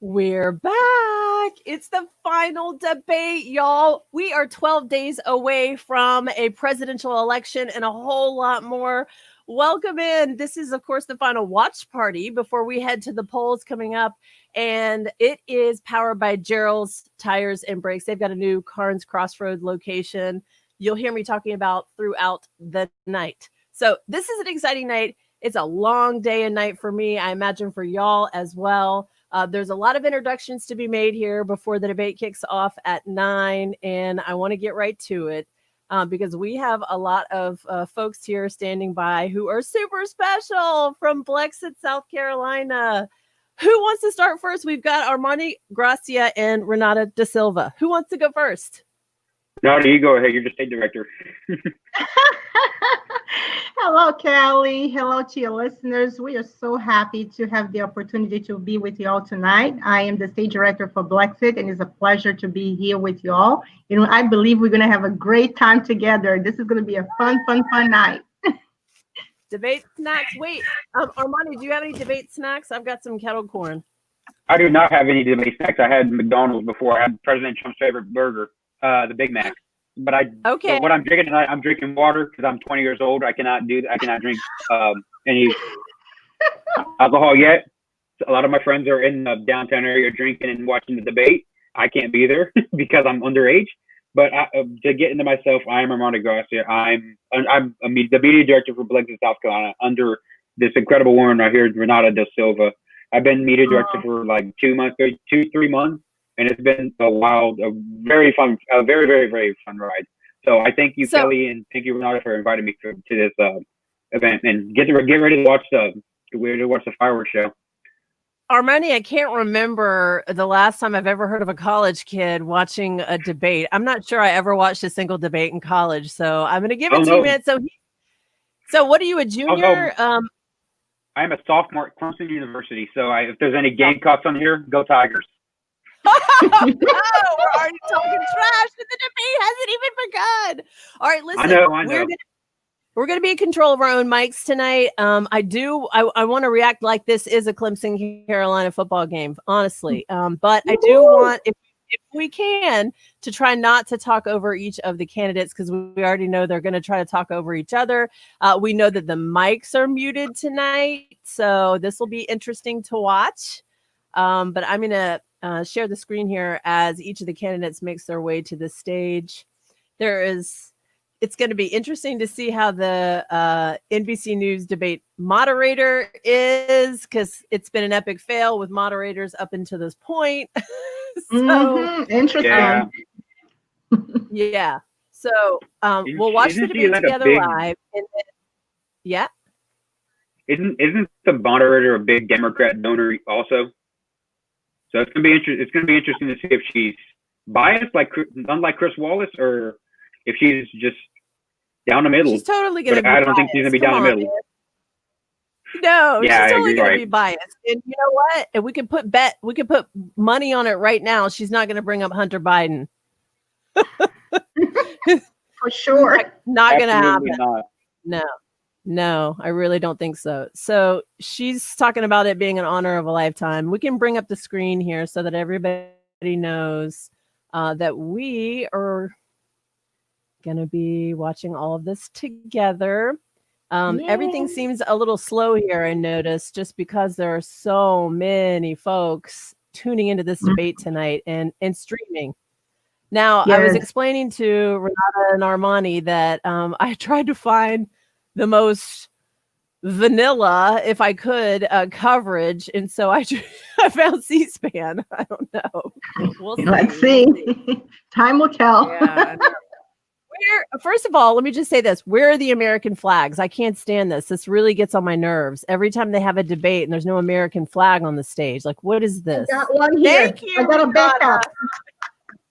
We're back. It's the final debate, y'all. We are 12 days away from a presidential election and a whole lot more. Welcome in. This is, of course, the final watch party before we head to the polls coming up. And it is powered by Gerald's Tires and Brakes. They've got a new Carnes Crossroad location you'll hear me talking about throughout the night. So this is an exciting night. It's a long day and night for me. I imagine for y'all as well. There's a lot of introductions to be made here before the debate kicks off at 9, and I want to get right to it because we have a lot of folks here standing by who are super special from Blexit, South Carolina. Who wants to start first? We've got Armani Gracia and Renata Da Silva. Who wants to go first? Renata, you go ahead. You're the state director. Hello, Kelly. Hello to your listeners. We are so happy to have the opportunity to be with you all tonight. I am the state director for Blexit, and it's a pleasure to be here with you all. You know, I believe we're going to have a great time together. This is going to be a fun night. Debate snacks. Wait, Armani, do you have any debate snacks? I've got some kettle corn. I do not have any debate snacks. I had McDonald's before. I had President Trump's favorite burger, the Big Mac. But okay. What I'm drinking tonight, I'm drinking water because I'm 20 years old. I cannot drink any alcohol yet. A lot of my friends are in the downtown area drinking and watching the debate. I can't be there because I'm underage. But to get into myself, I am Armando Garcia. I'm the media director for Blexit, South Carolina, under this incredible woman right here, Renata Da Silva. I've been media director for like 3 months. And it's been a very, very, very fun ride. So I thank you, Kelly, and thank you, Renata, for inviting me to this event. And get ready to watch the fireworks show. Armani, I can't remember the last time I've ever heard of a college kid watching a debate. I'm not sure I ever watched a single debate in college. So I'm going to give it 2 minutes. So what are you, a junior? I'm a sophomore at Clemson University. So if there's any Gamecocks on here, go Tigers. We're already talking trash, and the debate hasn't even begun. All right, listen. I know. We're gonna be in control of our own mics tonight. I want to react like this is a Clemson Carolina football game, honestly. But I do want, if we can, to try not to talk over each of the candidates because we already know they're going to try to talk over each other. We know that the mics are muted tonight, so this will be interesting to watch. But I'm gonna share the screen here as each of the candidates makes their way to the stage. It's going to be interesting to see how the NBC News debate moderator is, because it's been an epic fail with moderators up until this point. Interesting. Yeah. So we'll watch the debate together live. And then, Isn't the moderator a big Democrat donor also? So it's gonna be interesting to see if she's biased, unlike Chris Wallace, or if she's just down the middle. She's totally gonna be biased. I don't think she's gonna be down the middle. No, she's totally gonna be biased. And you know what? And we could put money on it right now. She's not gonna bring up Hunter Biden. For sure. Not gonna happen. No, I really don't think so. So she's talking about it being an honor of a lifetime. We can bring up the screen here so that everybody knows that we are going to be watching all of this together. Everything seems a little slow here, I noticed, just because there are so many folks tuning into this debate tonight and streaming. Now, I was explaining to Renata and Armani that I tried to find the most vanilla, if I could, coverage. And so I found C-SPAN. I don't know. Let's see. Time will tell. Yeah, first of all, let me just say this. Where are the American flags? I can't stand this. This really gets on my nerves. Every time they have a debate and there's no American flag on the stage. Like, what is this? I got one here. Thank you. I got a backup.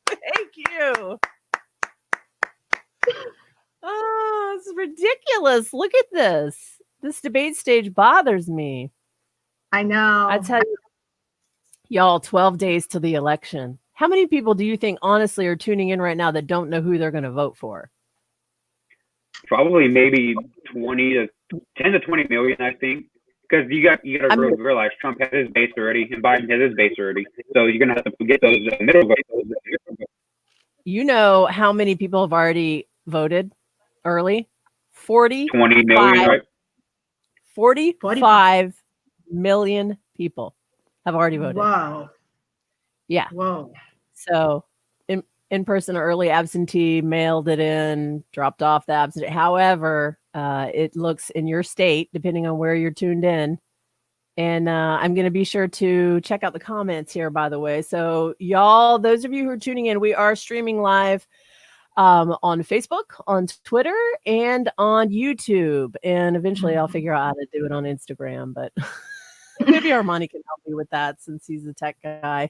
Thank you. Oh, it's ridiculous. Look at this. This debate stage bothers me. I know. I tell you, y'all, 12 days to the election. How many people do you think honestly are tuning in right now that don't know who they're going to vote for? Probably maybe 10 to 20 million, I think. because you got to realize Trump has his base already, and Biden has his base already. So you're gonna have to get those middle votes. You know how many people have already voted early? 20 million, right? 45 million people have already voted. Wow. Yeah. Whoa. So in person early, absentee, mailed it in, dropped off the absentee. However, it looks in your state, depending on where you're tuned in. And I'm going to be sure to check out the comments here, by the way. So y'all, those of you who are tuning in, we are streaming live on Facebook, on Twitter, and on YouTube. And eventually I'll figure out how to do it on Instagram, but maybe Armani can help me with that since he's a tech guy.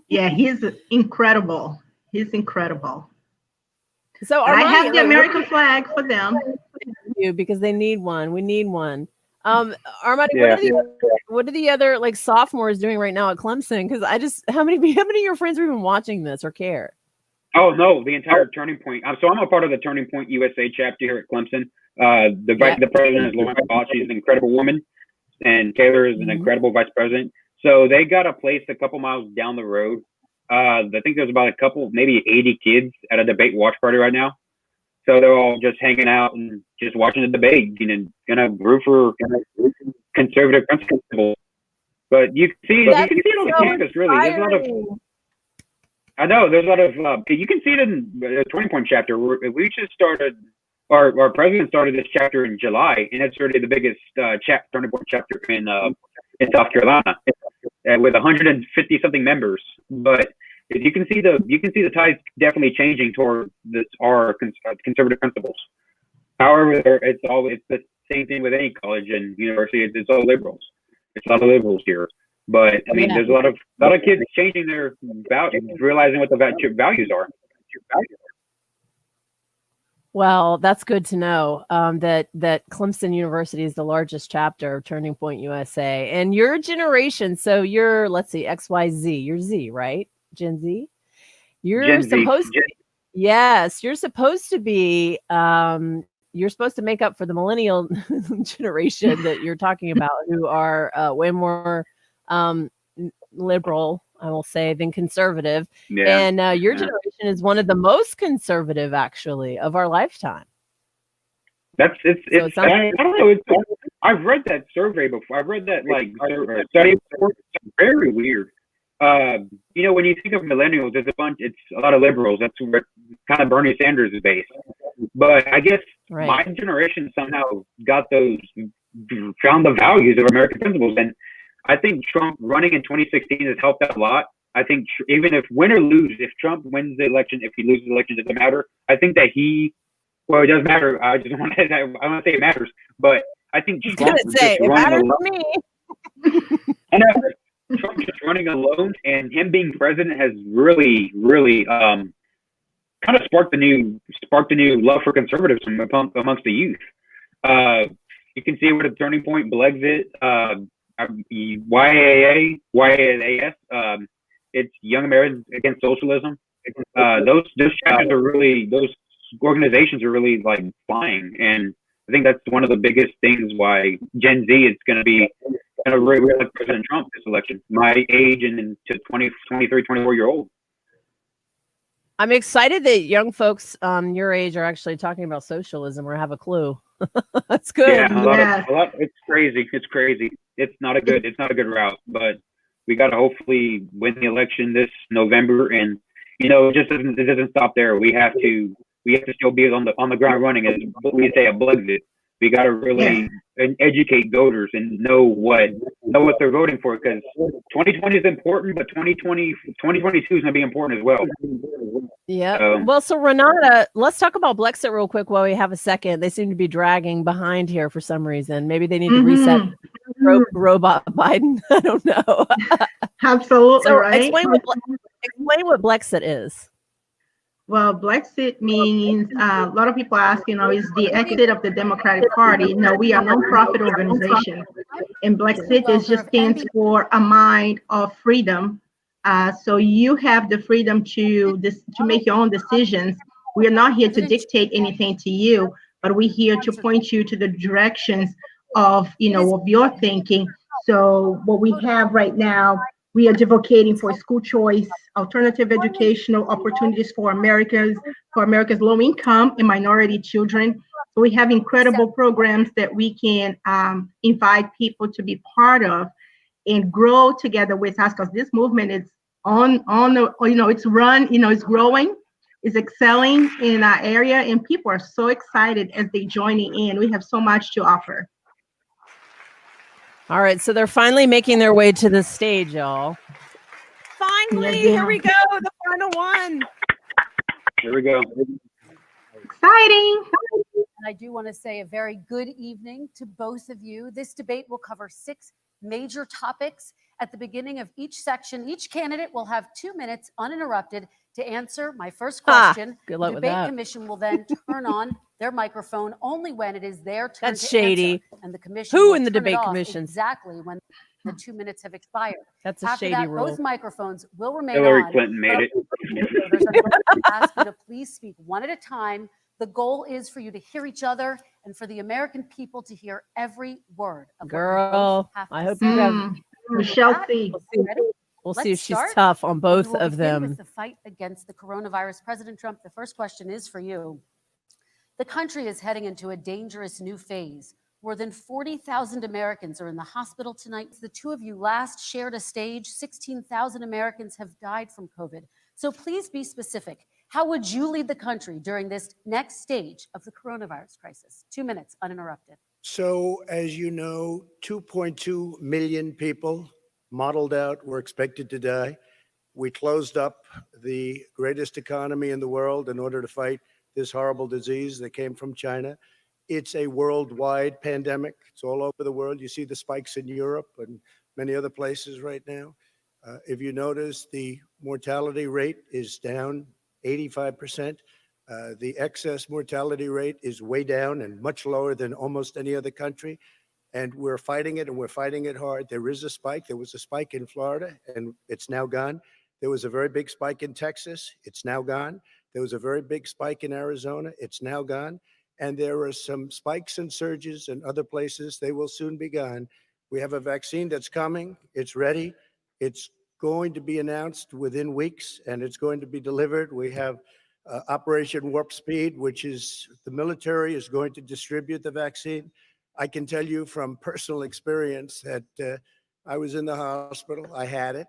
Yeah, he's incredible. He's incredible. So Armani, I have the American flag for them. Because they need one. We need one. Armani, what are the other like sophomores doing right now at Clemson? Because how many of your friends are even watching this or care? Oh no, the entire Turning Point. So I'm a part of the Turning Point USA chapter here at Clemson. The president is Lauren Boss. She's an incredible woman, and Taylor is an incredible vice president. So they got a place a couple miles down the road. I think there's about maybe 80 kids at a debate watch party right now. So they're all just hanging out and just watching the debate, and gonna root for conservative principles. But you can see it on the campus. Really, there's a lot of. I know there's a lot of. You can see it in the Turning Point chapter. We just started. Our president started this chapter in July, and it's already the biggest Turning Point chapter in South Carolina, with 150 something members. But you can see the tides definitely changing toward our conservative principles. However, it's the same thing with any college and university. It's all liberals. It's a lot of liberals here. But I mean, there's a lot of kids changing their values, realizing what the values are. Well, that's good to know. That Clemson University is the largest chapter of Turning Point USA, and your generation. So you're, let's see, XYZ. You're Z, right? Gen Z. You're supposed to. Yes, you're supposed to be. You're supposed to make up for the millennial generation that you're talking about, who are way more liberal, I will say, than conservative. Yeah. And your generation is one of the most conservative, actually, of our lifetime. I don't know. I've read that survey before. I've read that study before. It's very weird. When you think of millennials, it's a lot of liberals. That's where kind of Bernie Sanders is based. But I guess my generation somehow found the values of American principles. And I think Trump running in 2016 has helped out a lot. I think even if win or lose, if Trump wins the election, if he loses the election, it doesn't matter. I think that it does matter. I just want to say it matters. But I think Trump it matters to me. I know. Trump just running alone and him being president has really, really kind of sparked a new love for conservatism amongst the youth. You can see it with a Turning Point, Blexit, YAAS. It's Young Americans Against Socialism. Those chapters are really, those organizations are really like flying, and I think that's one of the biggest things why Gen Z is going to be really like President Trump this election. My age and to 23, 24-year-old. I'm excited that young folks your age are actually talking about socialism or have a clue. That's good. Yeah, a lot. It's crazy. It's not a good route, but we got to hopefully win the election this November, and it doesn't stop there. We have to still be on the ground running, as we say, a Brexit. We got to really educate voters and know what they're voting for, because 2020 is important, but 2022 is going to be important as well. Yeah. Well, so Renata, let's talk about Brexit real quick while we have a second. They seem to be dragging behind here for some reason. Maybe they need to reset robot Biden. I don't know. Absolutely. So right. Explain what Brexit is. Well, Brexit means a lot of people ask, is the exit of the Democratic Party. No, we are a non-profit organization, and Brexit just stands for a mind of freedom. So you have the freedom to make your own decisions. We are not here to dictate anything to you, but we're here to point you to the directions of, of your thinking. So what we have right now, we are advocating for school choice, alternative educational opportunities for America's low income and minority children. So we have incredible programs that we can invite people to be part of and grow together with us, because this movement is on the, it's run, it's growing, is excelling in our area, and people are so excited as they joining in. We have so much to offer. All right, so they're finally making their way to the stage, y'all. Finally, here we go, the final one. Here we go. Exciting. And I do want to say a very good evening to both of you. This debate will cover 6 major topics. At the beginning of each section, each candidate will have 2 minutes uninterrupted to answer my first question. Good luck the with debate that. commission will then turn on their microphone only when it is their turn That's to shady. answer. And the commission Who will in the turn it debate off commission? exactly when the 2 minutes have expired. That's a After shady that, rule. both microphones will remain Hillary on. Clinton made it. Voters are going to ask you to please speak one at a time. The goal is for you to hear each other and for the American people to hear every word of what you both Girl, have to I hope say. you have. We shall see. We'll see Let's if she's start. tough on both We will of begin them. with the fight against the coronavirus. President Trump, the first question is for you. The country is heading into a dangerous new phase. More than 40,000 Americans are in the hospital tonight. The two of you last shared a stage. 16,000 Americans have died from COVID. So please be specific. How would you lead the country during this next stage of the coronavirus crisis? 2 minutes, uninterrupted. So, as you know, 2.2 million people modeled out were expected to die. We closed up the greatest economy in the world in order to fight this horrible disease that came from China. It's a worldwide pandemic. It's all over the world. You see the spikes in Europe and many other places right now. If you notice, the mortality rate is down 85%. The excess mortality rate is way down and much lower than almost any other country. And we're fighting it, and we're fighting it hard. There is a spike. There was a spike in Florida, and it's now gone. There was a very big spike in Texas. It's now gone. There was a very big spike in Arizona. It's now gone. And there are some spikes and surges in other places. They will soon be gone. We have a vaccine that's coming. It's ready. It's going to be announced within weeks, and it's going to be delivered. We have Operation Warp Speed, which is the military is going to distribute the vaccine. I can tell you from personal experience that I was in the hospital. I had it,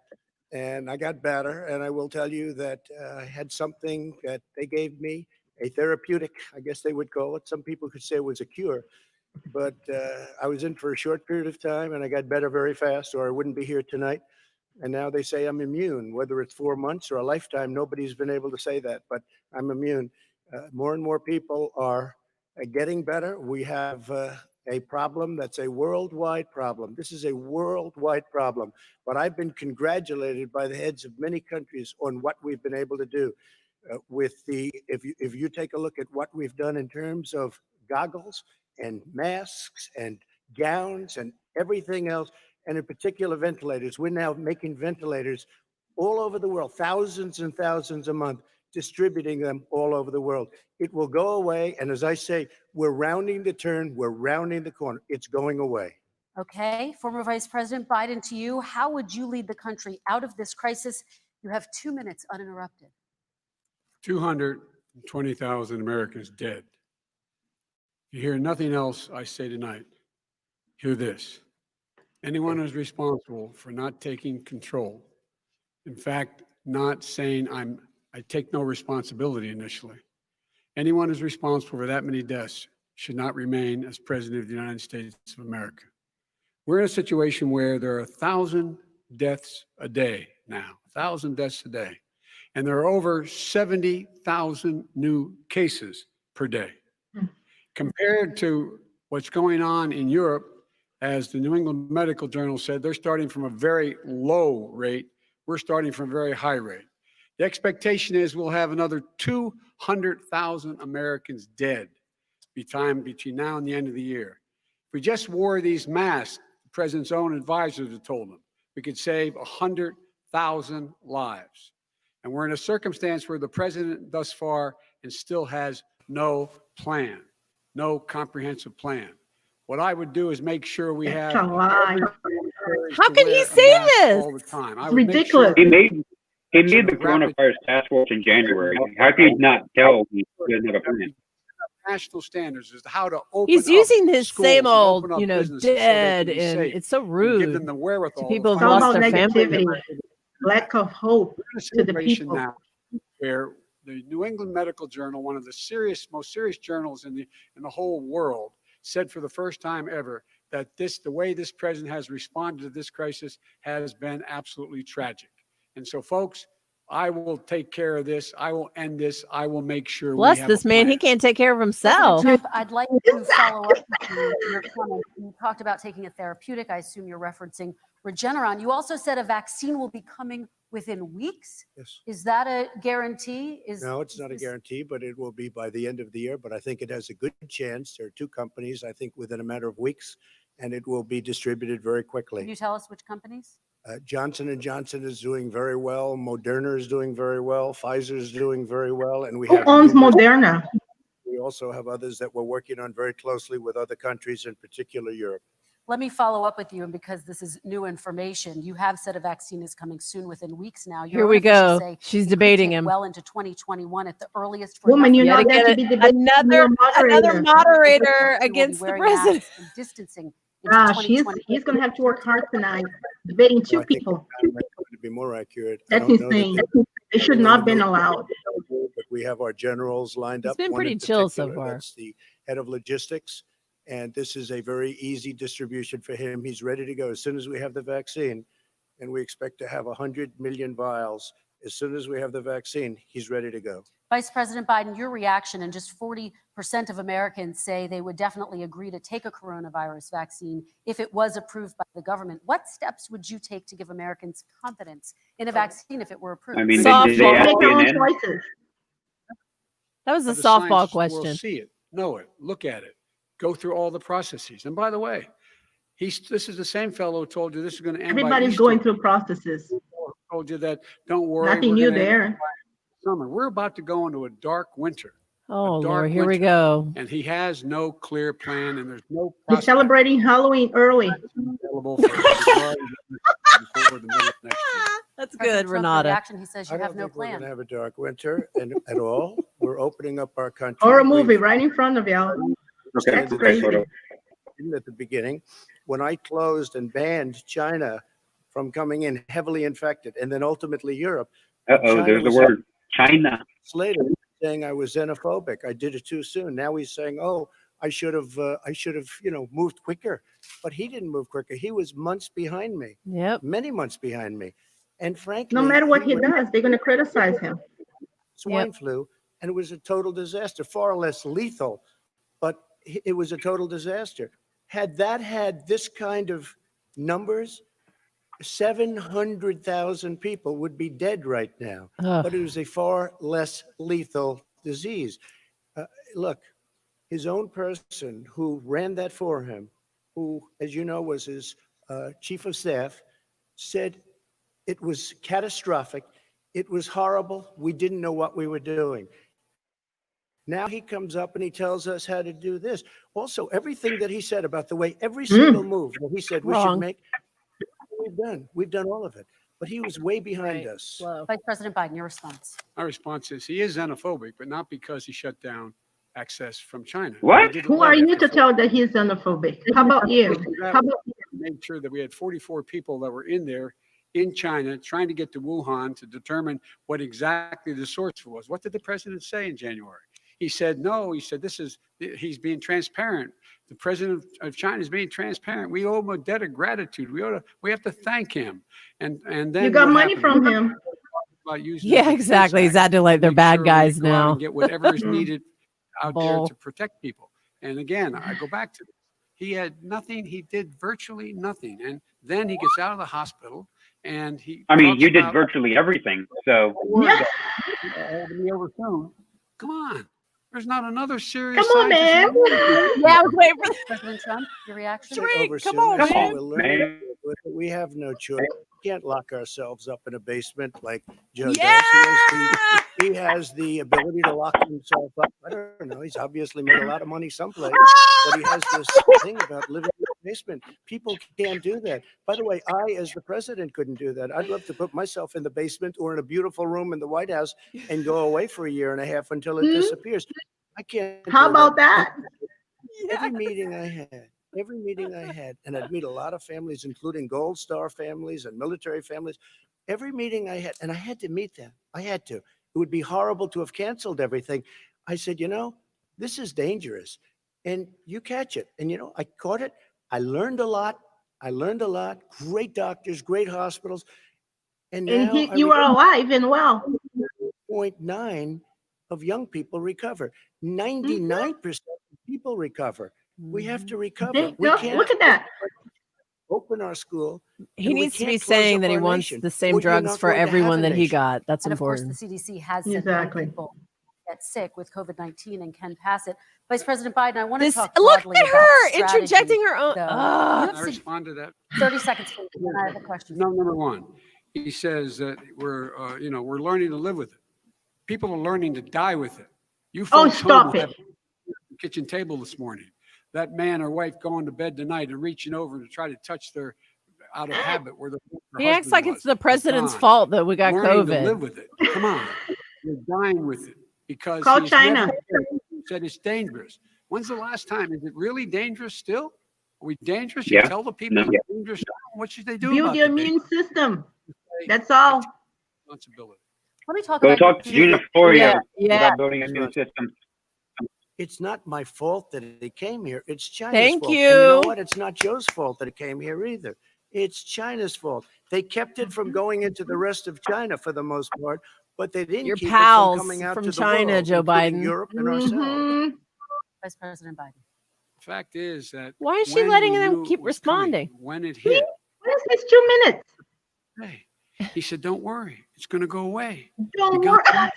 and I got better. And I will tell you that I had something that they gave me, a therapeutic, I guess they would call it. Some people could say it was a cure. But I was in for a short period of time, and I got better very fast, or I wouldn't be here tonight. And now they say I'm immune, whether it's 4 months or a lifetime. Nobody's been able to say that, but I'm immune. More and more people are getting better. We have a problem that's a worldwide problem. This is a worldwide problem. But I've been congratulated by the heads of many countries on what we've been able to do. If you take a look at what we've done in terms of goggles and masks and gowns and everything else, and in particular ventilators. We're now making ventilators all over the world, thousands and thousands a month, distributing them all over the world. It will go away. And as I say, we're rounding the turn. We're rounding the corner. It's going away. Okay, former Vice President Biden, to you, how would you lead the country out of this crisis? You have 2 minutes uninterrupted. 220,000 Americans dead. You hear nothing else I say tonight. Hear this. Anyone who's responsible for not taking control, in fact, not saying I take no responsibility initially. Anyone who's responsible for that many deaths should not remain as President of the United States of America. We're in a situation where there are 1,000 deaths a day now, 1,000 deaths a day. And there are over 70,000 new cases per day. Compared to what's going on in Europe, as the New England Medical Journal said, they're starting from a very low rate. We're starting from a very high rate. The expectation is we'll have another 200,000 Americans dead between now and the end of the year. If we just wore these masks, the president's own advisors have told him, we could save 100,000 lives. And we're in a circumstance where the president thus far and still has no plan, no comprehensive plan. What I would do is make sure we have. It's a lie. How can he say this? All the time. I It's would make sure ridiculous. He made the coronavirus task force in January. How could you not tell he doesn't have a plan? national standards as to how to open He's up using his schools same and old, open up you know, businesses so they dead, can be and safe it's so and give rude them the wherewithal to to people who've It's all lost about their family. negativity, lack of hope We're in a to the situation people. now where the New England Medical Journal, one of the most serious journals in the whole world, said for the first time ever that the way this president has responded to this crisis has been absolutely tragic. And so, folks, I will take care of this. I will end this. I will make sure we Bless have this a man. plan. He can't take care of President himself. Trump, I'd like to follow up with your comment. You talked about taking a therapeutic. I assume you're referencing Regeneron. You also said a vaccine will be coming within weeks. Yes. Is that a guarantee? No, it's not a guarantee, but it will be by the end of the year. But I think it has a good chance. There are two companies, I think, within a matter of weeks, and it will be distributed very Can quickly. you tell us which companies? Johnson & Johnson is doing very well. Moderna is doing very well. Pfizer is doing very well. And we Who have owns numerous- Moderna? We also have others that we're working on very closely with other countries, in particular Europe. Let me follow up with you, and because this is new information, you have said a vaccine is coming soon, within weeks now. Your Here own we officials go. say She's it could debating take him. well into 2021 at the earliest. For Woman, you're Yet not there to again, be debating. You're another a moderator. moderator Everyone will be against the wearing president. masks and distancing into He's 2020. going to have to work hard tonight, debating Well, two I think people. to be more accurate, I That's don't know that insane. They should not have been allowed. But we have our generals lined It's up. been one pretty in chill so particular, far. That's the head of logistics. And this is a very easy distribution for him. He's ready to go as soon as we have the vaccine. And we expect to have 100 million vials. As soon as we have the vaccine, he's ready to go. Vice President Biden, your reaction, and just 40% of Americans say they would definitely agree to take a coronavirus vaccine if it was approved by the government. What steps would you take to give Americans confidence in a vaccine if it were approved? I mean, did Softball. they ask Make our own CNN? choices. That was a Have the softball scientists will question. see it, know it, look at it, go through all the processes. And by the way, this is the same fellow who told you this is going to end by Everybody's Easter. going through processes. Told you that, don't worry. Nothing we're new gonna end there. Summer. We're about to go into a dark winter, Oh, dark Lord, here we winter. go. and he has no clear plan, and there's no He's prospect celebrating Halloween early. available for before the middle of next year. That's President good, Trump's Renata. reaction, he says I you don't have no think we're going to plan. have a dark winter at all. We're opening up our country. Or a movie We've- right in front of y'all. Okay, That's okay, crazy. sort of. At the beginning, when I closed and banned China from coming in heavily infected, and then ultimately Europe. Uh-oh, there's the word China. Later saying I was xenophobic. I did it too soon. Now he's saying, "Oh, I should have, moved quicker." But he didn't move quicker. He was months behind me, Yep. many months behind me. And frankly, No matter what he went does, they're going to criticize him. swine flu, and it was a total disaster, far less lethal, but it was a total disaster. Had that had this kind of numbers, 700,000 people would be dead right now. Ugh. But it was a far less lethal disease. Look, his own person who ran that for him, who, as you know, was his chief of staff, said it was catastrophic. It was horrible. We didn't know what we were doing. Now he comes up and he tells us how to do this. Also, everything that he said about the way every single move that he said we Wrong. should make, we've done all of it. But he was way behind Right. us. Slow. Vice President Biden, your response. My response is he is xenophobic, but not because he shut down access from China. What? He did Who late are you after to tell that he's xenophobic? How about you? How about made sure that we had 44 people that were in there in China trying to get to Wuhan to determine what exactly the source was. What did the president say in January? He said, no, he said, he's being transparent. The president of China is being transparent. We owe him a debt of gratitude. We have to thank him. And then you got what money happened? from him? About using Yeah, the Defense exactly. He's Act acting like to they're make bad sure we guys go out now. and get whatever is Mhm. needed out there Bull. to protect people. And again, I go back to this. He had nothing. He did virtually nothing. And then he gets out of the hospital and he. I mean, talks you did about, virtually everything. So Yeah. "Oh, it'll be over soon." Come on. There's not another serious. Come on, scientist in man. the world. Yeah, I was waiting for President Trump, your reaction. Drake, Over come soon, on, as man. we're learning Man. with it. We have no choice. can't lock ourselves up in a basement like Joe Yeah. does. He has the ability to lock himself up. I don't know. He's obviously made a lot of money someplace, but he has this thing about living in a basement. People can't do that. By the way, I, as the president, couldn't do that. I'd love to put myself in the basement or in a beautiful room in the White House and go away for a year and a half until it disappears. I can't. How do about that? Every meeting I had, and I'd meet a lot of families, including Gold Star families and military families. Every meeting I had, and I had to meet them. I had to. It would be horrible to have canceled everything. I said, this is dangerous, and you catch it. And I caught it. I learned a lot. Great doctors, great hospitals, and now you are alive and well. 0.9 of young people recover. 99% of people recover. We have to recover. We can't Look at that. open our school. He needs to be saying that he wants the same drugs for everyone that he got. That's And of course, important. the CDC has said that people get sick with COVID-19 and can pass it. Vice President Biden, I want to talk Look broadly at her about interjecting her own. though. Ugh. Can I respond to that? 30 seconds, please, and I have a question. No, number one, he says that we're learning to live with it. People are learning to die with it. You folks stop home it. have the kitchen table this morning. That man or wife going to bed tonight and reaching over to try to touch their out of habit where their He acts husband like was. it's the president's gone. fault that we got Learning to COVID. live with it. Come on, you're dying with it because Call he's China. never said it's dangerous. When's the last time? Is it really dangerous still? Are we dangerous? You Yeah. tell the people No. it's dangerous. What should they do Build about your the immune system. That's all. responsibility? Let me talk Go about talk to Junior Yeah, yeah. about building a new system. It's not my fault that it came here. It's China's Thank fault. And you know you. what? It's not Joe's fault that it came here either. It's China's fault. They kept it from going into the rest of China for the most part, but they didn't Your keep pals it from coming out from to the China, world, Joe including Biden. Europe and ourselves. Mhm. Vice President Biden. The fact is that Why is she when letting we them knew keep it was coming, responding? when it hit, What is this 2 minutes? hey, he said, "Don't worry, it's going to go away. Don't You worry. got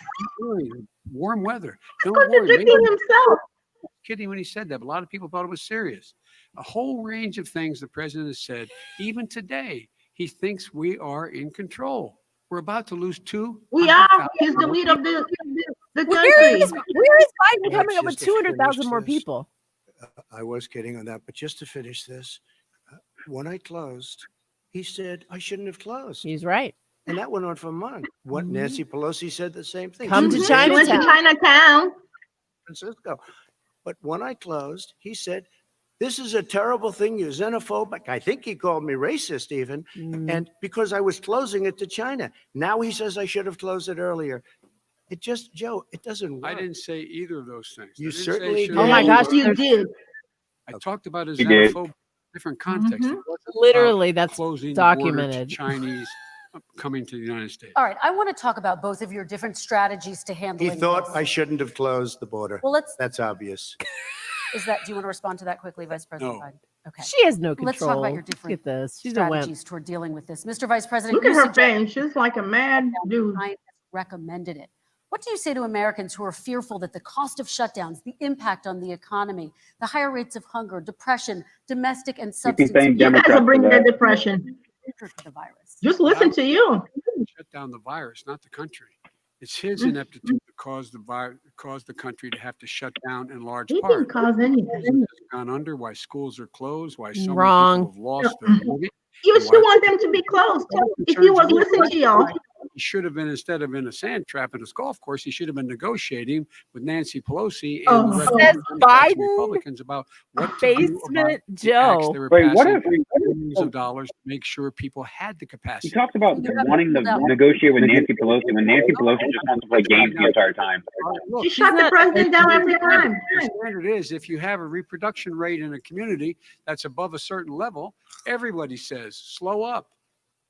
warm weather. Don't worry." Contradicting Maybe himself. he was kidding when he said that, but a lot of people thought it was serious. A whole range of things the president has said. Even today, he thinks we are in control. We're about to lose We are. 200,000 He's the more lead of the Where country. is Biden Let's coming up with just finish 200,000 more this. people? I was kidding on that, but just to finish this, when I closed, he said I shouldn't have closed. He's right. And that went on for a month. What Nancy Pelosi said the same thing. Come to She He went to Chinatown. Chinatown. Francisco. But when I closed, he said, "This is a terrible thing. You're xenophobic." I think he called me racist even. And because I was closing it to China. Now he says I should have closed it earlier. It just, Joe, it doesn't work. I didn't say either of those things. You I didn't say certainly should did. Oh my have- gosh, You did. I talked about a You did. xenophobic different context. It Mhm. wasn't about Literally, that's closing the border to documented. Chinese coming to the United States. All right, I want to talk about both of your different strategies to He handling thought this. I shouldn't have closed the border. Well, That's obvious. do you want to respond to that quickly, Vice President No. Biden? Okay. She has no control. Let's talk about your Look different at this. She's a wimp. strategies toward dealing with this. Mr. Vice President, Look at you her suggest face. She's like a mad dude. China has recommended it. What do you say to Americans who are fearful that the cost of shutdowns, the impact on the economy, the higher rates of hunger, depression, domestic and substance saying abuse You guys Democrats are bringing for the that. depression. to the virus? Just listen to you. Shut down the virus, not the country. It's his Mm. ineptitude that caused the country to have to shut down in large He part. didn't cause anything. It's gone under, why schools are closed, why so Wrong. many people have lost their living. You still want them to be closed. If he was listening to y'all, He should have been, instead of in a sand trap in a golf course, he should have been negotiating with Nancy Pelosi and Oh. the rest of Says the Democrats and Biden, Republicans about what to do about Basement the acts Joe. they were Wait, what passing if billions of dollars to make sure people had the he capacity. talks about wanting to negotiate with Nancy Pelosi when Nancy Pelosi just wants to play games the entire time? Look, she shut the president down every time. the standard is if you have a reproduction rate in a community that's above a certain level, everybody says, slow up,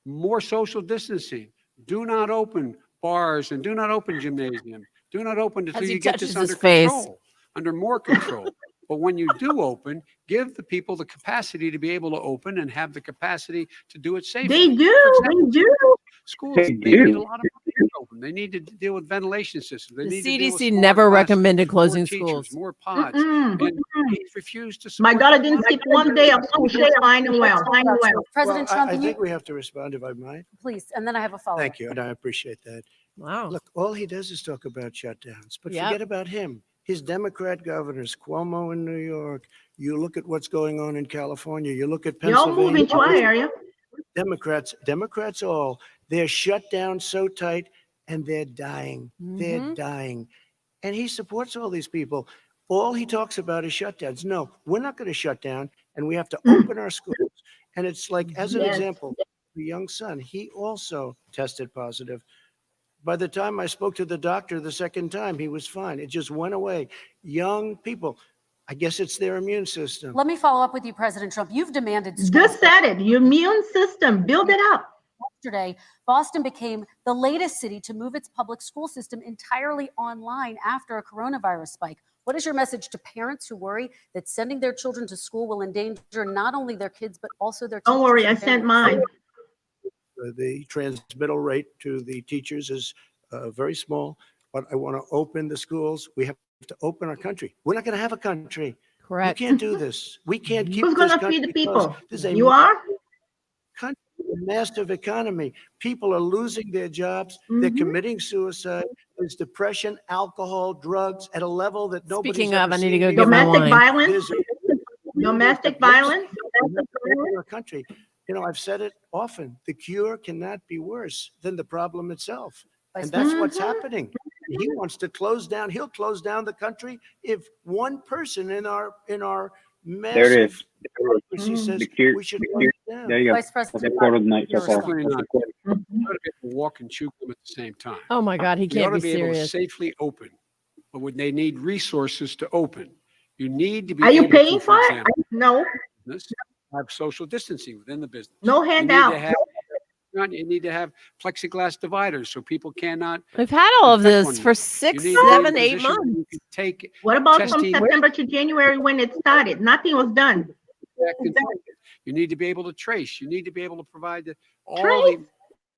more social distancing, do not open bars and do not open gymnasium, do not open until As he you get touches this under his face. control, under more control. But when you do open, give the people the capacity to be able to open and have the capacity to do it safely. They do. They do. Schools, They they need do. a lot of money to open. They need to deal with ventilation systems. They The need to deal with CDC smaller never classrooms, recommended more closing teachers, schools. more pods, Mm-mm. and he's refused to My support daughter that didn't policy. skip one day of school. She's fine and well. President Trump, I and think you, we have to respond, if I might. please, and then I have a follow-up. Thank you, and I appreciate that. Wow. Look, all he does is talk about shutdowns, but Yep. forget about him. His Democrat governors, Cuomo in New York, you look at what's going on in California, you look at Y'all moving Pennsylvania. to our area. Democrats all, they're shut down so tight and they're dying. They're Mhm. dying. And he supports all these people. All he talks about is shutdowns. No, we're not going to shut down, and we have to open our schools. And it's like, as an Yes. example, the young son, he also tested positive. By the time I spoke to the doctor the second time, he was fine. It just went away. Young people, I guess it's their immune system. Let me follow up with you, President Trump. You've demanded schools. Just said it. Your immune system. Build it up. Yesterday, Boston became the latest city to move its public school system entirely online after a coronavirus spike. What is your message to parents who worry that sending their children to school will endanger not only their kids, but also their Don't teachers worry, I and sent families? mine. The transmittal rate to the teachers is very small, but I want to open the schools. We have to open our country. We're not going to have a country. Correct. You can't do this. We can't keep Who's this gonna country feed the closed. people? This is a You are? country, a massive economy. People are losing their jobs. They're Mhm. committing suicide. There's depression, alcohol, drugs at a level that nobody's Speaking ever of, I need to seen go before. get my Domestic wine. violence. There's a- Domestic violence. in our country. You know, I've said it often. The cure cannot be worse than the problem itself. And that's what's Mhm. happening. He wants to close down. He'll close down the country if one person in our There massive it is. democracy says The cure. we should The close cure. it down. There you go. Vice That's President, the quote of the night so your far. response. Definitely not. Mhm. We ought to be able to walk and chew gum at the same time. Oh my God, he We ought can't to be be able to serious. safely open, but when they need resources to open, you need to be Are you able paying to, for it? example, No. business, have social distancing within the business. No You need handout. to have you need to have plexiglass dividers so people cannot We've had all of infect this one for another. 6, You need to be in a 7, 8 position where months. you can take What about from testing September to January when it started? Nothing was done. back and forth. You need to be able to trace. You need to be able to provide all Trace?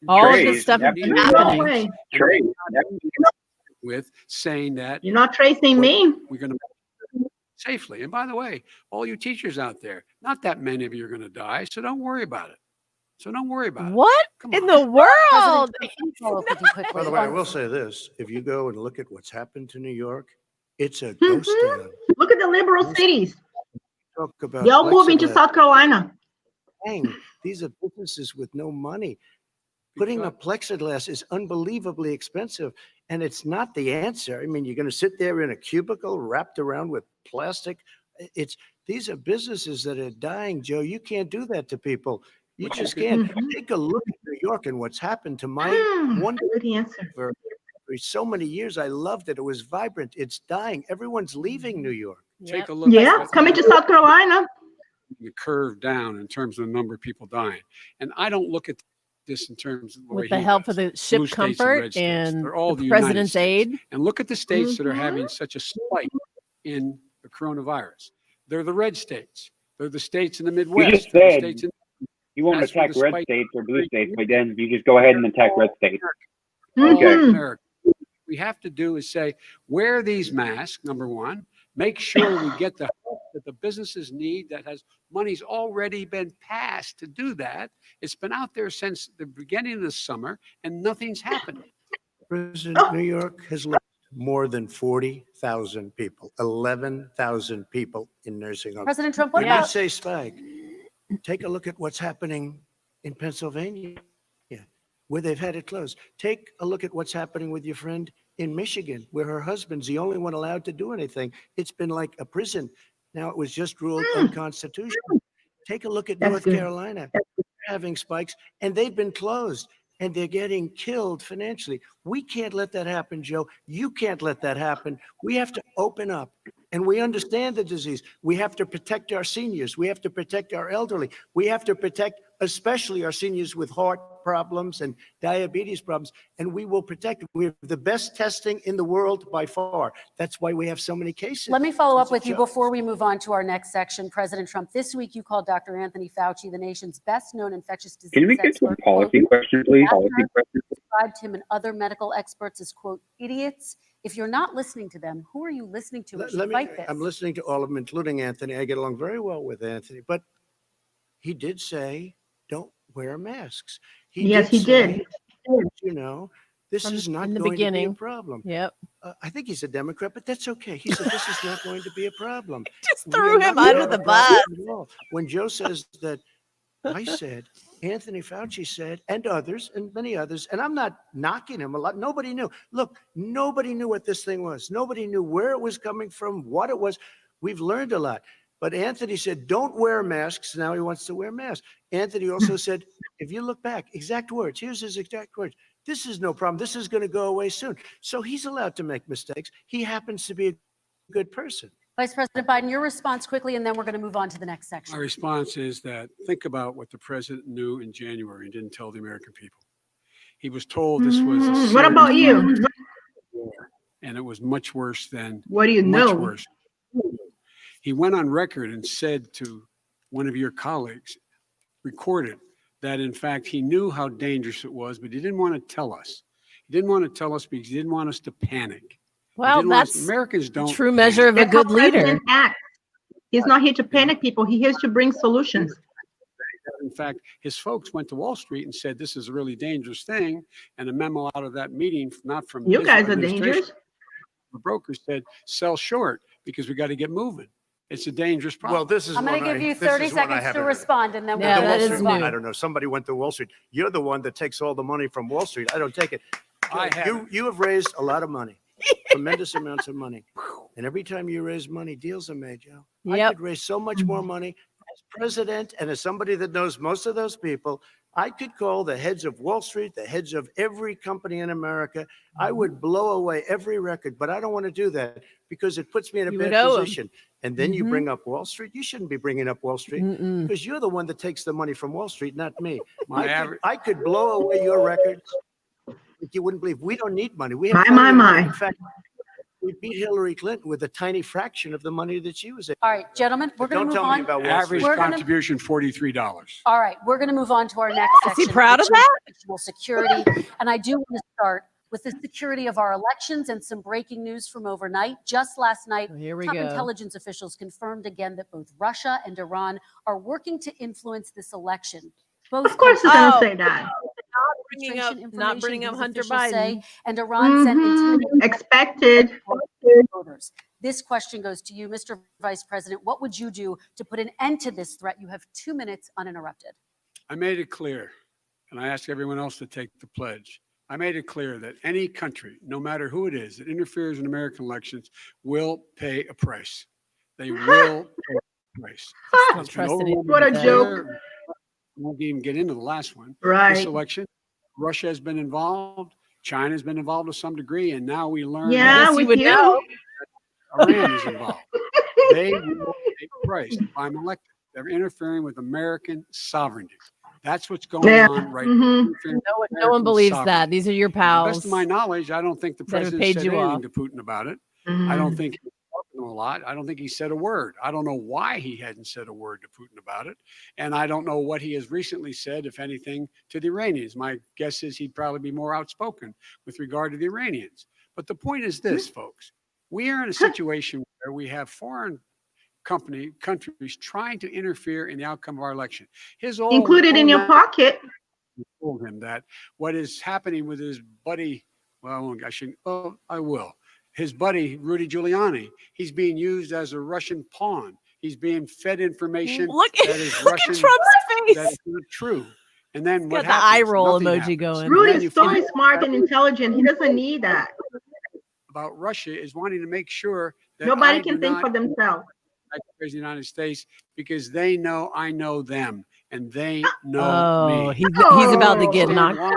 the All of this Trade, stuff is absolutely. No happening. way. Trade. with saying that You're not tracing What- me. we're going to safely. And by the way, all you teachers out there, not that many of you are going to die, so don't worry about it. So don't worry about it. What Come in on. the world? President, let me follow up with you quickly. By the way, I on- will say this. If you go and look at what's happened to New York, it's a ghost Mhm. town. Look at the liberal cities. Talk about Y'all moving to plexiglass. South Carolina. Dang, these are businesses with no money. Putting up plexiglass is unbelievably expensive, and it's not the answer. I mean, you're going to sit there in a cubicle wrapped around with plastic. These are businesses that are dying, Joe. You can't do that to people. You just can't. Mhm. Take a look at New York and what's happened to my wonderful Good answer. for so many years. I loved it. It was vibrant. It's dying. Everyone's leaving New York. Take a look Yeah, at coming to South Carolina. the curve down in terms of the number of people dying. And I don't look at this in terms of the way With the he help does. of the ship Blue states and comfort red states. and They're all the United president's States. aid. And look at the states that are Mhm. having such a spike in the coronavirus. They're the red states. They're the states in the Midwest. just They're the said states in You won't That's where attack the red spike- states or blue states, but then you just go ahead and attack red states. all Okay. of Mhm. America. What we have to do is say, wear these masks, number one. Make sure we get the help that the businesses need that has money's already been passed to do that. It's been out there since the beginning of the summer and nothing's happened. President, New York has lost more than 40,000 people, 11,000 people in nursing homes. President Trump, what When you about say spike, take a look at what's happening in Pennsylvania, where they've had it closed. Take a look at what's happening with your friend in Michigan, where her husband's the only one allowed to do anything. It's been like a prison. Now it was just ruled unconstitutional. Take a look at That's North good. Carolina. They're having spikes, and they've been closed, and they're getting killed financially. We can't let that happen, Joe. You can't let that happen. We have to open up. And we understand the disease. We have to protect our seniors. We have to protect our elderly. We have to protect especially our seniors with heart problems and diabetes problems. And we will protect them. We have the best testing in the world by far. That's why we have so many cases. Let me follow up It's a with you joke. before we move on to our next section. President Trump, this week you called Dr. Anthony Fauci, the nation's best-known infectious disease Can we get to a expert, policy quote, question, please? Policy question. described him and other medical experts as, quote, idiots. If you're not listening to them, who are you listening to? We should fight this. I'm listening to all of them, including Anthony. I get along very well with Anthony, but he did say, don't wear masks. Yes, he say, did. You know, this From is not in the going to be a beginning. problem. Yep. I think he's a Democrat, but that's okay. He said, this is not going to be a problem. Just We threw are him not under gonna the have a problem bus. at all. When Joe says that, I said, Anthony Fauci said, and others, and many others, and I'm not knocking him a lot. Nobody knew. Look, nobody knew what this thing was. Nobody knew where it was coming from, what it was. We've learned a lot. But Anthony said, don't wear masks. Now he wants to wear masks. Anthony also said, if you look back, exact words, here's his exact words. This is no problem. This is going to go away soon. So he's allowed to make mistakes. He happens to be a good person. Vice President Biden, your response quickly, and then we're going to move on to the next section. My response is that think about what the president knew in January and didn't tell the American people. He was told this was a What about you? war, and it was much worse than What do you much know? worse. He went on record and said to one of your colleagues, recorded, that in fact he knew how dangerous it was, but he didn't want to tell us. He didn't want to tell us because he didn't want us to panic. He Well, didn't want us- that's Americans don't true measure of a That's how good leader. president acts. He's not here to panic people. He's here to bring solutions. In fact, his folks went to Wall Street and said this is a really dangerous thing. And a memo out of that meeting, not from You his guys are administration, dangerous. the brokers said sell short because we got to get moving. It's a dangerous problem. Well, this is I'm going to one give I- you this 30 is one I seconds to haven't- respond, and then Yeah, The we'll that Wall is Street new. one, I don't know. Somebody went to Wall Street. You're the one that takes all the money from Wall Street. I don't take it. I haven't. You have raised a lot of money, tremendous amounts of money. And every time you raise money, deals are made, Joe. I Yep. could raise so much more money as president and as somebody that knows most of those people. I could call the heads of Wall Street, the heads of every company in America. I would blow away every record, but I don't want to do that because it puts me in a You would bad owe 'em. position. And then you Mhm. bring up Wall Street. You shouldn't be bringing up Wall Street Mm-mm. because you're the one that takes the money from Wall Street, not me. My I could blow away your records like you wouldn't believe. We don't need money. We have My, plenty my, of money. my. In fact, we beat Hillary Clinton with a tiny fraction of the money that she was able. All right, gentlemen, we're going to Don't move tell me on. about Wall Average Street. We're gonna- contribution, $43. All right, we're going to move on to our next Is he section. proud of which is that? National security. And I do want to start with the security of our elections and some breaking news from overnight. Just last night, Here we top go. intelligence officials confirmed again that both Russia and Iran are working to influence this election. Both Of course he's Oh. going to say that. Not bringing up these Hunter officials say, Biden. and Iran sent Mhm. intimidating Expected. voters. This question goes to you, Mr. Vice President. What would you do to put an end to this threat? You have 2 minutes uninterrupted. I made it clear, and I ask everyone else to take the pledge. I made it clear that any country, no matter who it is, that interferes in American elections will pay a price. They will pay a price. Don't It's been trust overwhelming What a this joke. year. I won't even get into the last one. This Right. election, Russia has been involved. China has been involved to some degree, and now we learn Yeah, Yes, you with would you. know. that Iran is involved. They will pay a price if I'm elected. They're interfering with American sovereignty. That's what's going Yeah. on right Mhm. now. Interfering with No one American believes sovereignty. that. These are your To the pals. best of my knowledge, I don't think the that have president paid said you anything off. to Putin about it. I Mhm. don't think he was talking to him a lot. I don't think he said a word. I don't know why he hadn't said a word to Putin about it. And I don't know what he has recently said, if anything, to the Iranians. My guess is he'd probably be more outspoken with regard to the Iranians. But the point is this, folks. We are in a situation where we have foreign countries trying to interfere in the outcome of our election. His old Included in your pocket. told him that what is happening with his buddy, well, I shouldn't, well, I will. His buddy, Rudy Giuliani, he's being used as a Russian pawn. He's being fed information Look that is look Russian, at Trump's that face. is not true. And then He's what got the eye happens? roll Nothing emoji happens. going. And Rudy then is you so find smart and intelligent. He doesn't need that. about Russia is wanting to make sure that Nobody I can do think not for themselves. like the President of the United States because they know I know them and they know Oh, me. he's about to get Oh. knocked.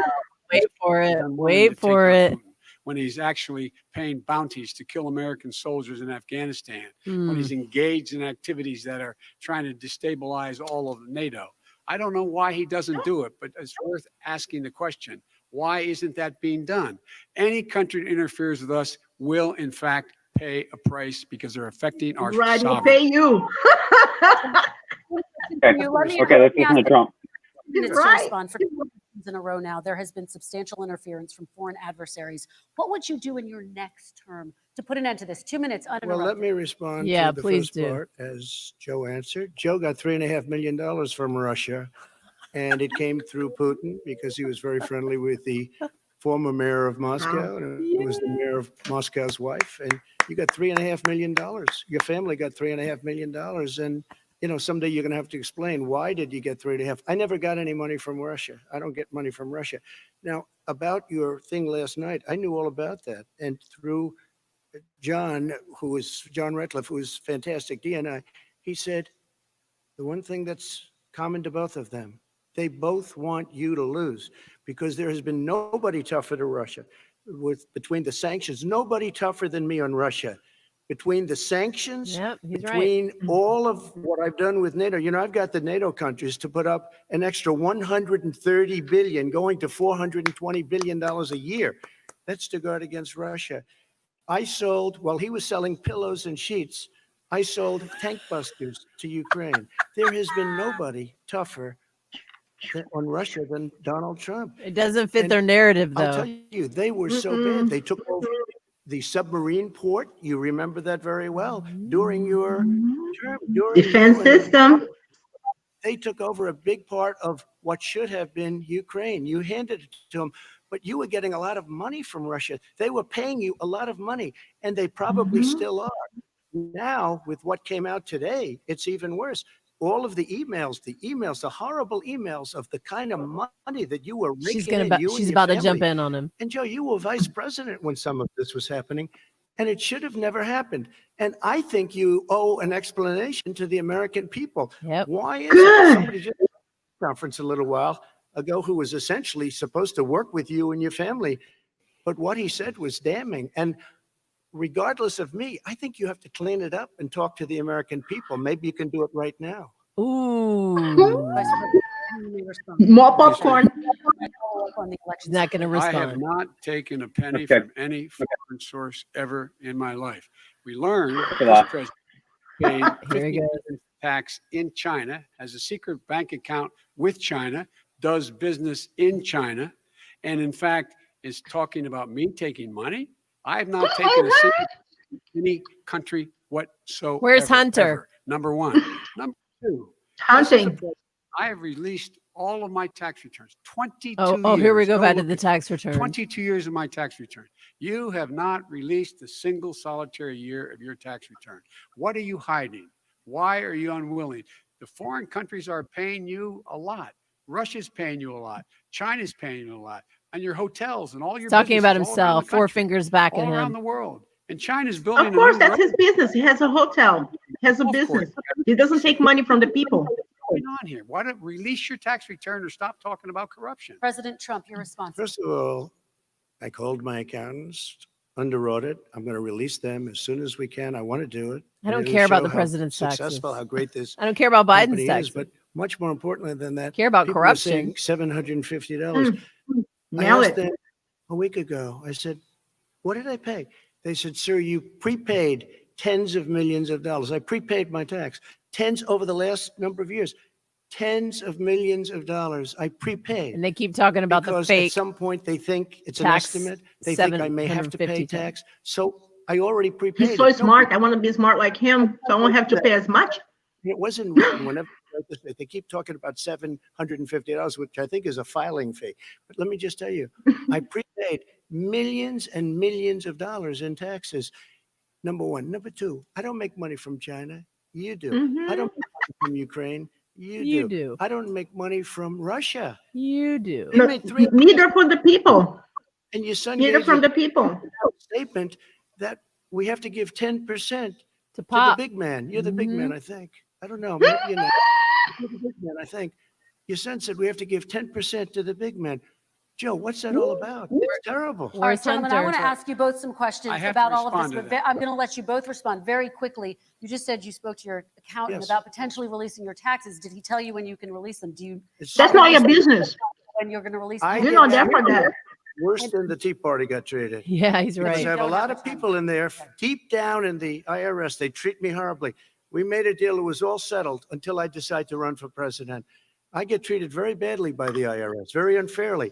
Wait for it. Wait for it. when he's actually paying bounties to kill American soldiers in Afghanistan, when Mm. he's engaged in activities that are trying to destabilize all of NATO. I don't know why he doesn't do it, but it's worth asking the question, why isn't that being done? Any country that interferes with us will, in fact, pay a price because they're affecting our Right, we'll sovereignty. pay you. Okay, Let me let's listen ask to Trump. minutes to Right. respond. For 2 elections in a row now, there has been substantial interference from foreign adversaries. What would you do in your next term to put an end to this? 2 minutes Well, uninterrupted. let me respond Yeah, to the please first do. part, as Joe answered. Joe got $3.5 million from Russia, and it came through Putin because he was very friendly with the former mayor of Moscow, and it was the mayor of Moscow's wife. And you got $3.5 million. Your family got $3.5 million. And, you know, someday you're going to have to explain, why did you get 3.5? I never got any money from Russia. I don't get money from Russia. Now, about your thing last night, I knew all about that. And through John Ratcliffe, who is fantastic DNI, he said, the one thing that's common to both of them, they both want you to lose, because there has been nobody tougher to Russia between the sanctions, nobody tougher than me on Russia. Between the sanctions, Yep, he's right. between all of what I've done with NATO, you know, I've got the NATO countries to put up an extra 130 billion, going to $420 billion a year. That's to guard against Russia. I sold, while he was selling pillows and sheets, I sold tank busters to Ukraine. There has been nobody tougher on Russia than Donald Trump. It doesn't fit And their narrative, I'll tell though. you, they were so bad. They took over the submarine port. You remember that very well. During your term, during Defense you and system. they took over a big part of what should have been Ukraine. You handed it to them, but you were getting a lot of money from Russia. They were paying you a lot of money, and they probably still are. Now, with what came out today, it's even worse. All of the emails, the horrible emails of the kind of money that you were She's raking in, you and she's your about to family. jump in on him. And Joe, you were vice president when some of this was happening, and it should have never happened. And I think you owe an explanation to the American people. Yep. Why is Good. it somebody just conference a little while ago who was essentially supposed to work with you and your family, but what he said was damning. And regardless of me, I think you have to clean it up and talk to the American people. Maybe you can do it right now. Ooh. Vice President, you may respond. More popcorn. Follow up on the election He's not going to I have respond. not taken a penny Okay. from any foreign source ever in my life. We learned a this lot. president paid Here he 50% goes. tax in China, has a secret bank account with China, does business in China, and in fact is talking about me taking money. I have not taken a single from any country whatsoever. Where's Hunter? Ever. Number one. Number two. This is a Hunting. president. I have released all of my tax returns. 22 Oh, years. here we go back to look the at tax return. 22 years of my tax return. You have not released a single solitary year of your tax return. What are you hiding? Why are you unwilling? The foreign countries are paying you a lot. Russia's paying you a lot. China's paying you a lot. And your hotels and all your Talking about businesses all around himself, the four country, fingers back at all around him. the world. And China's building Of course, a new that's road. his business. He has a hotel. He has a Of course. business. He doesn't take money from the people. What's going on here? Why don't release your tax return or stop talking about corruption? President Trump, your response. First of all, I called my accountants under audit. I'm going to release them as soon as we can. I want to do it. I don't It'll care about show the how president's successful, taxes. how great this I don't care about Biden's company taxes. is, but much more importantly than that, Care about people were corruption. saying $750. I Nail asked it. them a week ago, I said, what did I pay? They said, sir, you prepaid tens of millions of dollars. I prepaid my tax, tens over the last number of years, tens of millions of dollars I prepaid. And they keep talking about the Because fake at some point they think it's an tax, estimate. They think I may have to pay 750 tax. tax. So I already prepaid He's so it. No, smart. I want to be smart like him, so I won't have to pay as much. it wasn't written whenever they keep talking about $750, which I think is a filing fee. But let me just tell you, I prepaid millions and millions of dollars in taxes. Number one. Number two, I don't make money from China. You do. I don't make money from Ukraine. You do. I don't make money from Russia. You do. You made three, Neither from the people. and your son Neither gave from you the people. a statement that we have to give 10% To to the pop. big man. You're the big Mhm. man, I think. I don't know. Maybe you're not. You're the big man, I think. Your son said we have to give 10% to the big man. Joe, what's that all about? It's terrible. All right, gentlemen, I want to ask you both some questions I have about to all of this, respond to but that. I'm going to let you both respond very quickly. You just said you spoke to your accountant Yes. about potentially releasing your taxes. Did he tell you when you can release them? Do you That's not your business. when you're going to release I them? You're get not there for treated that. worse than the Tea Party got treated. Yeah, he's Because right. I have a Don't lot have of the time. people in there, deep down in the IRS, they treat me horribly. We made a deal, it was all settled until I decide to run for president. I get treated very badly by the IRS, very unfairly.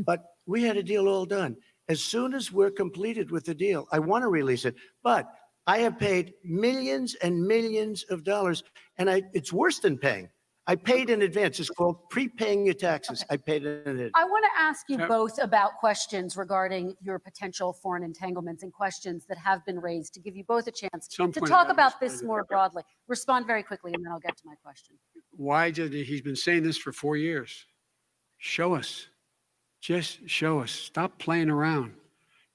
But we had a deal all done. As soon as we're completed with the deal, I want to release it. But I have paid millions and millions of dollars, and it's worse than paying. I paid in advance. It's called prepaying your taxes. I paid in advance. I want to ask you Yep. both about questions regarding your potential foreign entanglements and questions that have been raised to give you both a chance Some to point talk that about was this stated. more broadly. Respond very quickly, and then I'll get to my question. Why did he's been saying this for 4 years? Show us. Just show us. Stop playing around.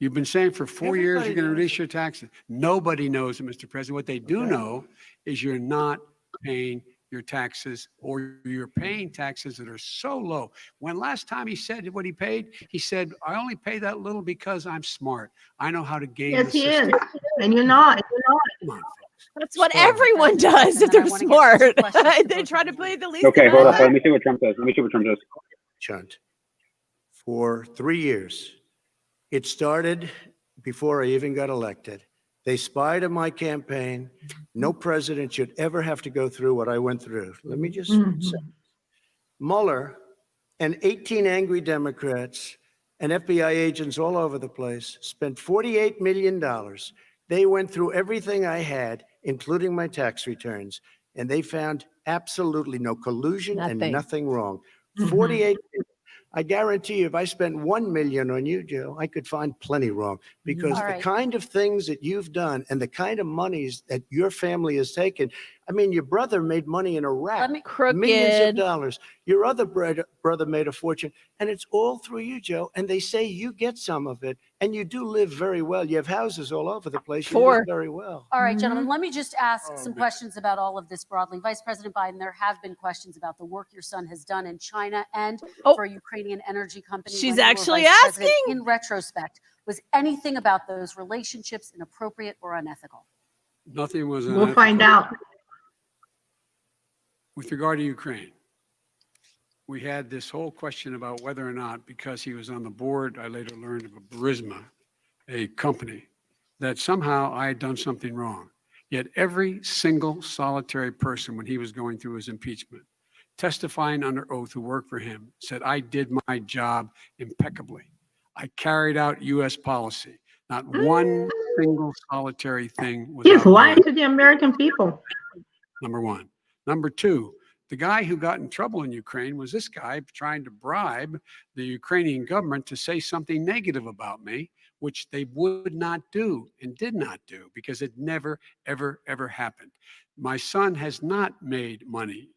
You've been saying for 4 years Everybody you're going to knows release it. your taxes. Nobody knows it, Mr. President. What they do Okay. know is you're not paying your taxes, or you're paying taxes that are so low. When last time he said what he paid, he said, I only pay that little because I'm smart. I know how to game Yes, the he is. system. And you're not. You're not. Come on, folks. That's what Spoil it. everyone President Trump, does and if then I they're wanna get to some smart. questions to They both try of to you. play the least Okay, hold amount. up. Let me see what Trump says. Let me see what Trump says. Chunt, for 3 years. It started before I even got elected. They spied on my campaign. No president should ever have to go through what I went through. Let me just say, Mueller and 18 angry Democrats and FBI agents all over the place spent $48 million. They went through everything I had, including my tax returns, and they found absolutely no collusion and Nothing. nothing wrong. Mhm. 48 million. I guarantee you, if I spent 1 million on you, Joe, I could find plenty wrong, because All the right. kind of things that you've done and the kind of monies that your family has taken. I mean, your brother made money in Iraq, Let me- millions of Crooked. dollars. Your other brother made a fortune, and it's all through you, Joe. And they say you get some of it, and you do live very well. You have houses all over the place. You Four. live very well. All right, gentlemen, let me just ask Oh, some man. questions about all of this broadly. Vice President Biden, there have been questions about the work your son has done in China and Oh. for a Ukrainian energy company. She's when you were actually vice president. asking. In retrospect, was anything about those relationships inappropriate or unethical? Nothing was We'll find unethical. out. With regard to Ukraine, we had this whole question about whether or not, because he was on the board, I later learned of a Burisma, a company, that somehow I had done something wrong. Yet every single solitary person, when he was going through his impeachment, testifying under oath who worked for him, said, I did my job impeccably. I carried out U.S. policy. Not one single solitary thing was He's out of line. lying to the American people. Number one. Number two, the guy who got in trouble in Ukraine was this guy trying to bribe the Ukrainian government to say something negative about me, which they would not do and did not do, because it never, ever, ever happened. My son has not made money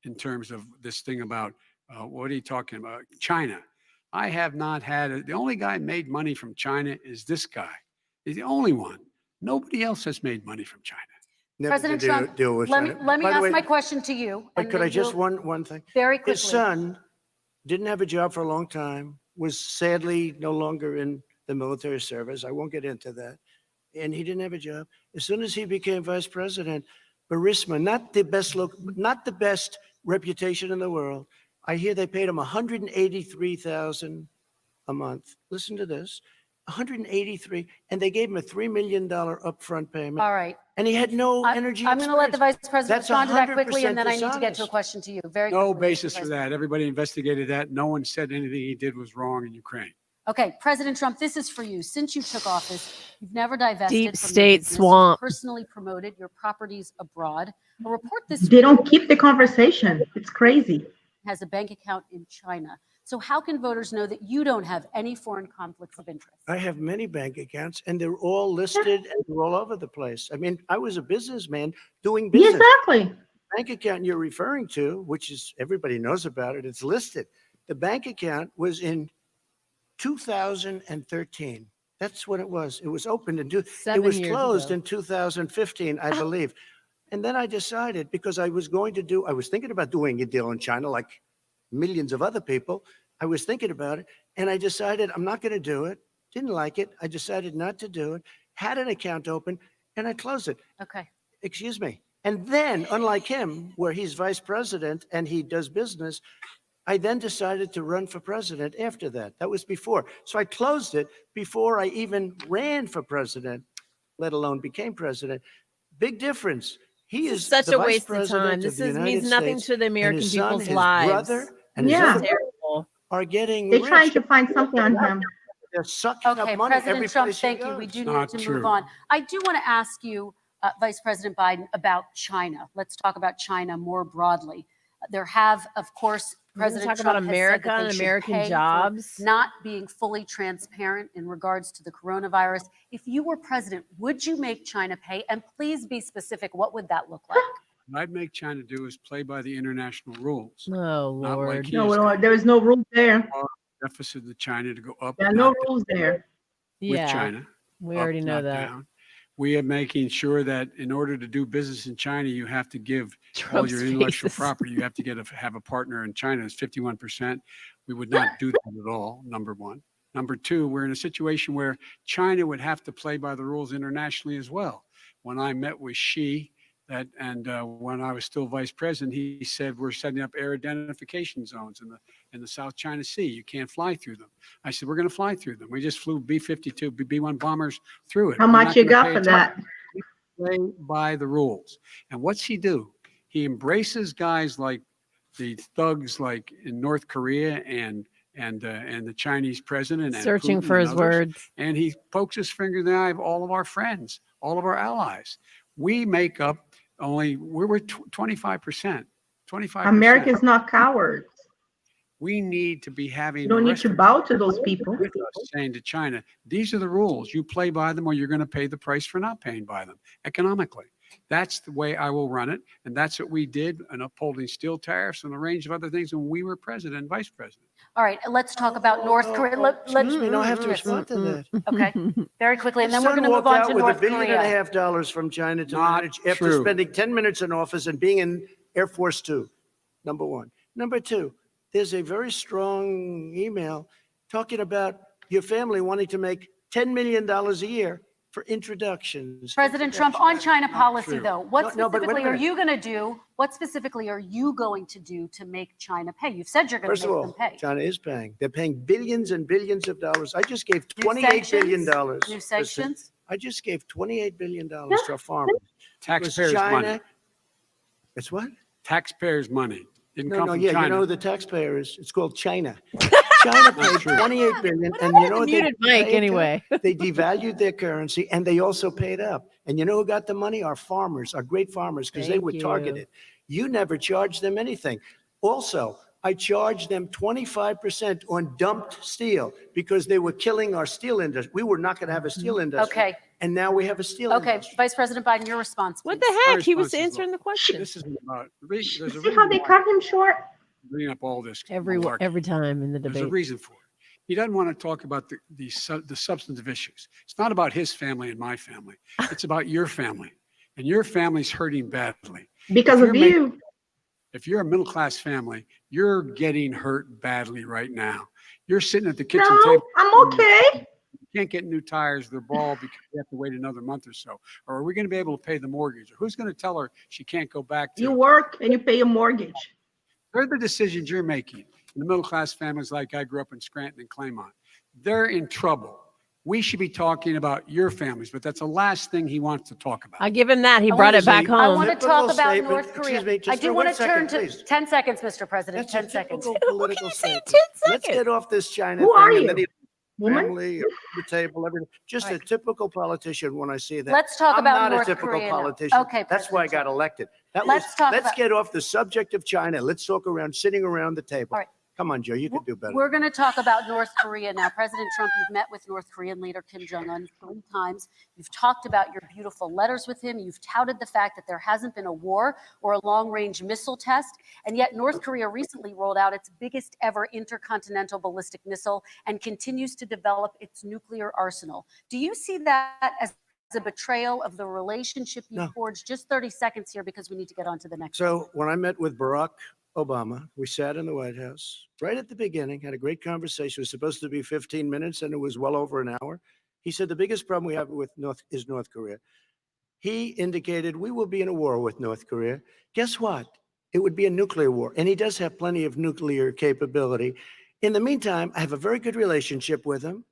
in terms of this thing about, what are you talking about? China. I have not had, the only guy made money from China is this guy. He's the only one. Nobody else has made money from China. Never President did Trump, deal with let me China. let me By the ask way, my question to you. But and could then I just you'll- one thing? very quickly? His son didn't have a job for a long time, was sadly no longer in the military service. I won't get into that. And he didn't have a job. As soon as he became vice president, Burisma, not the best reputation in the world. I hear they paid him $183,000 a month. Listen to this. 183, and they gave him a $3 million upfront payment, All right. and he had no energy. I'm going to let the vice president That's respond to that quickly, 100% and then I need to get to a dishonest. question to you. Very No quickly, Mr. basis for Vice that. Everybody investigated that. No one said anything he did was wrong in Ukraine. Okay, President Trump, this is for you. Since you took office, you've never divested Deep from your state business. swamp. You've personally promoted your properties abroad. A report this They week don't keep the conversation. It's crazy. has a bank account in China. So how can voters know that you don't have any foreign conflicts of interest? I have many bank accounts, and they're all listed and they're all over the place. I mean, I was a businessman doing Yeah, business. exactly. Bank account you're referring to, which is everybody knows about it, it's listed. The bank account was in 2013. That's what it was. It was opened in it 7 was years closed ago. in 2015, I believe. And then I decided, because I was thinking about doing a deal in China like millions of other people, I was thinking about it, and I decided I'm not going to do it. Didn't like it. I decided not to do it. Had an account open, and I closed it. Okay. Excuse me. And then, unlike him, where he's vice president and he does business, I then decided to run for president after that. That was before. So I closed it before I even ran for president, let alone became president. Big difference. He This is is such the a vice waste of president time. of This the is, United means nothing States, to the and American his son, people's his lives. brother, and his Yeah. other Terrible. are getting They're rich. trying to find something on him. They're sucking Okay, up money every President Trump, place he thank you. We goes. do Not need to move true. on. I do want to ask you, Vice President Biden, about China. Let's talk about China more broadly. There have, of course, We're gonna President talk about Trump has said America that they and should American pay for jobs. not being fully transparent in regards to the coronavirus. If you were president, would you make China pay? And please be specific. What would that look like? What I'd make China do is play by the international rules. Oh, Not like Lord. he No, is well, there is no rules there. deficit of China to go up. There are not no rules there. with Yeah, China. we up, already know not that. down. We are making sure that in order to do business in China, you have to give all Trump's your intellectual faces. property. You have to have a partner in China. It's 51%. We would not do that at all, number one. Number two, we're in a situation where China would have to play by the rules internationally as well. When I met with Xi, when I was still vice president, he said we're setting up air identification zones in the South China Sea. You can't fly through them. I said we're going to fly through them. We just flew B-52, B-1 bombers through it. How We're much not you gonna got pay for a that? play by the rules. And what's he do? He embraces guys like the thugs like in North Korea and the Chinese president and Searching Putin for and his others, words. and he pokes his finger in the eye of all of our friends, all of our allies. We make up we're 25%. 25%. Americans not cowards. We need to be having You the don't need rest to of bow to those people. with us saying to China, these are the rules. You play by them or you're going to pay the price for not paying by them economically. That's the way I will run it. And that's what we did in upholding steel tariffs and a range of other things when we were president and vice president. All right, let's talk about North Korea. Excuse me, no, I have to respond to that. Okay, very quickly, and then His we're son going to move walked on out to with North $1.5 billion Korea. from China to Not manage after true. spending 10 minutes in office and being in Air Force Two. Number one. Number two, there's a very strong email talking about your family wanting to make $10 million a year for introductions. President Trump, on China policy, true. though, what No, but wait a specifically are minute. you going to do? What specifically are you going to do to make China pay? You've said you're going First to of make all, them pay. China is paying. They're paying billions and billions of dollars. I just gave New $28 billion. sanctions? New sanctions? I just gave $28 billion to our farmers. Taxpayers' China, money. it's what? Taxpayers' money. Didn't come from Yeah, China. you know who the taxpayer is? It's called China. China paid true. 28 billion, and you know The what they muted mic paid? anyway. They devalued their currency, and they also paid up. And you know who got the money? Our farmers, our great farmers, because they Thank were you. targeted. You never charged them anything. Also, I charged them 25% on dumped steel because they were killing our steel industry. We were not going to have a steel industry. Okay. And now we have a steel Okay, industry. Vice President Biden, your response. What please. the heck? He was response is answering the question This is about, there's a See reason how they why cut him short? I'm bringing up all this. every malarkey. time in the There's a debate. reason for it. He doesn't want to talk about the substantive issues. It's not about his family and my family. It's about your family. And your family's hurting badly. Because If of you're you. If you're a middle-class family, you're getting hurt badly right now. You're sitting at the kitchen No, table. I'm okay. You can't get new tires. They're bald because you have to wait another month or so. Or are we going to be able to pay the mortgage? Or who's going to tell her she can't go back to? You work and you pay your mortgage. They're the decisions you're making. And the middle-class families like I grew up in Scranton and Claymont, they're in trouble. We should be talking about your families, but that's the last thing he wants to talk about. I give him that. He I brought wanna it back say- I home. want to Typical talk about statement. North Korea. Excuse me, just I do for want 1 to turn second, to please. 10 seconds, Mr. President. That's 10 a seconds. typical political you say in statement. 10 Let's seconds? get off this China Who thing are and then you? Woman? family, the table, everything. Just All a typical politician when I see that. Let's talk I'm about not North a typical Korea now. politician. Okay, That's why I President got elected. Let's talk Let's about- get off the subject of China. Let's talk around sitting around the table. All right. Come on, Joe, you can do better. We're going to talk about North Korea now. President Trump, you've met with North Korean leader Kim Jong-un 3 times. You've talked about your beautiful letters with him. You've touted the fact that there hasn't been a war or a long-range missile test. And yet North Korea recently rolled out its biggest ever intercontinental ballistic missile and continues to develop its nuclear arsenal. Do you see that as a betrayal of the relationship you No. forged? Just 30 seconds here because we need to get on to the next. So when I met with Barack Obama. We sat in the White House right at the beginning, had a great conversation. It was supposed to be 15 minutes, and it was well over an hour. He said the biggest problem we have with North Korea. He indicated we will be in a war with North Korea. Guess what? It would be a nuclear war, and he does have plenty of nuclear capability. In the meantime, I have a very good relationship with him.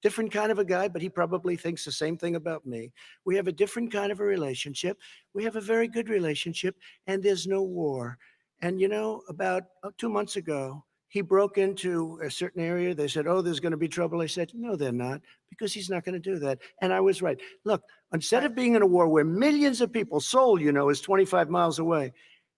Different kind of a guy, but he probably thinks the same thing about me. We have a different kind of a relationship. We have a very good relationship, and there's no war. And you know, about 2 months ago, he broke into a certain area. They said, oh, there's going to be trouble. I said, no, they're not, because he's not going to do that. And I was right. Look, instead of being in a war where millions of people, Seoul, you know, is 25 miles away,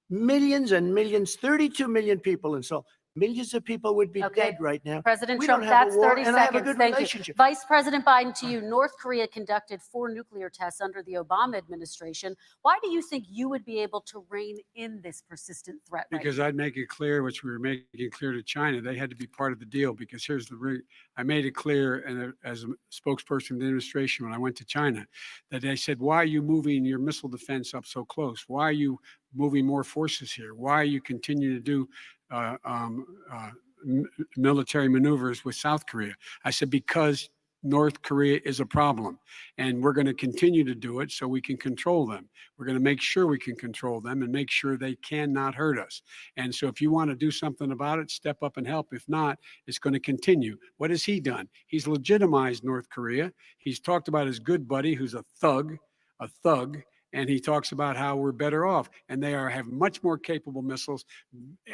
millions and millions, 32 million people in Seoul, millions of people would be dead right now. President We Trump, don't have that's a war, 30 and I have a seconds. good Thank you. relationship. Vice President Biden, to you, North Korea conducted 4 nuclear tests under the Obama administration. Why do you think you would be able to rein in this persistent threat? Because I'd make it clear, which we were making clear to China, they had to be part of the deal. Because here's the I made it clear, and as a spokesperson of the administration when I went to China, that they said, why are you moving your missile defense up so close? Why are you moving more forces here? Why are you continuing to do military maneuvers with South Korea? I said, because North Korea is a problem, and we're going to continue to do it so we can control them. We're going to make sure we can control them and make sure they cannot hurt us. And so if you want to do something about it, step up and help. If not, it's going to continue. What has he done? He's legitimized North Korea. He's talked about his good buddy, who's a thug, and he talks about how we're better off, and they have much more capable missiles,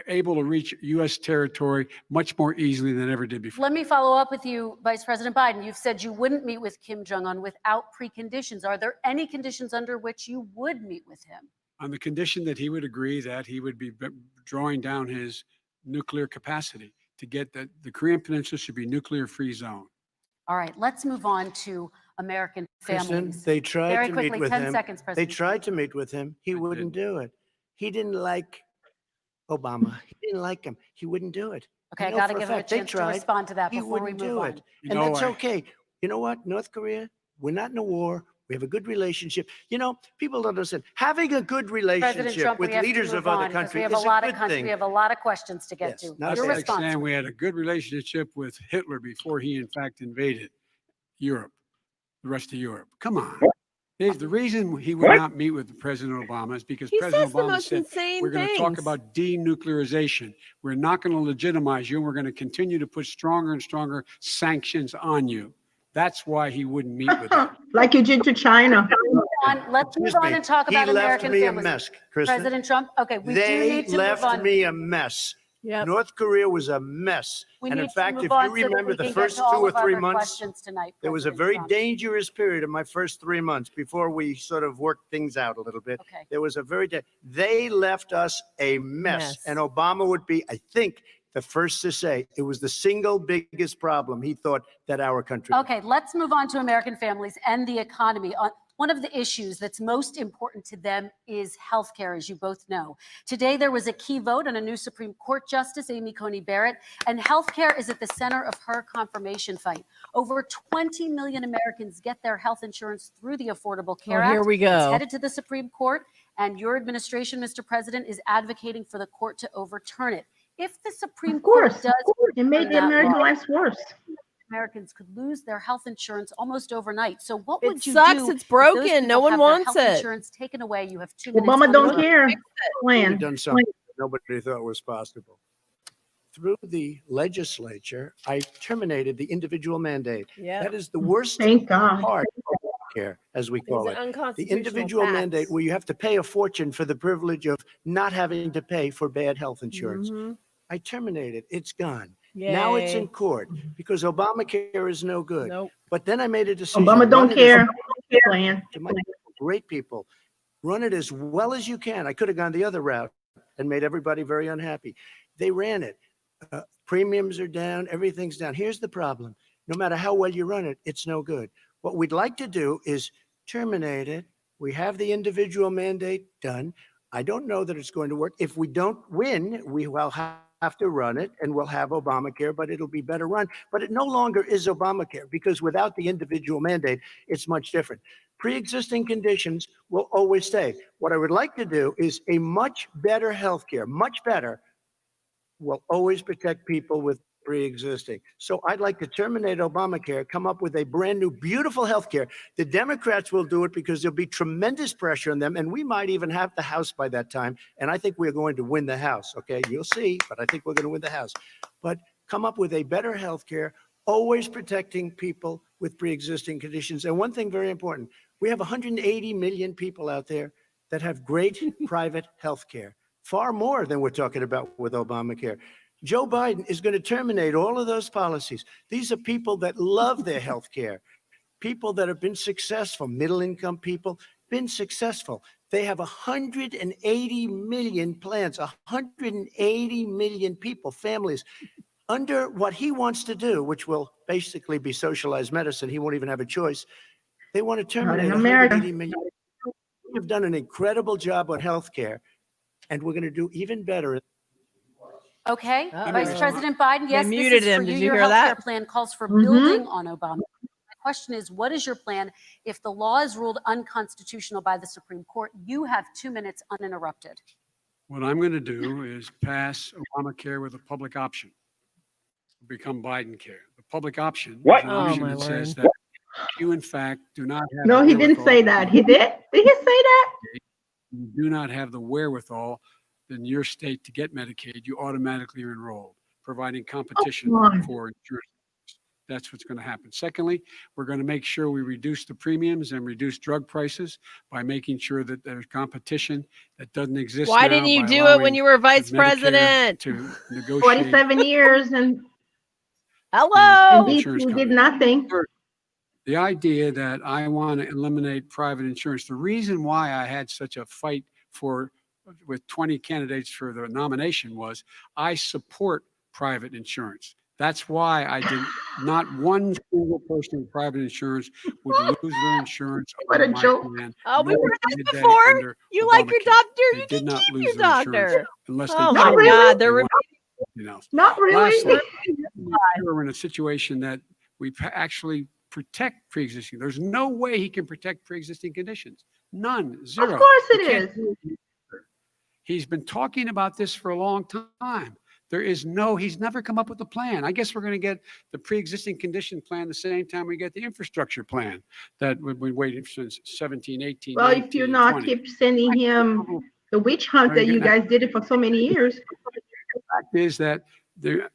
able to reach U.S. territory much more easily than ever did before. Let me follow up with you, Vice President Biden. You've said you wouldn't meet with Kim Jong-un without preconditions. Are there any conditions under which you would meet with him? On the condition that he would agree that he would be drawing down his nuclear capacity to get that the Korean Peninsula should be nuclear-free zone. All right, let's move on to American families. They tried Very to quickly, meet with 10 him. seconds, They President. tried to meet with him. He wouldn't do it. He didn't like Obama. He didn't like him. He wouldn't do it. Okay, I know got to for give him a fact they chance to tried. respond to that He before we wouldn't move do on. it. And that's okay. You know what? North Korea, we're not in a war. We have a good relationship. You know, people don't understand. Having a good President relationship Trump, with we have to leaders move of other on because we countries have is a lot a of good thing. we have a lot of questions to get Yes, to. now That's Your like response. saying we had a good relationship with Hitler before he, in fact, invaded Europe, the rest of Europe. Come on. The reason he would not meet with President Obama is because He President says the Obama most said, insane we're going to talk things. about denuclearization. We're not going to legitimize you, and we're going to continue to put stronger and stronger sanctions on you. That's why he wouldn't meet with him. Like you did to China. Let's move Excuse on me. and talk about He left American me a families. mess, Kristen. President Trump, okay, we do They need to move left on. me a mess. Yep. North Korea was a mess. We And need in to fact, move if on you so that remember we the can first get to 2 all or of 3 our months, questions tonight, there was a President very Trump. dangerous period in my first 3 months before we sort of worked things out a little bit. Okay. There was a they left us a mess. And Obama would be, I think, the first to say it was the single biggest problem he thought that our country. Okay, let's move on to American families and the economy. One of the issues that's most important to them is healthcare, as you both know. Today, there was a key vote on a new Supreme Court Justice, Amy Coney Barrett, and healthcare is at the center of her confirmation fight. Over 20 million Americans get their health insurance through the Affordable Care Act. Here we go. It's headed to the Supreme Court, and your administration, Mr. President, is advocating for the court to overturn it. If the Supreme Court does It made the overturn that American law, lives worse. Americans could lose their health insurance almost overnight. So what would It you sucks. do? It's if those broken. people No one have their wants health it. Insurance taken away. You have 2 minutes. Obama on don't the clock. care. We've Plan. done something that nobody thought was possible. Through the legislature, I terminated the individual mandate. Yep. That is the worst Thank God. part of care, as we call It's it. an The unconstitutional individual fact. mandate where you have to pay a fortune for the privilege of not having to pay for bad health insurance. Mhm. I terminated. It's gone. Now it's in Yay. court because Obamacare is no good. Nope. But then I made a decision. Obama run don't it as care. Plan. to my people, great people. Run it as well as you can. I could have gone the other route and made everybody very unhappy. They ran it. Premiums are down. Everything's down. Here's the problem. No matter how well you run it, it's no good. What we'd like to do is terminate it. We have the individual mandate done. I don't know that it's going to work. If we don't win, we will have to run it and we'll have Obamacare, but it'll be better run. But it no longer is Obamacare because without the individual mandate, it's much different. Pre-existing conditions will always stay. What I would like to do is a much better healthcare, much better will always protect people with pre-existing. So I'd like to terminate Obamacare, come up with a brand new, beautiful health care. The Democrats will do it because there'll be tremendous pressure on them, and we might even have the House by that time. And I think we're going to win the House, okay? You'll see, but I think we're going to win the House. But come up with a better health care, always protecting people with pre-existing conditions. And one thing very important, we have 180 million people out there that have great private health care, far more than we're talking about with Obamacare. Joe Biden is going to terminate all of those policies. These are people that love their health care, people that have been successful, middle-income people, been successful. They have 180 million plans, 180 million people, families, under what he wants to do, which will basically be socialized medicine. He won't even have a choice. They want to terminate 180 million. We have done an incredible job on health care, and we're going to do even better. Okay, Uh-oh. Vice President Biden, yes, They this muted is for him. you. Did you Your hear healthcare that? plan calls for building on Obama. My question is, what is your plan if the law is ruled unconstitutional by the Supreme Court? You have 2 minutes uninterrupted. What I'm going to do is pass Obamacare with a public option. Become Biden care. The public option What? is an Oh, option my that says Lord. that you, in fact, do not have No, the he didn't wherewithal say to that. be- He did? Did he say that? You do not have the wherewithal in your state to get Medicaid, you automatically are enrolled, providing competition come on. for insurance. That's what's going to happen. Secondly, we're going to make sure we reduce the premiums and reduce drug prices by making sure that there's competition that doesn't exist Why now didn't you by do it when allowing you were vice Medicare president? to negotiate 47 years and Hello. these insurance two did companies. nothing. Third, the idea that I want to eliminate private insurance. The reason why I had such a fight with 20 candidates for the nomination was I support private insurance. That's why I did not one single person in private insurance would lose their insurance What a under my joke. plan. Oh, we nor heard did this they before. under You like your Obamacare. doctor. They You did can not keep lose your their insurance doctor. unless they Oh Not my chose really. God. they They're wanted something else. Not really. Lastly, we're in a situation that we actually protect pre-existing. There's no way he can protect pre-existing conditions. None, zero. Of course He it can't is. do it either. He's been talking about this for a long time. He's never come up with a plan. I guess we're going to get the pre-existing condition plan the same time we get the infrastructure plan that we've been waiting since 17, 18, Well, 19, if you not 20. keep sending him the witch hunt that you guys did it for so many years. The fact is that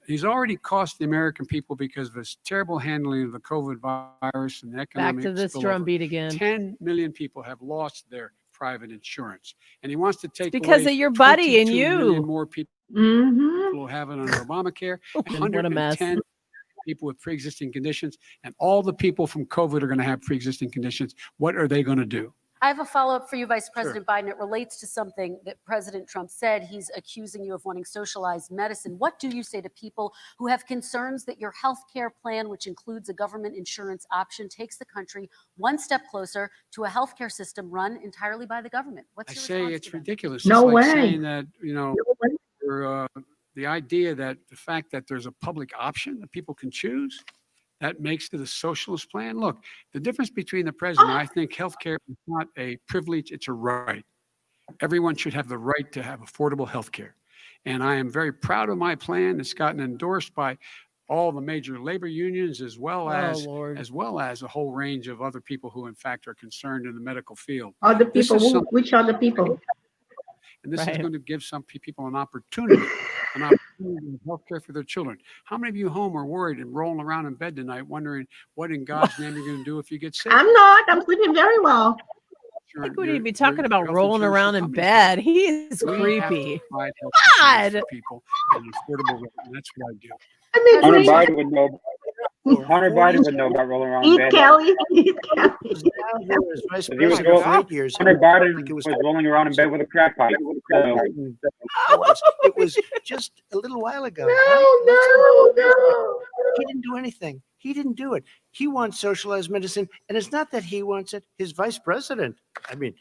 he's already cost the American people because of his terrible handling of the COVID virus and the economic back to this spillover. drumbeat again. 10 million people have lost their private insurance, and he wants to take because away of your buddy and 22 million you. more people Mm-hmm. who have it under Obamacare, What a mess. 110 people with pre-existing conditions, and all the people from COVID are going to have pre-existing conditions. What are they going to do? I have a follow-up for you, Vice President Biden. It relates to something that President Trump said. He's accusing you of wanting socialized medicine. What do you say to people who have concerns that your health care plan, which includes a government insurance option, takes the country one step closer to a health care system run entirely by the government? What's I your say response it's to them? ridiculous. No It's like way. saying that, the idea that the fact that there's a public option that people can choose, that makes it a socialist plan. Look, the difference between the president, I think healthcare is not a privilege, it's a right. Everyone should have the right to have affordable healthcare. And I am very proud of my plan. It's gotten endorsed by all the major labor unions as well as a whole range of other people who in fact are concerned in the medical field. Other This people, is something- which other people? And this is Right. going to give some people an opportunity in healthcare for their children. How many of you home are worried and rolling around in bed tonight wondering what in God's name you're going to do if you get sick? I'm not. I'm sleeping very well. I think we'd be talking about rolling around in bed. He is creepy. God. For people and affordable rate, and that's what I do. I mean, Hunter please. Biden would know. Hunter Biden would know about rolling around in Eat bed. Kelly. Eat Kelly. Was down there as vice He was president for 8 years. Hunter Biden Like it was was rolling around in bed with a crack pipe. So, It was just a little while ago. No, right? no. He didn't do anything. He didn't do it. He wants socialized medicine. And it's not that he wants it. His vice president, I mean,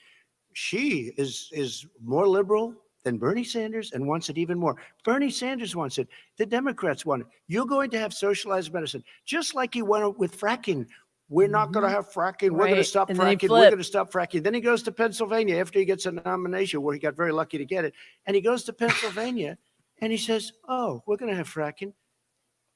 she is more liberal than Bernie Sanders and wants it even more. Bernie Sanders wants it. The Democrats want it. You're going to have socialized medicine, just like he went with fracking. We're not going to have fracking. We're going to Right. stop And then he fracking. We're flipped. going to stop fracking. Then he goes to Pennsylvania after he gets a nomination where he got very lucky to get it. And he goes to Pennsylvania And he says, oh, we're going to have fracking.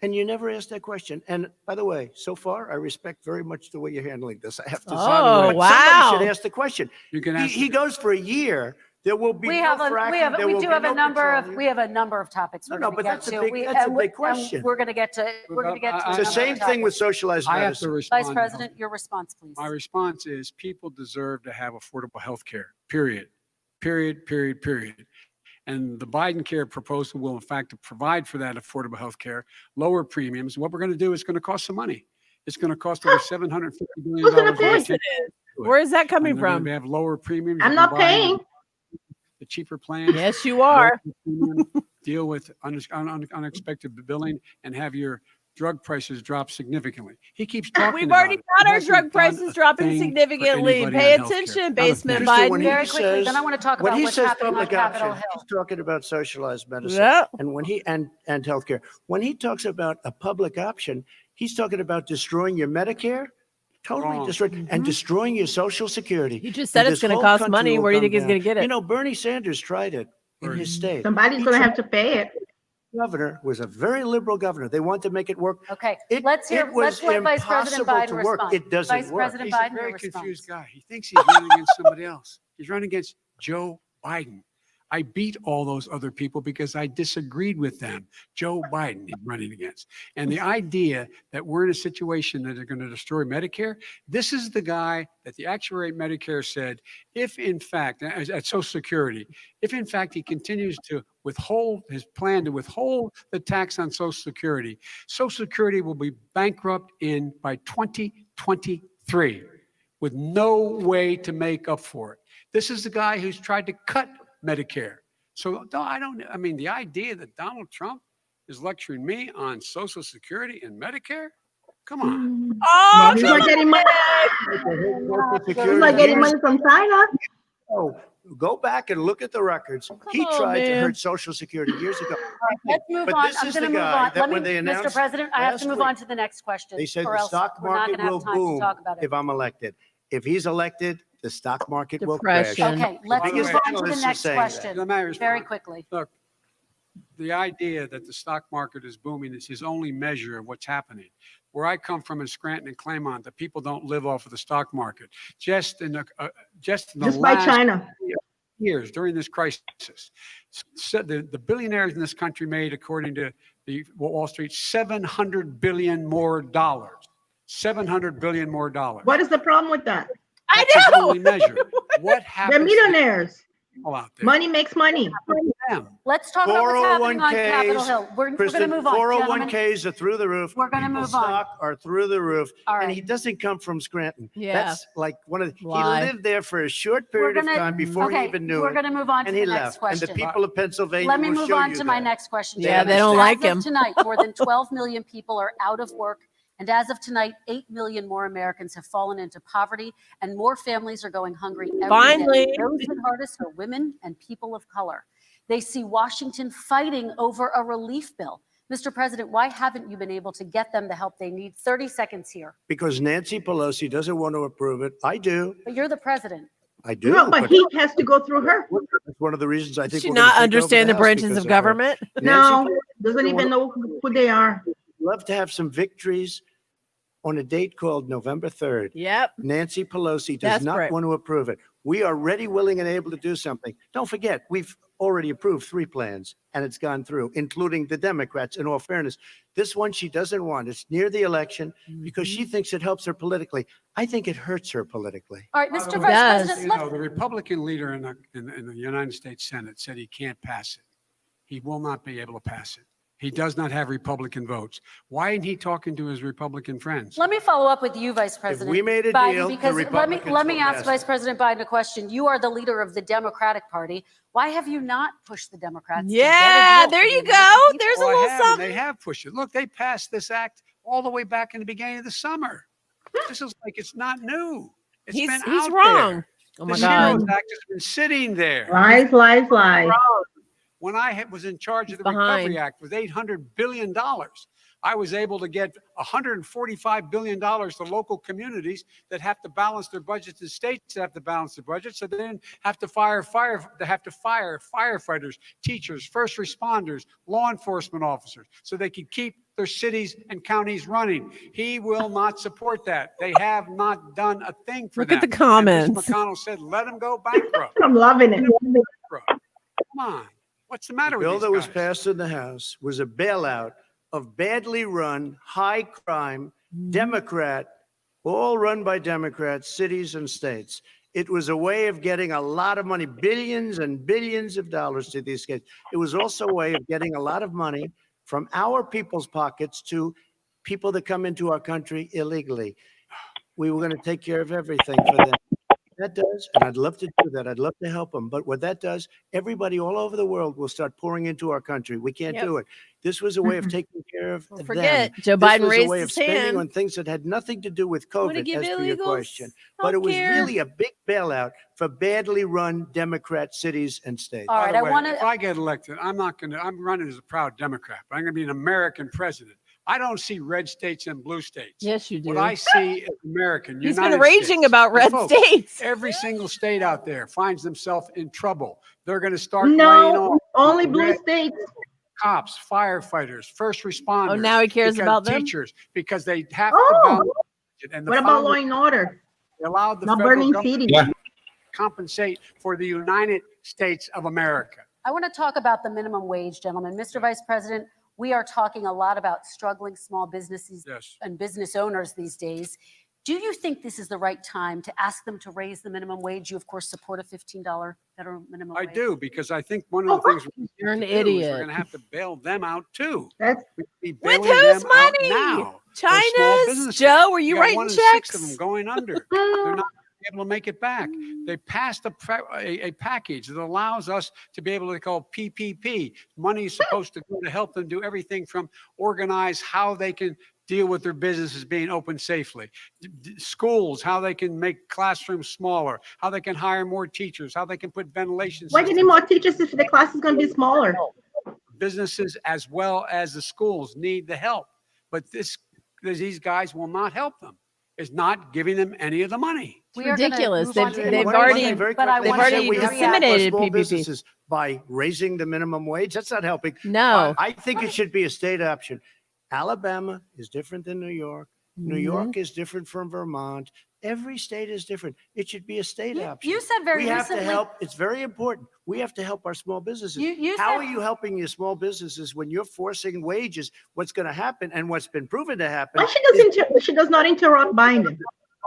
And you never ask that question. And by the way, so far, I respect very much the way you're handling this. I have to say. Oh, But wow. somebody should ask the question. You can ask. He goes for a year. There will be no fracking. There we will do be have no a number of, petroleum. we have a number of topics. No, we're no, gonna but get that's a to. big- that's a big question. And we're going to get to. We're going to get to. It's It's the another same thing with topic. socialized I have to medicine. respond. Vice President, your response, please. My response is people deserve to have affordable health care, period. Period, period, period. And the Biden care proposal will, in fact, provide for that affordable health care, lower premiums. What we're going to do is going to cost some money. It's going to cost over $750 billion. Who's gonna Of course pay? it is. Where is that coming And they're from? gonna have lower premiums. I'm You not can buy paying. the cheaper plan. Yes, you are. Deal with unexpected billing and have your drug prices drop significantly. He keeps talking We've about already it. got He our hasn't drug done prices a dropping thing for significantly. anybody Pay on healthcare. attention, Not a Basement thing. Krista, when Biden. he Very quickly, says- then I want to talk When about he what's says happening on public Capitol option, Hill. he's talking about socialized medicine. Yep. And when he and healthcare, when he talks about a public option, he's talking about destroying your Medicare, totally Wrong. destroying, and destroying your Social Security. He just said And it's this going to whole cost country money. will Where do you come think he's down. going to get it? You know, Bernie Sanders tried it in his state. Somebody's He going to tried- have to pay it. Governor was a very liberal governor. They wanted to make it work. Okay, It- let's it was let Vice President impossible Biden to work. respond. It doesn't Vice work. President He's Biden, a very your confused response. guy. He thinks he's running against somebody else. He's running against Joe Biden. I beat all those other people because I disagreed with them. Joe Biden he's running against. And the idea that we're in a situation that are going to destroy Medicare, this is the guy that the actuary at Medicare said, if in fact, at Social Security, if in fact he continues to withhold his plan to withhold the tax on Social Security, Social Security will be bankrupt by 2023 with no way to make up for it. This is the guy who's tried to cut Medicare. So no, I mean, the idea that Donald Trump is lecturing me on Social Security and Medicare, come on. Oh, He's not getting money. Social He's Security not getting years money from China. ago. Go back and look at the records. He on, tried to man. hurt Social Security years ago. Let's move But on. this I'm is going to the move guy on. that Let when me, they Mr. announced President, I have last to move week, on to the next question. They said or the else stock we're not market gonna have will time to boom talk about it. if I'm elected. If he's elected, the stock market will crash. Depression. Okay, let's By the move way, on to analysts the are next saying that. question. Let me respond. Very quickly. Look, the idea that the stock market is booming is his only measure of what's happening. Where I come from in Scranton and Claymont, the people don't live off of the stock market. Just in the Just by last China. years during this crisis, so the billionaires in this country made, according to the Wall Street, $700 billion more dollars. $700 billion more dollars. What is the problem with that? I That's his know. only measure. What They're happens to millionaires. people out there? Money makes money. Them. Let's talk about what's happening on 401ks, Capitol Hill. We're going to Kristen, move on. Gentlemen. 401ks are through the roof. We're gonna People's move on. stock are through the roof. All And right. he doesn't come from Scranton. Yeah. That's like one of the, Lie. he lived there for a short We're period of gonna- time before okay, he even knew we're it. going to move on to And the he next left. question. And the people of Pennsylvania Let me will move show on you to my that. next question. Yeah, they don't As like of him. Tonight, more than 12 million people are out of work. And as of tonight, 8 million more Americans have fallen into poverty and more families are going hungry every Finally. day. Those hit hardest are women and people of color. They see Washington fighting over a relief bill. Mr. President, why haven't you been able to get them the help they need? 30 seconds here. Because Nancy Pelosi doesn't want to approve it. I do. But you're the president. I do. No, but he has to go through her. That's one of the reasons I Does think she we're gonna not take over understand the House branches because of her. government? No, Nancy doesn't even know who they are. love to have some victories on a date called November 3rd. Yep. Nancy Pelosi does Desperate. not want to approve it. We are ready, willing, and able to do something. Don't forget, we've already approved 3 plans, and it's gone through, including the Democrats, in all fairness. This one she doesn't want. It's near the election because she thinks it helps her politically. I think it hurts her politically. All right, By Mr. the Vice way, does. President, you let's know, the Republican leader in the United States Senate said he can't pass it. He will not be able to pass it. He does not have Republican votes. Why isn't he talking to his Republican friends? Let me follow up with you, Vice President we made a Biden, deal, the because Republicans let me will ask pass Vice it. President Biden a question. You are the leader of the Democratic Party. Why have you not pushed the Democrats? to get a Yeah, deal there for you the go. American people? There's a Well, little I have, and something. they have pushed it. Look, they passed this act all the way back in the beginning of the summer. This is like it's not new. It's He's been he's out wrong. there. Oh The my Heroes God. Act has been sitting there. Lies, lies, lies. When I was in charge of the He's behind. Recovery Act with $800 billion, I was able to get $145 billion to local communities that have to balance their budgets, and states that have to balance their budgets, so they didn't have to fire firefighters, teachers, first responders, law enforcement officers, so they could keep their cities and counties running. He will not support that. They have not done a thing for that. Look at the comments. And Mitch McConnell said, let them go bankrupt. I'm loving it. Come on. What's the matter The with bill these that was guys? passed in the House was a bailout of badly run, high crime, Democrat, all run by Democrats, cities and states. It was a way of getting a lot of money, billions and billions of dollars to these states. It was also a way of getting a lot of money from our people's pockets to people that come into our country illegally. We were going to take care of everything for them. That does, and I'd love to do that. I'd love to help them. But what that does, everybody all over the world will start pouring into our country. We can't do it. This was a way of taking care of them. Forget Joe This Biden was a raised way of his spending hand. on things that had nothing to do with Wanna COVID, give as per your illegals question. But it was healthcare? really a big bailout for badly run Democrat cities and states. All By right, the I way, want if to. I get elected, I'm running as a proud Democrat, but I'm going to be an American president. I don't see red states and blue states. Yes, you do. What I see is American. He's United been raging States. about And red folks, states. Every single state out there finds themselves in trouble. They're going to start laying No, off only blue red states. cops, firefighters, first responders. Oh, now he cares because about them? teachers, because they have Oh. to balance it. And the What about law founders and order? allowed the Not federal burning government cities. to compensate for the United States of America. I want to talk about the minimum wage, gentlemen. Mr. Vice President, we are talking a lot about struggling small businesses Yes. and business owners these days. Do you think this is the right time to ask them to raise the minimum wage? You, of course, support a $15 federal minimum I wage. do, because I think one of the things You're an we're gonna do is idiot. we're going to have to bail them out too. That's We'd be With bailing whose them out money? now. Those small China's? businesses. Joe, were you got writing 1 in 6 of them checks? going under. They're not able to make it back. They passed a package that allows us to be able to call PPP. Money is supposed to go to help them do everything from organize how they can deal with their businesses being open safely. Schools, how they can make classrooms smaller, how they can hire more teachers, how they can put ventilation why do you need systems. more teachers if the class is going to be smaller? Businesses as well as the schools need the help, but these guys will not help them. Is not giving them any of the money. We are gonna ridiculous. move on They've- to- they've One other already- thing very but I quickly. wanna You said say we have to help our disseminated small PPP. businesses by raising the minimum wage. That's not helping. No. I think it should be a state option. Alabama is different than New York. New Mhm. York is different from Vermont. Every state is different. It should be a state option. You said very We have recently. to help. It's very important. We have to help our small businesses. You How said- are you helping your small businesses when you're forcing wages? What's going to happen, and what's been proven to happen, Why she does not interrupt Biden?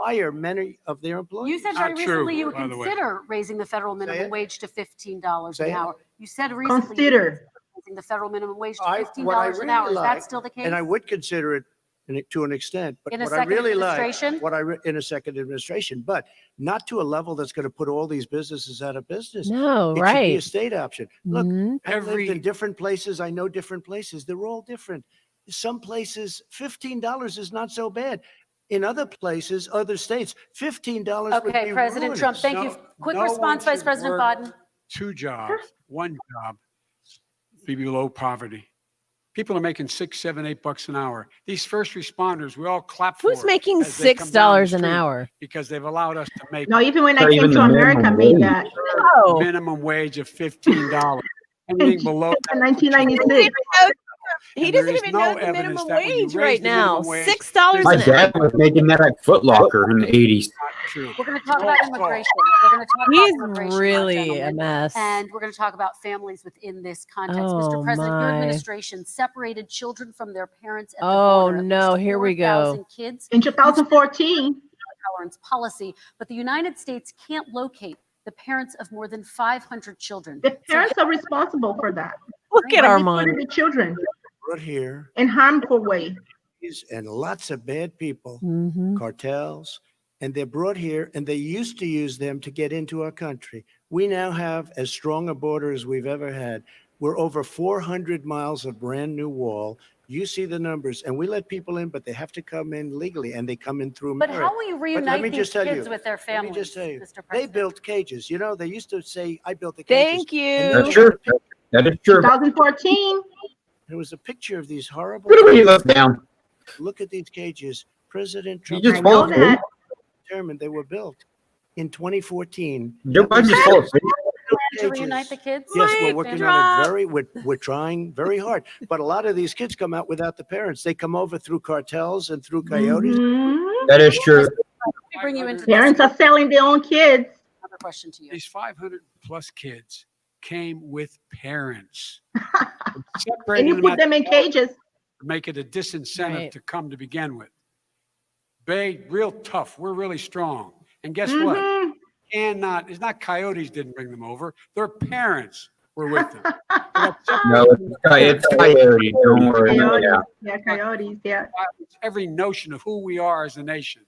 fire many of their employees. You said Not very true, recently you would by the way. consider raising the federal minimum it. wage to $15 Say an it. hour. You said recently. you Consider. would raising the federal minimum wage to What I $15 an really hour. Is like, that still the case? and I would consider it to an extent, but In a what I second really like, administration? in a second administration, but not to a level that's going to put all these businesses out of business. No, It should be a right. state option. Look, Mhm. I've lived Every- in different places. I know different places. They're all different. Some places, $15 is not so bad. In other places, other states, $15 would be Okay, President Trump, ruinous. thank you. Quick No one response, Vice should President work Biden. 2 jobs, 1 job, be below poverty. People are making $6, $7, $8 an hour. These first responders, we all clap for. Who's making as they come down the $6 an street hour? Because they've allowed us to make No, even when Or I came even to the America, minimum made wage. that No. minimum wage of $15. Anything below in that. 1996. He And doesn't there is even no know the evidence minimum that when you wage raise right the now. minimum wage, $6 My an dad was making that at Foot Locker in the 80s. Not true. We're going to talk about immigration. We're going to talk about He's immigration now, really a gentlemen. mess. And we're going to talk about families within this context. Oh, Mr. President, your my. administration separated children from their parents at the Oh, border. At no, least here we go. 4,000 kids. In 2014, Tolerance policy, but the United States can't locate the parents of more than 500 children. the parents are responsible for that. Look at When they Armand. put the children Brought here in harmful way. and lots of bad people, Mhm. cartels, and they're brought here, and they used to use them to get into our country. We now have as strong a border as we've ever had. We're over 400 miles of brand new wall. You see the numbers, and we let people in, but they have to come in legally, and they come in through But merit. how will you reunite me these just tell kids you, with their Let families, me just tell you, Mr. they President? built cages. You know, they used to say, I built the cages. Thank you. And That's true. That is true. 2014, There was a picture of these horrible. What do you look down? Look at these cages. President You Trump just I fall know asleep. that. determined they were built in 2014. Joe Biden just fall asleep. To reunite the kids? Yes, we're Mic working drop. on it we're trying very hard. But a lot of these kids come out without the parents. They come over through cartels and through coyotes. Mhm. That is true. Let me bring you into Parents this. are selling their own kids. Another question to you. These 500 plus kids came with parents. And Separating you them put at them in the border cages. to make it a disincentive Right. to come to begin with. Bay, real tough. We're really strong. And guess Mhm. what? It's not coyotes didn't bring them over. Their parents were with them. So that's No, it's coyote. Don't worry. Coyotes. Yeah. Yeah, coyotes. Yeah. every notion of who we are as a nation.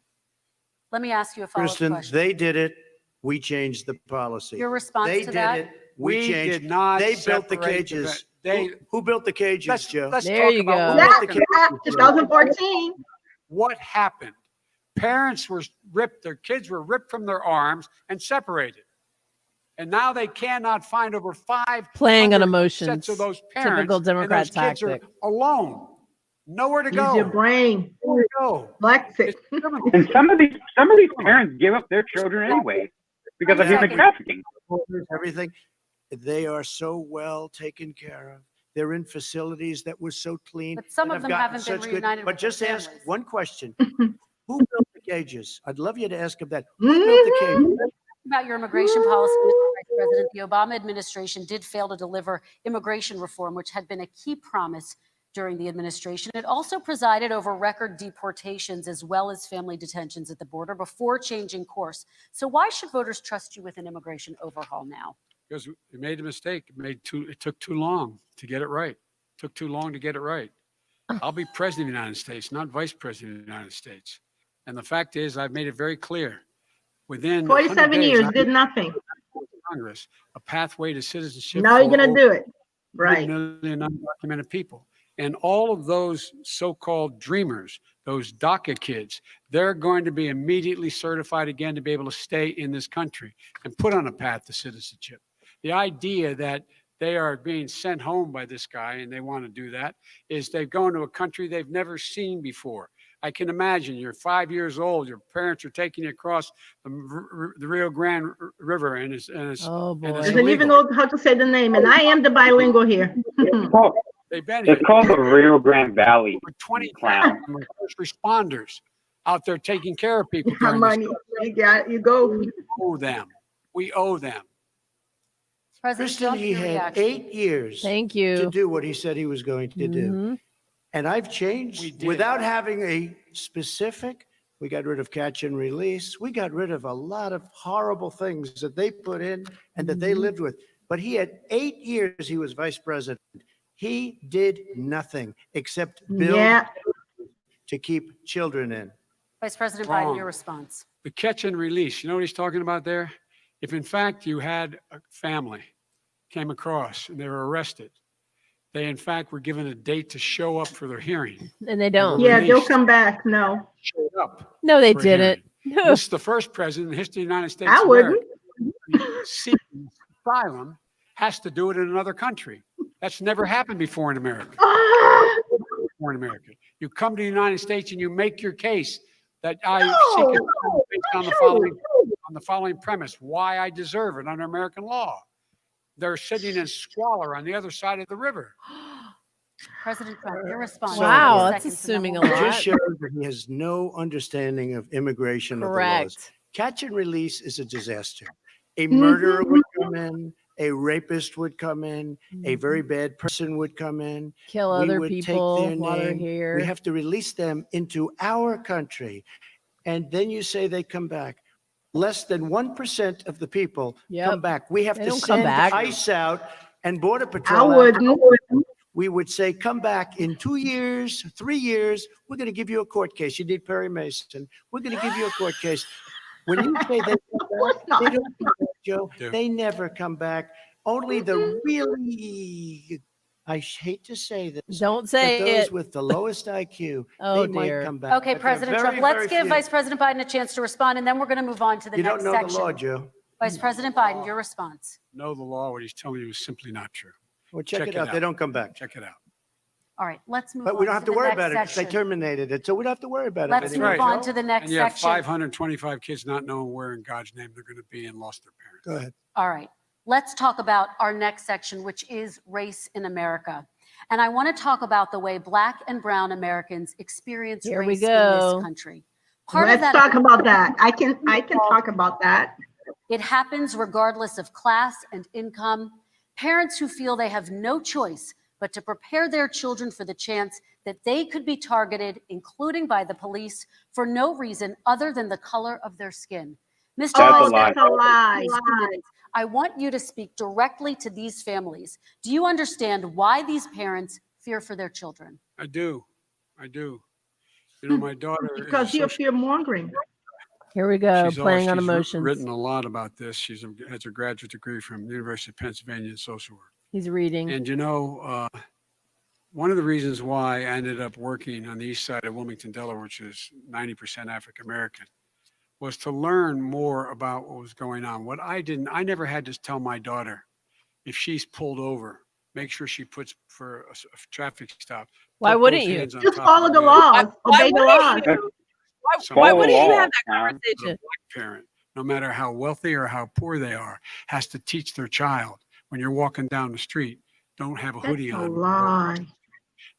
Let me ask you a follow-up Kristen, question. they did it. We changed the policy. Your response They to did that? it. We changed. did not They built the separate the cages. they- Who built the cages, Joe? Let's There talk you about go. what Yeah, we're talking about. 2014. What happened. Parents were ripped, their kids were ripped from their arms and separated. And now they cannot find over 500 Playing on sets emotions. of those parents. Typical Democrat and those kids tactic. are alone. Nowhere to Use go. your brain. Nowhere to go. Flex it. It's criminal. And some of these parents give up their children anyway because of human trafficking. Everything. They are so well taken care of. They're in facilities that were so clean. But some that of have them gotten haven't been such reunited But with their just ask families. one question. Who built the cages? I'd love you to ask him that. Who built the cages? About your immigration policy, Mr. Vice President, the Obama administration did fail to deliver immigration reform, which had been a key promise during the administration. It also presided over record deportations as well as family detentions at the border before changing course. So why should voters trust you with an immigration overhaul now? Because we made a mistake. It took too long to get it right. It took too long to get it right. I'll be president of the United States, not vice president of the United States. And the fact is, I've made it very clear. Within 47 100 days, years, I did nothing. Congress a pathway to citizenship. Now you're for going to over do it. Right. 100 million undocumented people. And all of those so-called dreamers, those DACA kids, they're going to be immediately certified again to be able to stay in this country and put on a path to citizenship. The idea that they are being sent home by this guy and they want to do that is they've gone to a country they've never seen before. I can imagine you're 5 years old, your parents are taking you across the Rio Grande River and it's Oh boy. and it's Doesn't even illegal. know how to say the name. And I am the bilingual here. They've been here. It's called the Rio Grande Valley. For 20,000 first responders out there taking care of people How during this. money? You got you go. We owe them. We owe them. President Kristen, Trump, he your had reaction. 8 years Thank to you. do what he said he was going to do. Mhm. And I've We changed did. without having a specific. We got rid of catch and release. We got rid of a lot of horrible things that they put in and that they lived with. But he had 8 years he was vice president. He did nothing except build Yeah. to keep children in. Vice President Wrong. Biden, your response. The catch and release, you know what he's talking about there? If in fact you had a family came across and they were arrested, they in fact were given a date to show up for their hearing. And they don't. Yeah, they'll Released. come back. No, Showed up. No, they for a hearing. didn't. No. This is the first president in the history of the United States I of wouldn't. America seeking asylum has to do it in another country. That's never happened before in America. Ah, Before in America, you come to the United States and you make your case that I No. seek asylum based on the following premise: why I deserve it under American law. They're sitting in squalor on the other side of the river. President Trump, your response. Wow, 30 that's seconds, and then assuming a we'll- It lot. just shows that he has no understanding of immigration of the laws. Correct. Catch and release is a disaster. A murderer would come in, a rapist would come in, a very bad person would come in. Kill We other would take people their while they're name. here. We have to release them into our country. And then you say they come back. Less than 1% of the people Yep. come back. We have They to don't come send back. ICE out and Border I Patrol out. wouldn't. We would say, come back in 2 years, 3 years. We're going to give you a court case. You need Perry Mason. We're going to give you a court case. When you say they come course back, not. they don't come back, Joe. Yeah. They never come back. Only the really, I hate to say this, Don't but say those it. with the lowest IQ, Oh, they might dear. come back. Okay, But they're President Trump, very, let's very give few. Vice President Biden a chance to respond, and then we're going to move on to the You next don't know section. the law, Joe. Vice President Biden, your response. Know the law. What he's telling you is simply not true. Well, check Check it it out. They out. don't come back. Check it out. All right, let's move on. But we don't have to the worry next about it because they section. terminated it. So we don't have to worry about Let's it move anymore. on to the next And you have section. 525 kids not knowing where in God's name they're going to be and lost their parents. Go ahead. All right, let's talk about our next section, which is race in America. And I want to talk about the way Black and Brown Americans experience Here we race in go. this country. Part of Let's that, talk about that. I can talk about that. it happens regardless of class and income. Parents who feel they have no choice but to prepare their children for the chance that they could be targeted, including by the police, for no reason other than the color of their skin. Mr. That's a Vice lie. That's a lie. President, I want you to speak directly to these families. Do you understand why these parents fear for their children? I do. You know, my daughter is Because a you're social- fear mongering. Here we go, she's playing on she's emotions. written a lot about this. She has a graduate degree from the University of Pennsylvania in social work. He's reading. And you know, one of the reasons why I ended up working on the east side of Wilmington, Delaware, which is 90% African American, was to learn more about what was going on. What I never had to tell my daughter, if she's pulled over, make sure she puts for a traffic stop. Why put wouldn't both you? hands on Just top follow of the wheel. laws. Why Obey the wouldn't laws. you? Why Follow wouldn't you law, have that Tom. A conversation? black parent, no matter how wealthy or how poor they are, has to teach their child when you're walking down the street, don't have a That's hoodie a on. lie.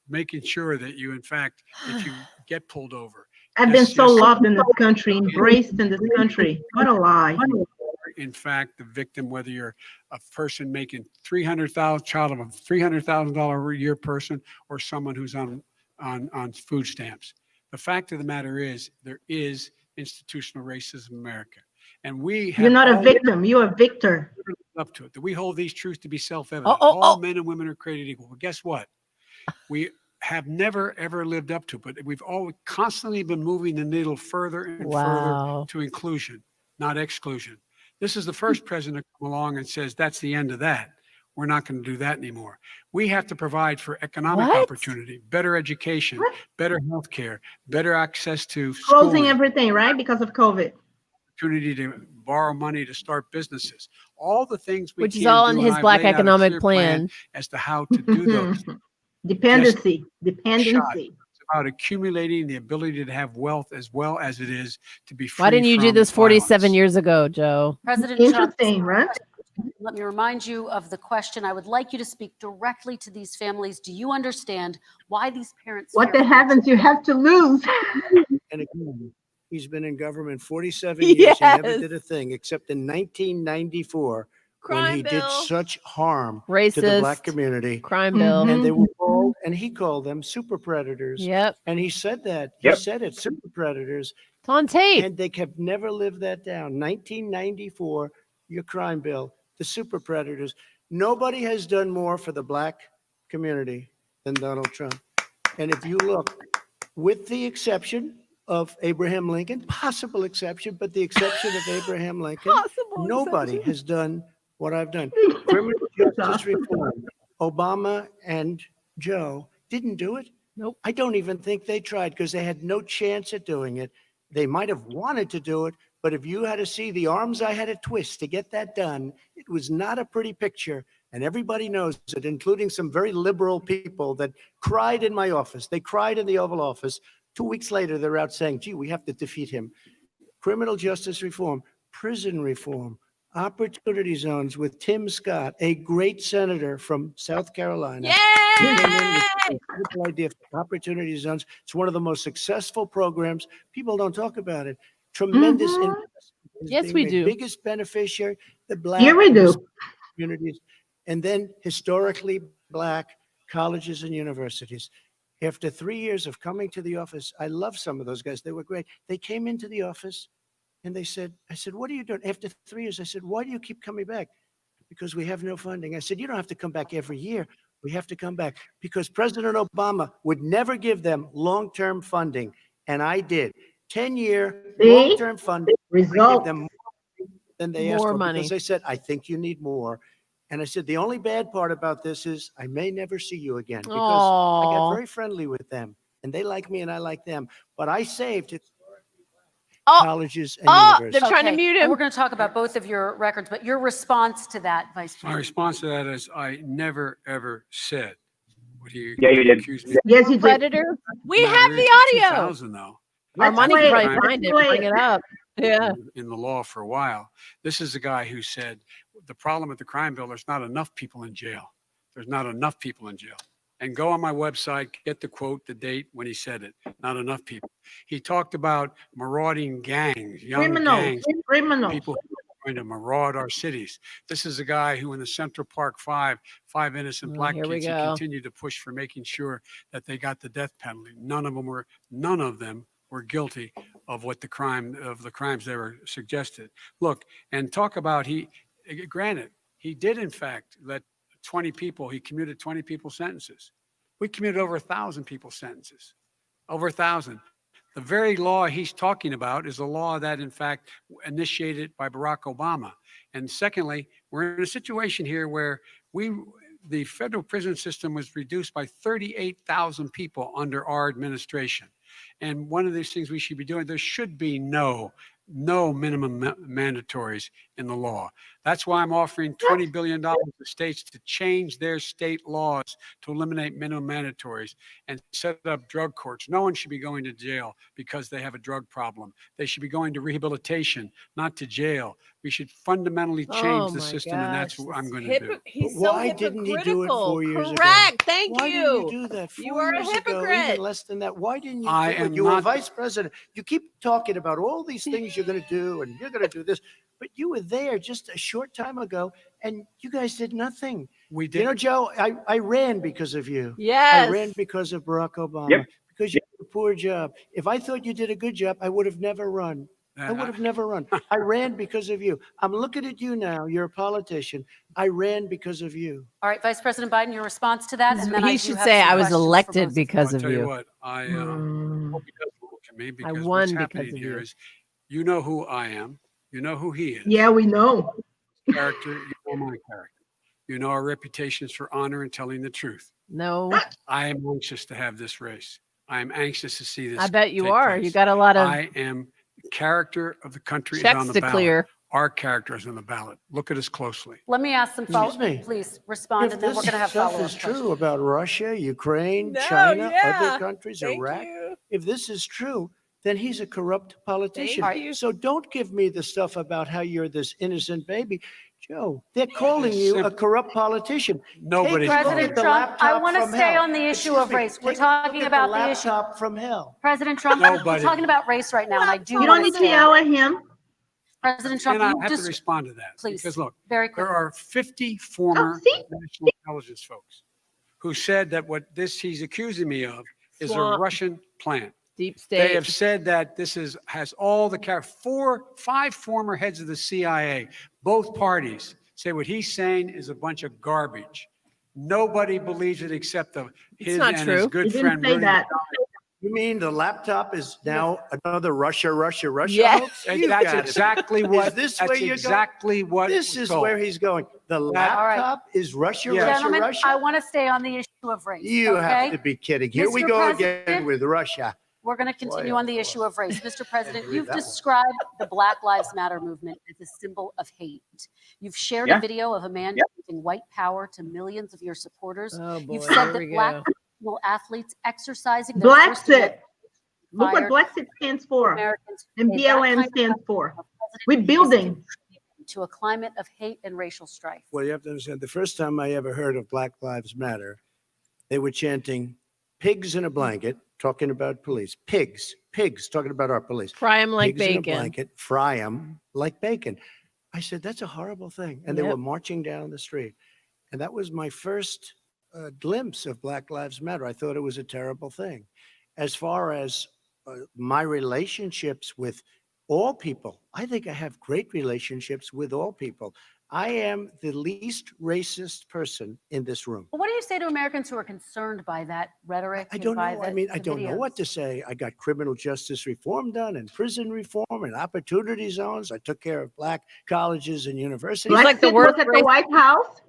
Making sure that you, in fact, if you get pulled over, I've been Yes, so yes. loved in this country, embraced in this country. What a lie. in fact, the victim, whether you're a person making child of a $300,000 a year person, or someone who's on food stamps. The fact of the matter is, there is institutional racism in America, and we have You're not a all victim. You're a victor. lived up to it. That we hold these truths to be self-evident. Oh, oh, All oh. men and women are created equal. But guess what? We have never ever lived up to it, but we've always constantly been moving the needle further and Wow. further to inclusion, not exclusion. This is the first president to come along and says that's the end of that. We're not going to do that anymore. We have to provide for economic What? opportunity, better education, What? better health care, better access to Closing schooling, everything, right? Because of COVID. opportunity to borrow money to start businesses. All the things we Which is can all do, in and his I've Black laid out a economic clear plan. as to how to do those. Dependency. Shot. Dependency. It's about accumulating the ability to have wealth as well as it is to be free Why didn't you do from this 47 violence. years ago, Joe? President Trump, Interesting, right? let me remind you of the question. I would like you to speak directly to these families. Do you understand why these parents What fear the for their heavens you have to lose. And again, he's been in government 47 years. He never Yes. did a thing except in 1994 when Crime he bill. did such harm to Racist. the black community. Crime bill. Mhm. And they were called, and he called them super predators. Yep. And he said that. He Yep. said it, super predators. It's on tape. And they have never lived that down. 1994, your crime bill, the super predators. Nobody has done more for the black community than Donald Trump. And if you look, with the exception of Abraham Lincoln, possible exception, but the exception of Abraham Lincoln, Possible nobody exception. has done what I've done. Criminal justice reform. Obama and Joe didn't do it. Nope. I don't even think they tried because they had no chance at doing it. They might have wanted to do it, but if you had to see the arms I had to twist to get that done, it was not a pretty picture. And everybody knows it, including some very liberal people that cried in my office. They cried in the Oval Office. 2 weeks later, they're out saying, gee, we have to defeat him. Criminal justice reform, prison reform, opportunity zones with Tim Scott, a great senator from South Carolina. He came in with Yay! a simple idea for opportunity zones. It's one of the most successful programs. People don't talk about it. Tremendous Mhm. investment is Yes, being we made. do. Biggest beneficiary, the black Here we and do. Hispanic communities, and then historically black colleges and universities. After 3 years of coming to the office, I love some of those guys. They were great. They came into the office and they said, I said, what are you doing? After 3 years, I said, why do you keep coming back? Because we have no funding. I said, you don't have to come back every year. We have to come back because President Obama would never give them long-term funding. And I did. 10-year See? long-term funding. I gave Result. them more than they asked More for money. because they said, I think you need more. And I said, the only bad part about this is I may never see you again because I got Aw. very friendly with them and they like me and I like them. But I saved it. Oh, Colleges and oh, universities. they're trying to Okay, mute and him. we're going to talk about both of your records, but your response to that, Vice My President. response to that is I never, ever said what he Yeah, you did. accused me Yes, you did. Predator. We Matter have is the in audio. 2000, though. Armani play can it. probably Let's find it. play Bring it. it up. Yeah. In the law for a while. This is the guy who said the problem with the crime bill, there's not enough people in jail. There's not enough people in jail. And go on my website, get the quote, the date when he said it. Not enough people. He talked about marauding gangs, young gangs, Criminals. people who are going to maraud our cities. This is a guy who in the Central Park five innocent black here we kids, he go. continued to push for making sure that they got the death penalty. None of them were guilty of the crimes they were suggested. Look, and talk about granted, he did in fact let 20 people, he commuted 20 people sentences. We commuted over 1,000 people sentences, over 1,000. The very law he's talking about is a law that in fact initiated by Barack Obama. And secondly, we're in a situation here where the federal prison system was reduced by 38,000 people under our administration. And one of these things we should be doing, there should be no minimum mandatories in the law. That's why I'm offering $20 billion to states to change their state laws to eliminate minimum mandatories and set up drug courts. No one should be going to jail because they have a drug problem. They should be going to rehabilitation, not to jail. We should fundamentally change the system, and that's what I'm going to do. He's But why so didn't he do it hypocritical. 4 years ago? Correct. Thank Why you. didn't you do that 4 You are a years ago, hypocrite. even less than that? Why didn't you I do it? am You were not- vice president. You keep talking about all these things you're going to do and you're going to do this, but you were there just a short time ago and you guys did nothing. We did. You know, Joe, I ran because of you. Yes. I ran because of Barack Obama. Yep. Because you did a poor job. If I thought you did a good job, I would have never run. I would have never run. I ran because of you. I'm looking at you now. You're a politician. I ran because of you. All right, Vice President Biden, your response to that, and then I He do should have say, some I was questions for elected both of because I'll of tell you you. what, I Mm. hope he doesn't look at me because won what's because happening of here you. is, you know who I am. You know who he is. Yeah, we know. Character, you know my character. You know our reputations for honor and telling the truth. No, I am anxious to have this race. I am anxious to see this. I bet you take are. place. You got a lot of I am character of the country is checks on the to ballot. clear. Our character is on the ballot. Look at us closely. Let me ask some follow. Excuse me. Please respond, If and then we're this going to have stuff follow-up is true questions. about Russia, Ukraine, No, China, yeah. other countries, Thank Iraq, you. if this is true, then he's a corrupt politician. Thank you. So don't give me the stuff about how you're this innocent baby. Joe, they're calling you a corrupt politician. Nobody's Take a look President at the Trump, I laptop wanna from stay hell. on the issue Excuse of me, race. We're take a look talking at about the the issue. laptop from hell. President Trump, we're Nobody. talking about race right now, and I do You want don't to need to say, yell at him. President Trump, And I you have to just respond to that. please, Because look, very there quickly. are 50 former see? national intelligence folks who said that what he's accusing me of is a Swamp. Russian plant. Deep They state. have said that this has all the 5 former heads of the CIA, both parties say what he's saying is a bunch of garbage. Nobody believes it except his not and true. his You good didn't friend say Rudy. that. You mean the laptop is now another Russia Yes. hoax? And You that's gotta be- exactly what. Is this that's where you're exactly going? what. This was is told. where he's going. The laptop is Russia, Yeah. Gentlemen, I Russia. want to stay on the issue of race. You okay? have to be kidding. Here we Mr. go President, again with Russia. We're going to continue Boy, on the oh, issue of race. Mr. President, believe you've that one. described the Black Lives Matter movement as a symbol of hate. You've shared Yeah. a video of a man Yeah. using white power to millions of your supporters. Oh boy, You've here said we that black go. professional athletes exercising their First Blacksit. Amendment Look what fire Blacksit stands for. Americans And made that BLM kind of stands for. a president We're is building. contributing to a climate of hate and racial strife. Well, you have to understand, the first time I ever heard of Black Lives Matter, they were chanting pigs in a blanket, talking about police. Pigs, talking about our police. Fry him like Pigs in a bacon. blanket, fry them like bacon. I said, that's a horrible thing. And they Yep. were marching down the street. And that was my first glimpse of Black Lives Matter. I thought it was a terrible thing. As far as my relationships with all people, I think I have great relationships with all people. I am the least racist person in this room. Well, what do you say to Americans who are concerned by that rhetoric? I and don't by know. I mean, I the don't know what to videos? say. I got criminal justice reform done and prison reform and opportunity zones. I took care of black colleges and universities. He's like the Blacksit worst was at the race- White House.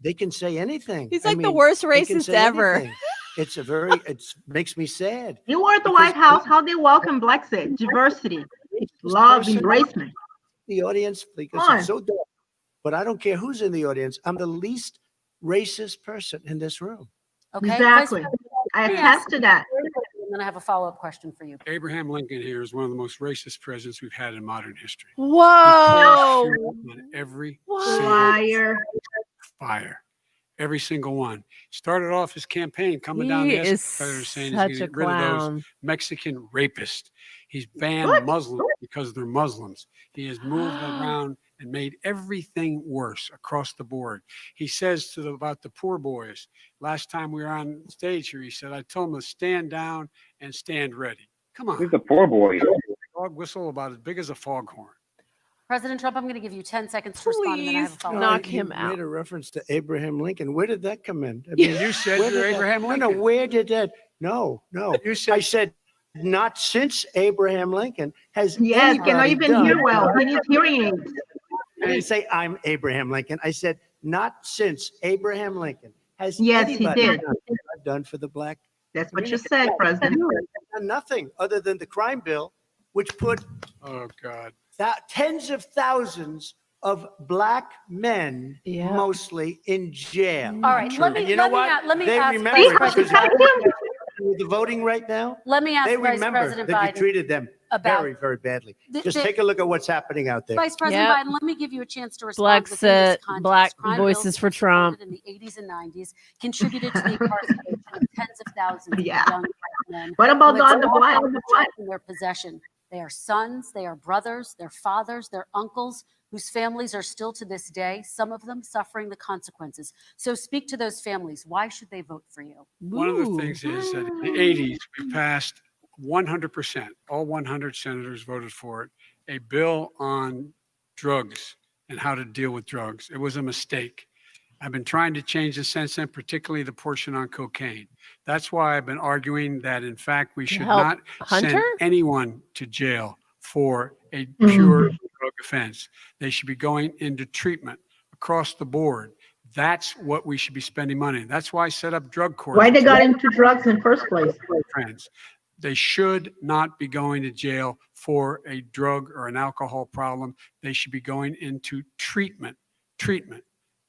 They can say anything. He's I like the mean, worst they can racist say ever. anything. It's a very, it makes me sad. You were at the Because White House. How they welcome Blacksit? Diversity, love, person- embracement. The audience, because Fine. it's so dark. But I don't care who's in the audience. I'm the least racist person in this room. Okay? Exactly. I Let me attest ask- to that. And then I have a follow-up question for you. Abraham Lincoln here is one of the most racist presidents we've had in modern history. He Whoa. poured fuel on every What? single Liar. fire. Every single one. Started off his campaign coming down He the is escalator saying he's going such to a get rid of those clown. Mexican rapists. He's banned What? Muslims because they're Muslims. He has moved around and made everything worse across the board. He says about the poor boys. Last time we were on stage here, he said, I told them to stand down and stand ready. Come on. Who's the poor boy? Dog whistle about as big as a foghorn. President Trump, I'm going to give you 10 seconds to respond, and then I have a Please follow-up. knock You him out. made a reference to Abraham Lincoln. Where did that come in? I You said where you're did that- Abraham No, Lincoln. no, where did that? No. You said I said, not since Abraham Lincoln has Yes, cannot anybody even done. hear well. He needs hearing aids. I didn't say I'm Abraham Lincoln. I said, not since Abraham Lincoln has Yes, he anybody did. done for the black That's what you said, President. done nothing other than the crime bill, which put oh, God. tens of thousands of black men, Yeah. mostly in jail. All right, let And me you know let me what? a- let me They ask remember Vice it President because Biden. with the voting right now, Let me ask they Vice remember President that you Biden treated them about very, very badly. the- Just the- take a look at what's happening out there. Vice President Yep. Biden. Let me give you a chance to respond. within this Brexit, context. Black Crime Voices bills for that were Trump. supported in the 80s and 90s contributed to the incarceration of tens of thousands Yeah. of young black men. What about who had the small black? amounts of drugs in their possession? They are sons, they are brothers, they're fathers, they're uncles, whose families are still to this day, some of them suffering the consequences. So speak to those families. Why should they vote for you? One of the Ooh. things is that in the 80s, we passed 100%, all 100 senators voted for it, a bill on drugs and how to deal with drugs. It was a mistake. I've been trying to change it since then, particularly the portion on cocaine. That's why I've been arguing that, in fact, we should help not send Hunter? anyone to jail for a Mhm. pure drug offense. They should be going into treatment across the board. That's what we should be spending money on. That's why I set up drug courts. Why they got into drugs in first place? Friends, they should not be going to jail for a drug or an alcohol problem. They should be going into treatment.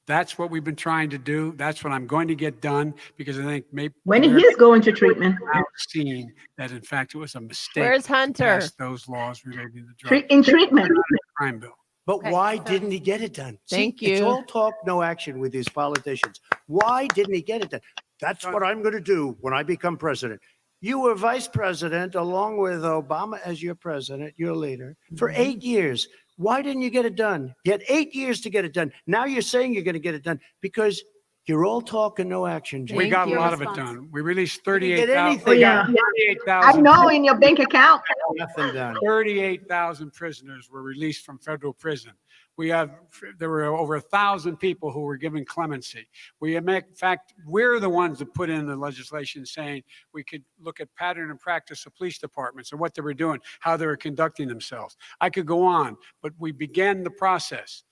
That's what we've been trying to do. That's what I'm going to get done because I think maybe When he is going to treatment. now seeing that in fact it was a mistake Where's to Hunter? pass those laws relating to drug In treatment. crime bill. But Okay, why so- didn't he get it done? Thank See, It's you. all talk, no action with these politicians. Why didn't he get it done? That's what I'm going to do when I become president. You were vice president along with Obama as your president, your leader, for 8 years. Why didn't you get it done? You had 8 years to get it done. Now you're saying you're going to get it done because you're all talk and no action. Jim. We got a you. lot of it Response. done. We released You didn't get 38,000. anything Yeah. done. 38,000 I know in your bank account. Nothing done. 38,000 prisoners were released from federal prison. There were over 1,000 people who were given clemency. In fact, we're the ones that put in the legislation saying we could look at pattern and practice of police departments and what they were doing, how they were conducting themselves. I could go on, but we began the process.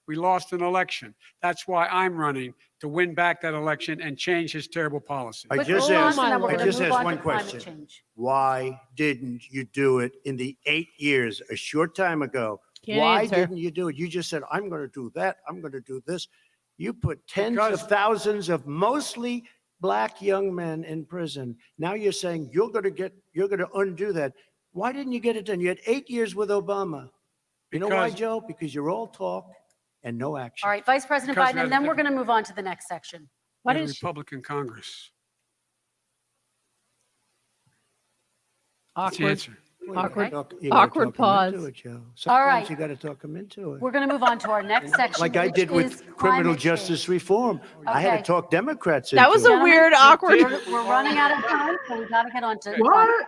We lost an election. That's why I'm running to win back that election and change his terrible policy. I Quick just response, asked, and then we're I gonna just move asked on one to climate question. change. Why didn't you do it in the 8 years, a short time ago? Can't Why answer. didn't you do it? You just said, I'm going to do that. I'm going to do this. You put tens Because- of thousands of mostly black young men in prison. Now you're saying you're going to undo that. Why didn't you get it done? You had 8 years with Obama. You know why, Because- Joe? Because you're all talk and no action. All right, Vice President Because we Biden, had and then a we're going to move on to the next section. Why We had a didn't she? Republican Congress. That's the Awkward. answer. Well, you gotta Awkward- talk- you gotta awkward talk 'em into pause. it, Joe. All Sometimes right. you got to talk them into it. We're going to move on to our next section. Like I which did is with criminal climate justice change. reform. I had Okay. to talk Democrats That was a into it. weird, awkward. We're running out of time, so we got to get on to What?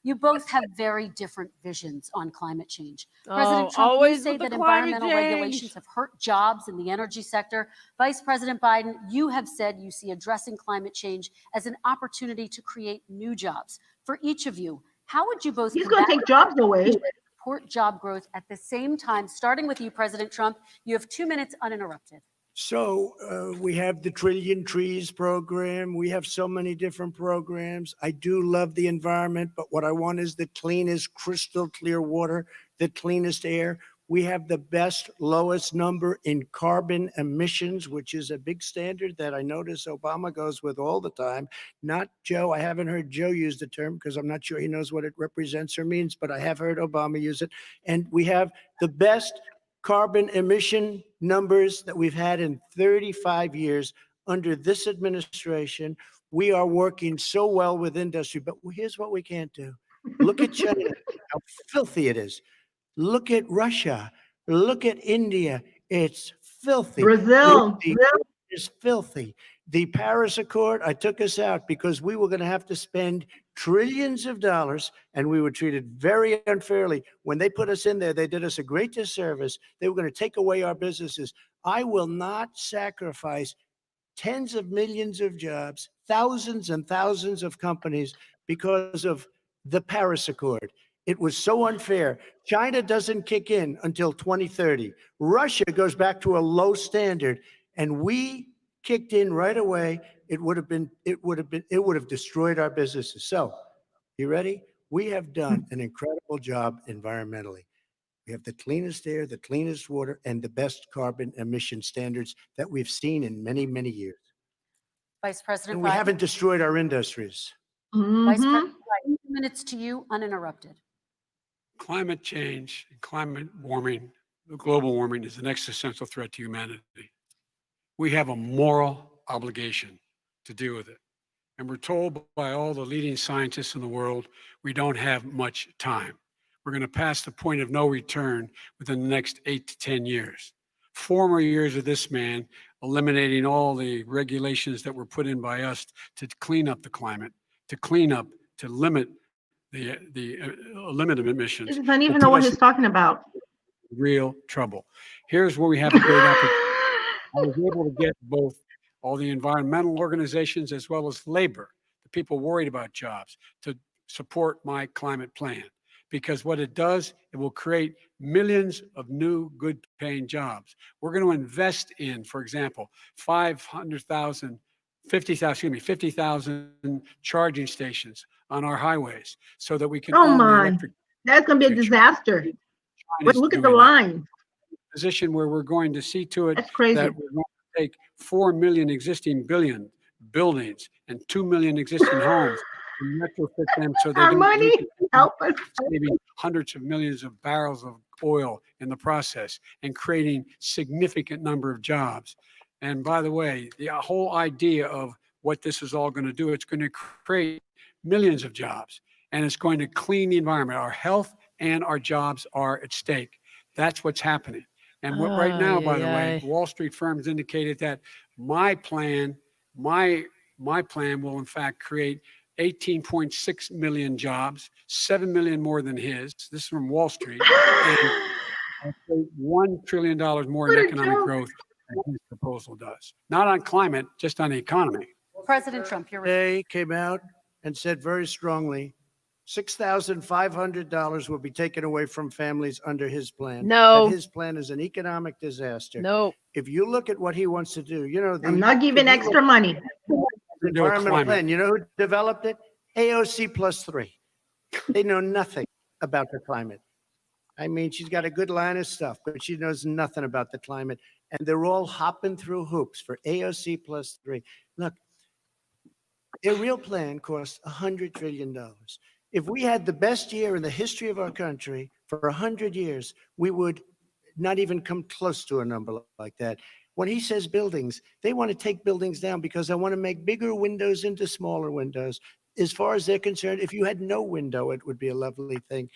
You both have very different visions on climate change. Oh, President Trump, you always say with the that climate environmental change. regulations have hurt jobs in the energy sector. Vice President Biden, you have said you see addressing climate change as an opportunity to create new jobs. For each of you, how would you both He's going to combat take jobs away. support job growth at the same time? Starting with you, President Trump, you have 2 minutes uninterrupted. So we have the Trillion Trees program. We have so many different programs. I do love the environment, but what I want is the cleanest, crystal clear water, the cleanest air. We have the best, lowest number in carbon emissions, which is a big standard that I notice Obama goes with all the time. Not Joe. I haven't heard Joe use the term because I'm not sure he knows what it represents or means, but I have heard Obama use it. And we have the best carbon emission numbers that we've had in 35 years under this administration. We are working so well with industry, but here's what we can't do. Look at China, how filthy it is. Look at Russia. Look at India. It's filthy. Brazil. The is filthy. The Paris Accord, I took us out because we were going to have to spend trillions of dollars, and we were treated very unfairly. When they put us in there, they did us a great disservice. They were going to take away our businesses. I will not sacrifice tens of millions of jobs, thousands and thousands of companies because of the Paris Accord. It was so unfair. China doesn't kick in until 2030. Russia goes back to a low standard, and we kicked in right away. It would have destroyed our businesses. So, you ready? We have done an incredible job environmentally. We have the cleanest air, the cleanest water, and the best carbon emission standards that we've seen in many, many years. Vice President And we Biden. haven't destroyed our industries. Vice President Biden, 2 minutes to you, uninterrupted. Climate change and climate warming, global warming, is an existential threat to humanity. We have a moral obligation to deal with it. And we're told by all the leading scientists in the world, we don't have much time. We're going to pass the point of no return within the next 8 to 10 years. 4 more years of this man eliminating all the regulations that were put in by us to clean up the climate, to limit limit emissions. He doesn't even know what he's talking about. Real trouble. Here's where we have a great opportunity. I was able to get both all the environmental organizations as well as labor, the people worried about jobs, to support my climate plan. Because what it does, it will create millions of new good paying jobs. We're going to invest in, for example, 50,000 charging stations on our highways so that we can Oh own the my, electric that's going to be a disaster. But look at the line. position where we're going to see to it That's crazy. that we're going to take 4 million existing buildings and 2 million existing homes and retrofit them so they Our don't money, help us. saving hundreds of millions of barrels of oil in the process and creating significant number of jobs. And by the way, the whole idea of what this is all going to do, it's going to create millions of jobs, and it's going to clean the environment. Our health and our jobs are at stake. That's what's happening. And what, right now, by the way, Wall Street firms indicated that my plan will in fact create 18.6 million jobs, 7 million more than his. This is from Wall Street. And $1 trillion more in economic growth than his proposal does. Not on climate, just on the economy. President Trump, you're They came out and said very strongly, $6,500 will be taken away from families under his plan. No. That his plan is an economic disaster. No. If you look at what he wants to do, you know, I'm not giving extra money. the environmental plan, you know who developed it? AOC +3. They know nothing about the climate. I mean, she's got a good line of stuff, but she knows nothing about the climate. And they're all hopping through hoops for AOC +3. Look, their real plan costs $100 trillion. If we had the best year in the history of our country for 100 years, we would not even come close to a number like that. When he says buildings, they want to take buildings down because they want to make bigger windows into smaller windows. As far as they're concerned, if you had no window, it would be a lovely thing.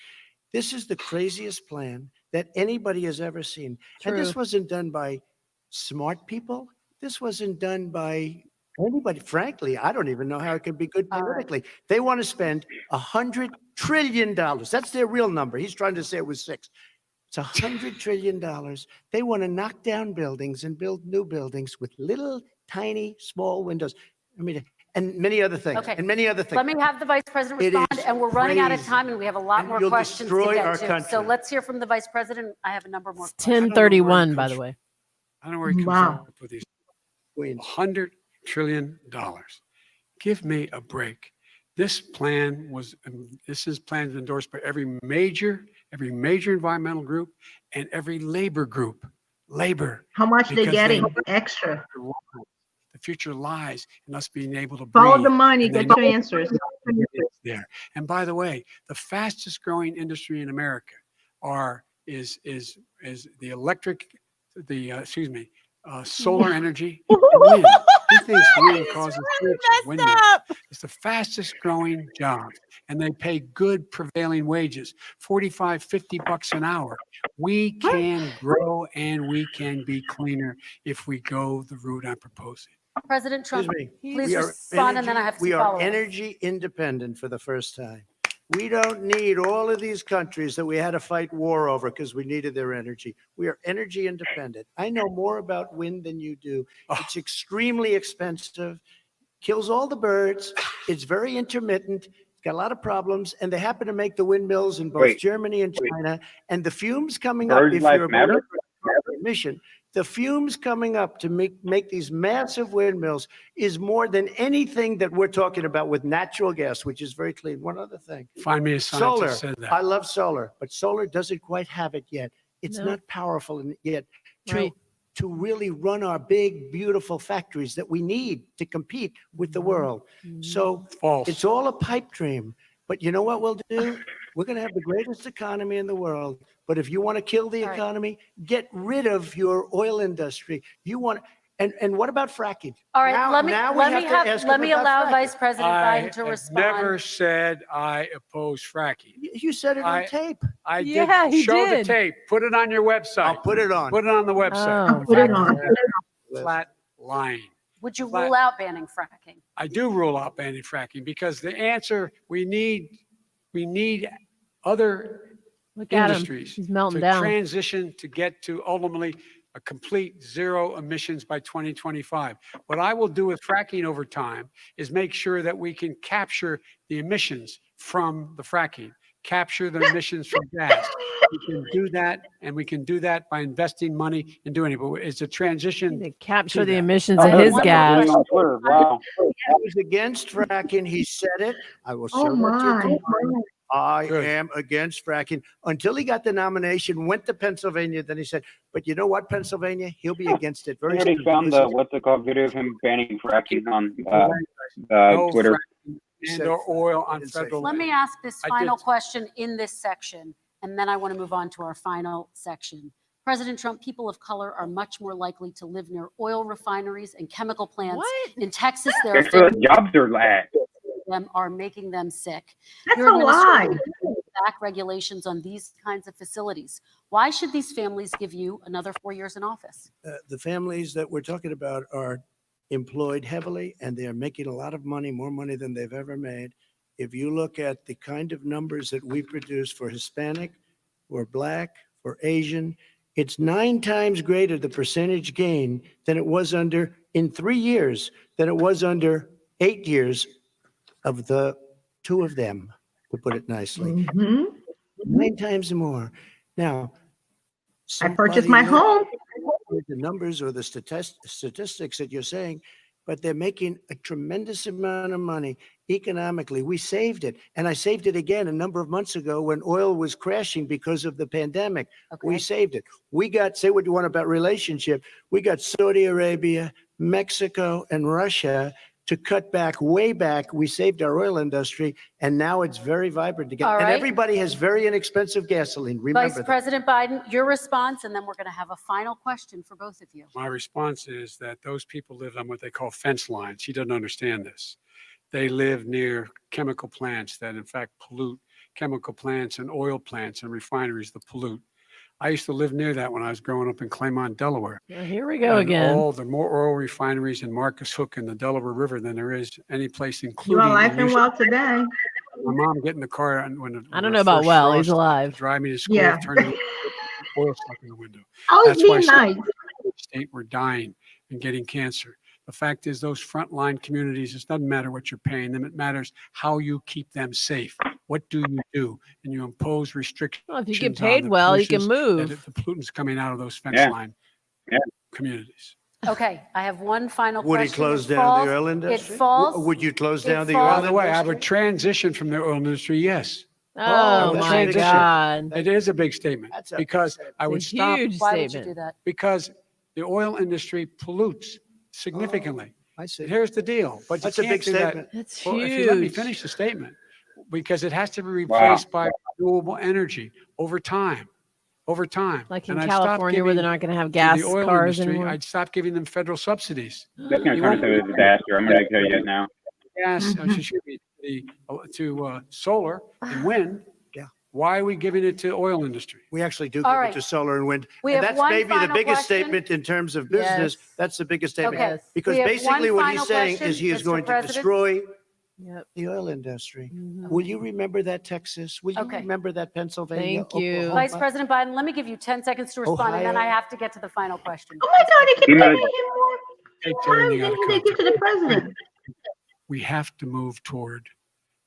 This is the craziest plan that anybody has ever seen. True. And this wasn't done by smart people. This wasn't done by anybody. Frankly, I don't even know how it can be good politically. They want to spend $100 trillion. That's their real number. He's trying to say it was 6. It's $100 trillion. They want to knock down buildings and build new buildings with little, tiny, small windows. I mean, and many other things. Okay. And many other things. Let me have the Vice President It respond, is and we're running out of crazy. time, and we have a lot And more you'll questions to destroy get our to. country. So let's hear from the Vice President. I have a number more. It's questions. 10:31, by the way. I don't know where he comes Wow. up with these Queens. $100 trillion. Give me a break. This plan was, this is plans endorsed by every major every major environmental group, and every labor group. Labor. How much they Because getting they- extra? The future lies in us being able to Follow the breathe, money, and they get your know answers. it's there. And by the way, the fastest growing industry in America is the electric, solar energy and wind. He thinks wind He's causes really cancer. messed Windmills. up. It's the fastest growing jobs, and they pay good prevailing wages, 45, 50 bucks an hour. We can grow and we can be cleaner if we go the route I'm proposing. President Trump, Excuse me. please We are respond, and then I have we two are follow-ups. energy independent for the first time. We don't need all of these countries that we had to fight war over because we needed their energy. We are energy independent. I know more about wind than you do. It's extremely expensive, kills all the birds. It's very intermittent. It's got a lot of problems, and they happen to make the windmills in both Wait. Germany and China. And the fumes coming Birds up, if life you're a matter? believer in emission, the fumes coming up to make these massive windmills is more than anything that we're talking about with natural gas, which is very clean. One other thing. Find me a Solar. scientist said that. I love solar, but solar doesn't quite have it yet. It's No. not powerful yet Right. to really run our big, beautiful factories that we need to compete with the world. So False. it's all a pipe dream. But you know what we'll do? We're going to have the greatest economy in the world. But if you want to kill the All right. economy, get rid of your oil industry. You want, and what about fracking? All right, Now- let me now we have to ask let me about allow fracking. Vice President I Biden to have respond. never said I oppose fracking. You said it on I- tape. I Yeah, did he show did. the tape. Put it on your website. I'll put it on. Put it on the website. Oh. Put it on. Flat lying. Would you Flat- rule out banning fracking? I do rule out banning fracking because the answer we need other Look at him. industries He's melting to down. transition to get to ultimately a complete zero emissions by 2025. What I will do with fracking over time is make sure that we can capture the emissions from the fracking, capture the emissions from gas. We can do that, and we can do that by investing money in doing it. But it's a transition. To capture to the that. emissions Oh, of his one gas. On Twitter. Wow. He was against fracking. He said it. I will show Oh, that to you my. tomorrow. I Good. am against fracking until he got the nomination, went to Pennsylvania. Then he said, but you know what, Pennsylvania? He'll be against it I very already soon. found because the what's it called video of him banning fracking on No Twitter. fracking and or oil on Didn't say federal Let land. me ask this I final did- question in this section, and then I want to move on to our final section. President Trump, people of color are much more likely to live near oil refineries and chemical plants. What? In Texas, there are Guess where the jobs are at? them are making them sick. That's Your a lie. administration back regulations on these kinds of facilities. Why should these families give you another 4 years in office? The families that we're talking about are employed heavily and they are making a lot of money, more money than they've ever made. If you look at the kind of numbers that we produce for Hispanic, for Black, for Asian, it's 9 times greater the percentage gain than it was in 3 years, than it was under 8 years of the 2 of them, to put it nicely. Mhm. 9 times more. Now, I purchased my somebody home. with the numbers or the statistics that you're saying, but they're making a tremendous amount of money economically. We saved it. And I saved it again a number of months ago when oil was crashing because of the pandemic. We Okay. saved it. We got, say what you want about relationship, we got Saudi Arabia, Mexico, and Russia to cut back, way back. We saved our oil industry, and now it's very vibrant again. All And right. everybody has very inexpensive gasoline. Remember Vice that. President Biden, your response, and then we're going to have a final question for both of you. My response is that those people live on what they call fence lines. He doesn't understand this. They live near chemical plants that in fact pollute, chemical plants and oil plants and refineries that pollute. I used to live near that when I was growing up in Claymont, Delaware. Well, here we go And again. the more oil refineries in Marcus Hook and the Delaware River than there is any place, You including. are life in and Houston. well today. My mom get in the car and when I don't know about well. He's alive. drive me to school, Yeah. turning oil stuck in the window. Always That's why be some nice. people in the state were dying and getting cancer. The fact is, those frontline communities, it doesn't matter what you're paying them. It matters how you keep them safe. What do? And you impose restrictions. Well, if you get on paid the well, you can pollutions move. The pollutants coming out of those fence Yeah. line Yeah. communities. Okay, I have one final Would he question. close It down falls- the oil industry? It falls. Would you close it down the falls- oil By industry? the way, I would transition from the oil industry, yes. Oh that's my a big God. It is a big statement That's a big because statement. I would It's a stop huge Why would you statement. do that? because the oil industry pollutes significantly. I see. And here's the deal, but you That's a can't big do that. statement. That's Well, huge. if you let me finish the statement, because it has to be Wow. replaced by renewable energy over time. Like in And I'd stop California, where they're giving not going to have to gas the oil cars industry, anymore. I'd stop giving them federal subsidies. That's going to You turn won't into a disaster. I'm going to tell you that now. gas, Mhm. excuse me, to solar and wind. Yeah. Why are we giving it to oil industry? We actually do All give right. it to solar and wind. We And have that's one maybe the final biggest question. statement in terms of business. Yes. That's the biggest statement. Okay. Yes. Because We have basically one what he's final saying is question, he is Mr. going to President. destroy Yep. the oil industry. Mhm. Will you remember that, Texas? Will you Okay. remember that, Pennsylvania? Thank you. Oklahoma? Vice President Biden, let me give you 10 seconds to respond, and then Ohio. I have to get to the final question. Oh my God, they keep Email giving it. him more Takes time everything out than of they give to the context. president. We have to move toward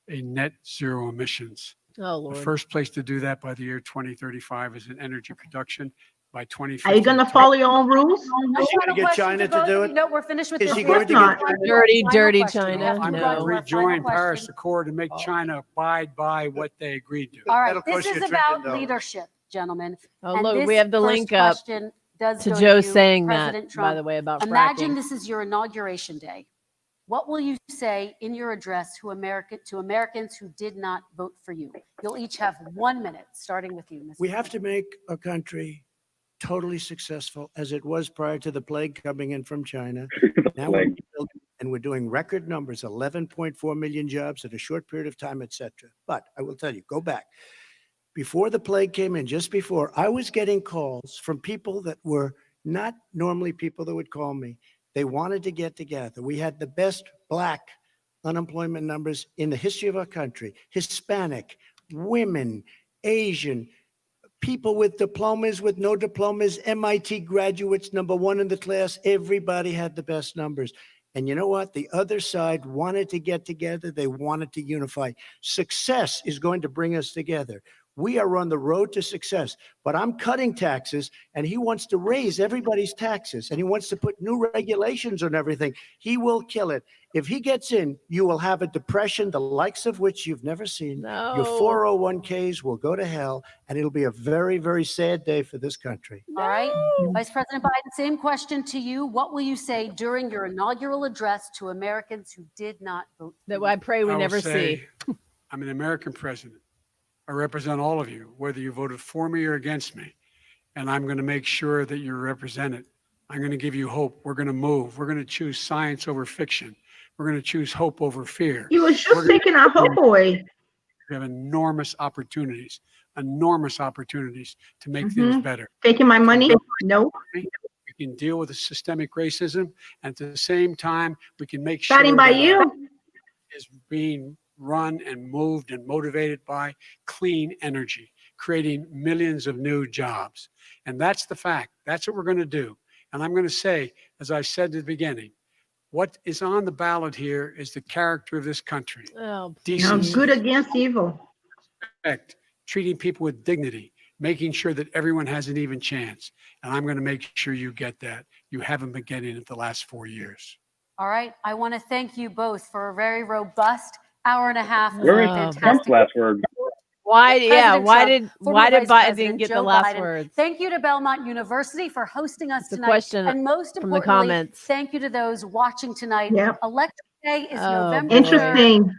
a net zero emissions. Oh The Lord. first place to do that by the year 2035 is in energy production. By 2050. Are you going to follow your own rules? Is he going to get China to do it? No, we're finished with Is this. he Of course going to not. get China? Dirty, Final dirty question. We China. have to I'm move going on to to our final rejoin Paris question. Accord and make Oh. China abide by what they agreed to. All right, That'll this cost you is $1 trillion. about leadership, gentlemen. Oh And look, this we have the first link up question does to go Joe you, saying President that, Trump. by the way, about Imagine fracking. this is your inauguration day. What will you say in your address to Americans who did not vote for you? You'll each have 1 minute, starting with you, Mr. We have to President. make our country totally successful as it was prior to the plague coming in from China. Now we're Plague. building, and we're doing record numbers, 11.4 million jobs in a short period of time, et cetera. But I will tell you, go back. Before the plague came in, just before, I was getting calls from people that were not normally people that would call me. They wanted to get together. We had the best Black unemployment numbers in the history of our country. Hispanic, women, Asian, people with diplomas, with no diplomas, MIT graduates, #1 in the class. Everybody had the best numbers. And you know what? The other side wanted to get together. They wanted to unify. Success is going to bring us together. We are on the road to success, but I'm cutting taxes and he wants to raise everybody's taxes and he wants to put new regulations on everything. He will kill it. If he gets in, you will have a depression, the likes of which you've never seen. Your No. 401ks will go to hell and it'll be a very, very sad day for this country. All right, Vice President Biden, same question to you. What will you say during your inaugural address to Americans who did not vote for That you? I pray we I will never say, see. I'm an American president. I represent all of you, whether you voted for me or against me. And I'm going to make sure that you're represented. I'm going to give you hope. We're going to move. We're going to choose science over fiction. We're going to choose hope over fear. You was just taking our hope away. We have enormous opportunities to make Mhm. things better. Taking my money? No. We can deal with the systemic racism. And at the same time, we can make sure Starting by that you. is being run and moved and motivated by clean energy, creating millions of new jobs. And that's the fact. That's what we're going to do. And I'm going to say, as I said at the beginning, what is on the ballot here is the character of this country. Oh, No, Decency, good against evil. respect, treating people with dignity, making sure that everyone has an even chance. And I'm going to make sure you get that. You haven't been getting it the last 4 years. All right, I want to thank you both for a very robust hour and a half. of Where is Wow. Trump's fantastic. last word? why? Yeah. President Why Trump, did former Vice Biden President get the Joe last Biden. words? Thank you to Belmont University for hosting us It's a tonight. question And most from the importantly, comments. thank you to those watching tonight. Yep. Election Day is Oh, November boy. 3rd. Interesting.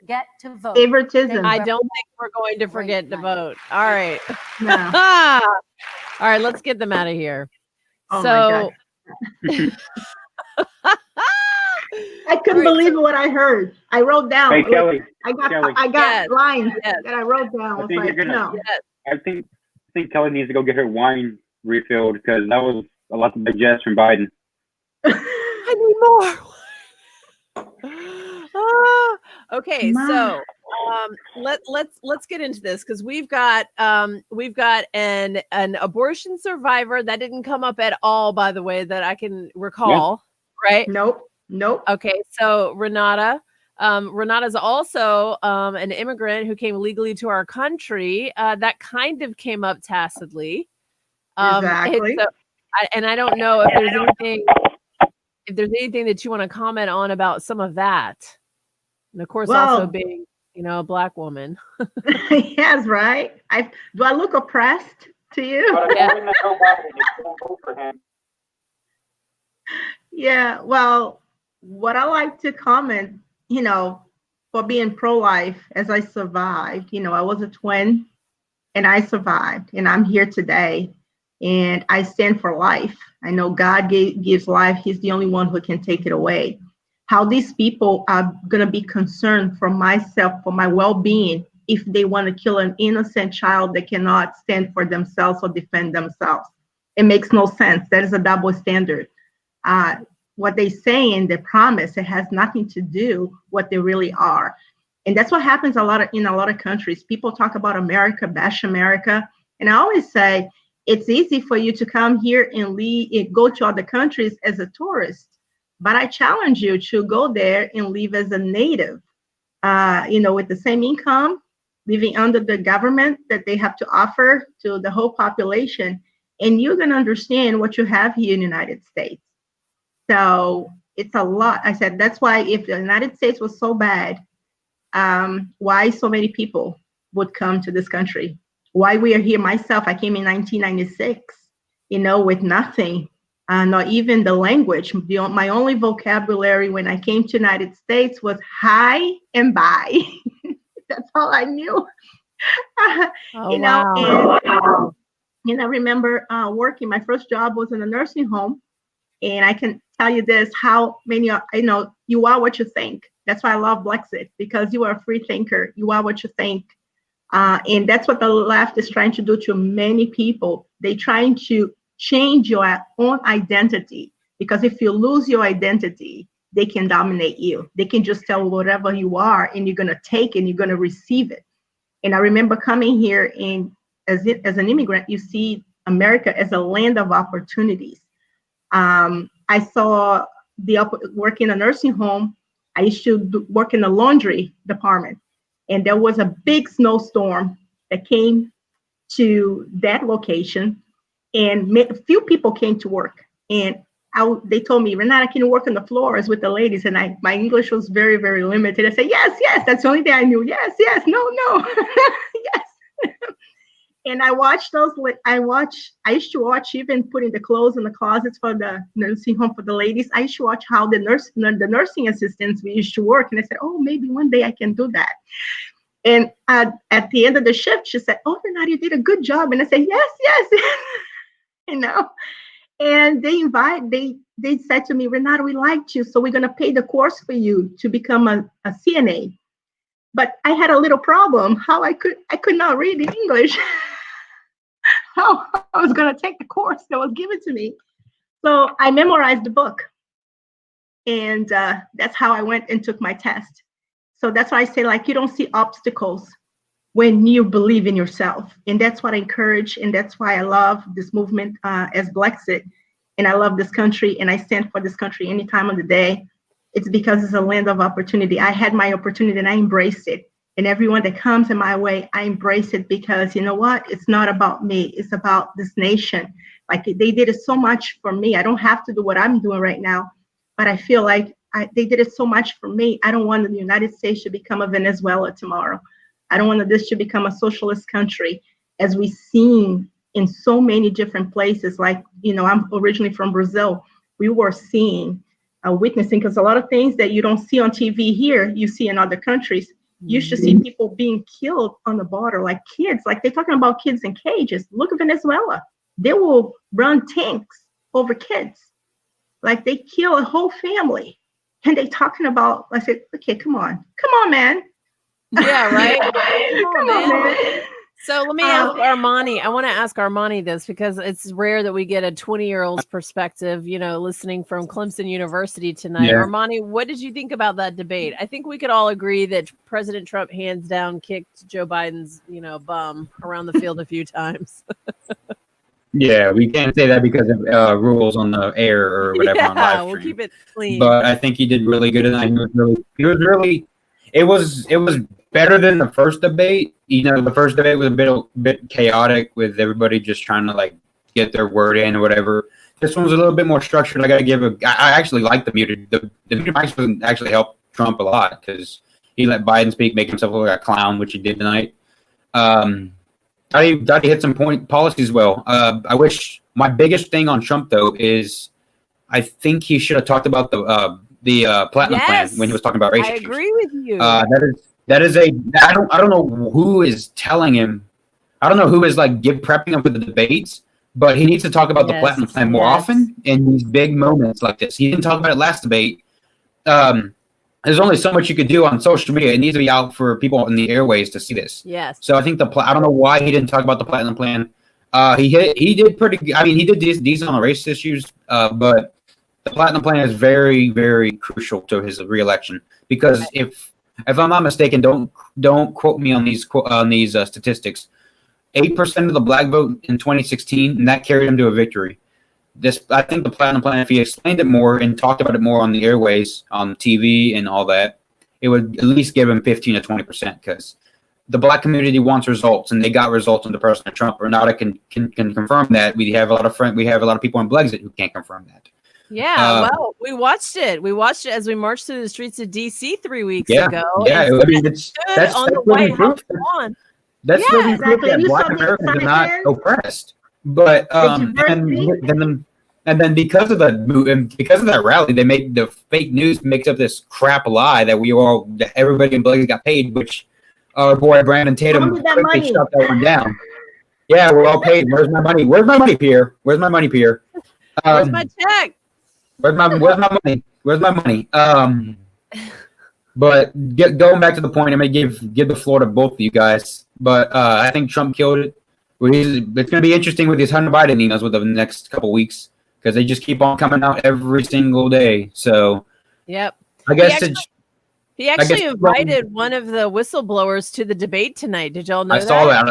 Get to vote. Favoritism. I don't think we're going to Great forget to night. vote. All right. No. All right, let's get them out of here. Oh So my God. I couldn't believe what I heard. I wrote down. Hey, Kelly. Kelly. I got Yes. lines Yes. that I wrote down. I I was think like, you're gonna. no. yes. I think Kelly needs to go get her wine refilled because that was a lot to digest from Biden. I need more. Okay, My. so let's get into this because we've got an abortion survivor that didn't come up at all, by the way, that I can recall, right? Nope. Nope. Okay, so Renata. Renata's also an immigrant who came legally to our country. That kind of came up tacitly. Exactly. And I don't know if there's anything that you want to comment on about some of that. And of course, also Well, being a black woman. Yes, right. Do I look oppressed to you? But I told him that Joe Biden just don't vote for him. Yeah, well, what I like to comment, for being pro-life as I survived, I was a twin and I survived and I'm here today and I stand for life. I know God gives life. He's the only one who can take it away. How these people are going to be concerned for myself, for my well-being, if they want to kill an innocent child that cannot stand for themselves or defend themselves. It makes no sense. That is a double standard. What they say in the promise, it has nothing to do what they really are. And that's what happens in a lot of countries. People talk about America, bash America. And I always say, it's easy for you to come here and go to other countries as a tourist. But I challenge you to go there and live as a native, with the same income, living under the government that they have to offer to the whole population. And you're going to understand what you have here in the United States. So it's a lot. I said, that's why if the United States was so bad, why so many people would come to this country? Why we are here? Myself, I came in 1996, with nothing, not even the language. My only vocabulary when I came to United States was hi and bye. That's all I knew. Wow. And I remember working. My first job was in a nursing home. And I can tell you this, how many are, you are what you think. That's why I love Brexit, because you are a free thinker. You are what you think. And that's what the left is trying to do to many people. They're trying to change your own identity, because if you lose your identity, they can dominate you. They can just tell whatever you are, and you're going to take it, and you're going to receive it. And I remember coming here, and as an immigrant, you see America as a land of opportunities. I saw work in a nursing home. I used to work in the laundry department, and there was a big snowstorm that came to that location, and a few people came to work. And they told me, Renata, can you work on the floors with the ladies? And my English was very, very limited. I said, yes, that's the only thing I knew. Yes, no, yes. And I watched those. I used to watch, even putting the clothes in the closets for the nursing home for the ladies. I used to watch how the nursing assistants we used to work. And I said, oh, maybe one day I can do that. And at the end of the shift, she said, oh, Renata, you did a good job. And I said, yes. And they said to me, Renata, we liked you, so we're going to pay the course for you to become a CNA. But I had a little problem. How I could not read the English. How I was going to take the course that was given to me. So I memorized the book. And that's how I went and took my test. So that's why I say, you don't see obstacles when you believe in yourself. And that's what I encourage. And that's why I love this movement as Brexit. And I love this country. And I stand for this country any time of the day. It's because it's a land of opportunity. I had my opportunity and I embraced it. And everyone that comes in my way, I embrace it, because you know what? It's not about me. It's about this nation. They did it so much for me. I don't have to do what I'm doing right now, but I feel like they did it so much for me. I don't want the United States to become a Venezuela tomorrow. I don't want this to become a socialist country, as we've seen in so many different places. I'm originally from Brazil. We were seeing, witnessing, because a lot of things that you don't see on TV here, you see in other countries. You used to see people being killed on the border, like kids, they're talking about kids in cages. Look at Venezuela. They will run tanks over kids. They kill a whole family. And they talking about, I said, okay, come on, man. Yeah, right. Come on, man. So let me ask Armani. I want to ask Armani this, because it's rare that we get a 20-year-old's perspective, listening from Clemson University tonight. Yeah. Armani, what did you think about that debate? I think we could all agree that President Trump hands down kicked Joe Biden's, bum around the field a few times. Yeah, we can't say that because of rules on the air or whatever on live stream. We'll keep it clean. But I think he did really good tonight. It was better than the first debate. The first debate was a bit chaotic, with everybody just trying to get their word in or whatever. This one was a little bit more structured. I actually like the muted mics actually helped Trump a lot, because He let Biden speak, make himself look like a clown, which he did tonight. Thought he hit some policies well. I wish my biggest thing on Trump though is I think he should have talked about the platinum plan when he was talking about race I issues. agree with you. That is a I don't know who is telling him. I don't know who is like prepping him for the debates, but he needs to talk about the platinum plan more often in these big moments like this. He didn't talk about it last debate. There's only so much you could do on social media. It needs to be out for people in the airways to see this. Yes. So I think I don't know why he didn't talk about the platinum plan. He did pretty. I mean, he did decent on the race issues, but the platinum plan is very, very crucial to his reelection because if I'm not mistaken, don't quote me on these statistics. 8% of the black vote in 2016, and that carried him to a victory. I think the platinum plan, if he explained it more and talked about it more on the airways, on TV and all that, it would at least give him 15 to 20% because the black community wants results, and they got results in the person of Trump. Renata can confirm that. We have a lot of people in Brexit who can't confirm that. Yeah, well, we watched it. We watched it as we marched through the streets of DC 3 weeks ago. Yeah, I mean, that's on the White House lawn. That's really proof that Black Americans are not oppressed. But and then because of that rally, they made the fake news makes up this crap lie that everybody in Blake got paid, which our boy Brandon Tatum quickly shut that one down. Yeah, we're all paid. Where's my money? Where's my money, Pierre? Where's my money, Pierre? Where's my check? Where's my money? Where's my money? But going back to the point, I'm gonna give the floor to both of you guys. But I think Trump killed it. It's gonna be interesting with these Hunter Biden emails with the next couple weeks because they just keep on coming out every single day. So yep, I guess he actually invited one of the whistleblowers to the debate tonight. Did y'all know that? I saw that.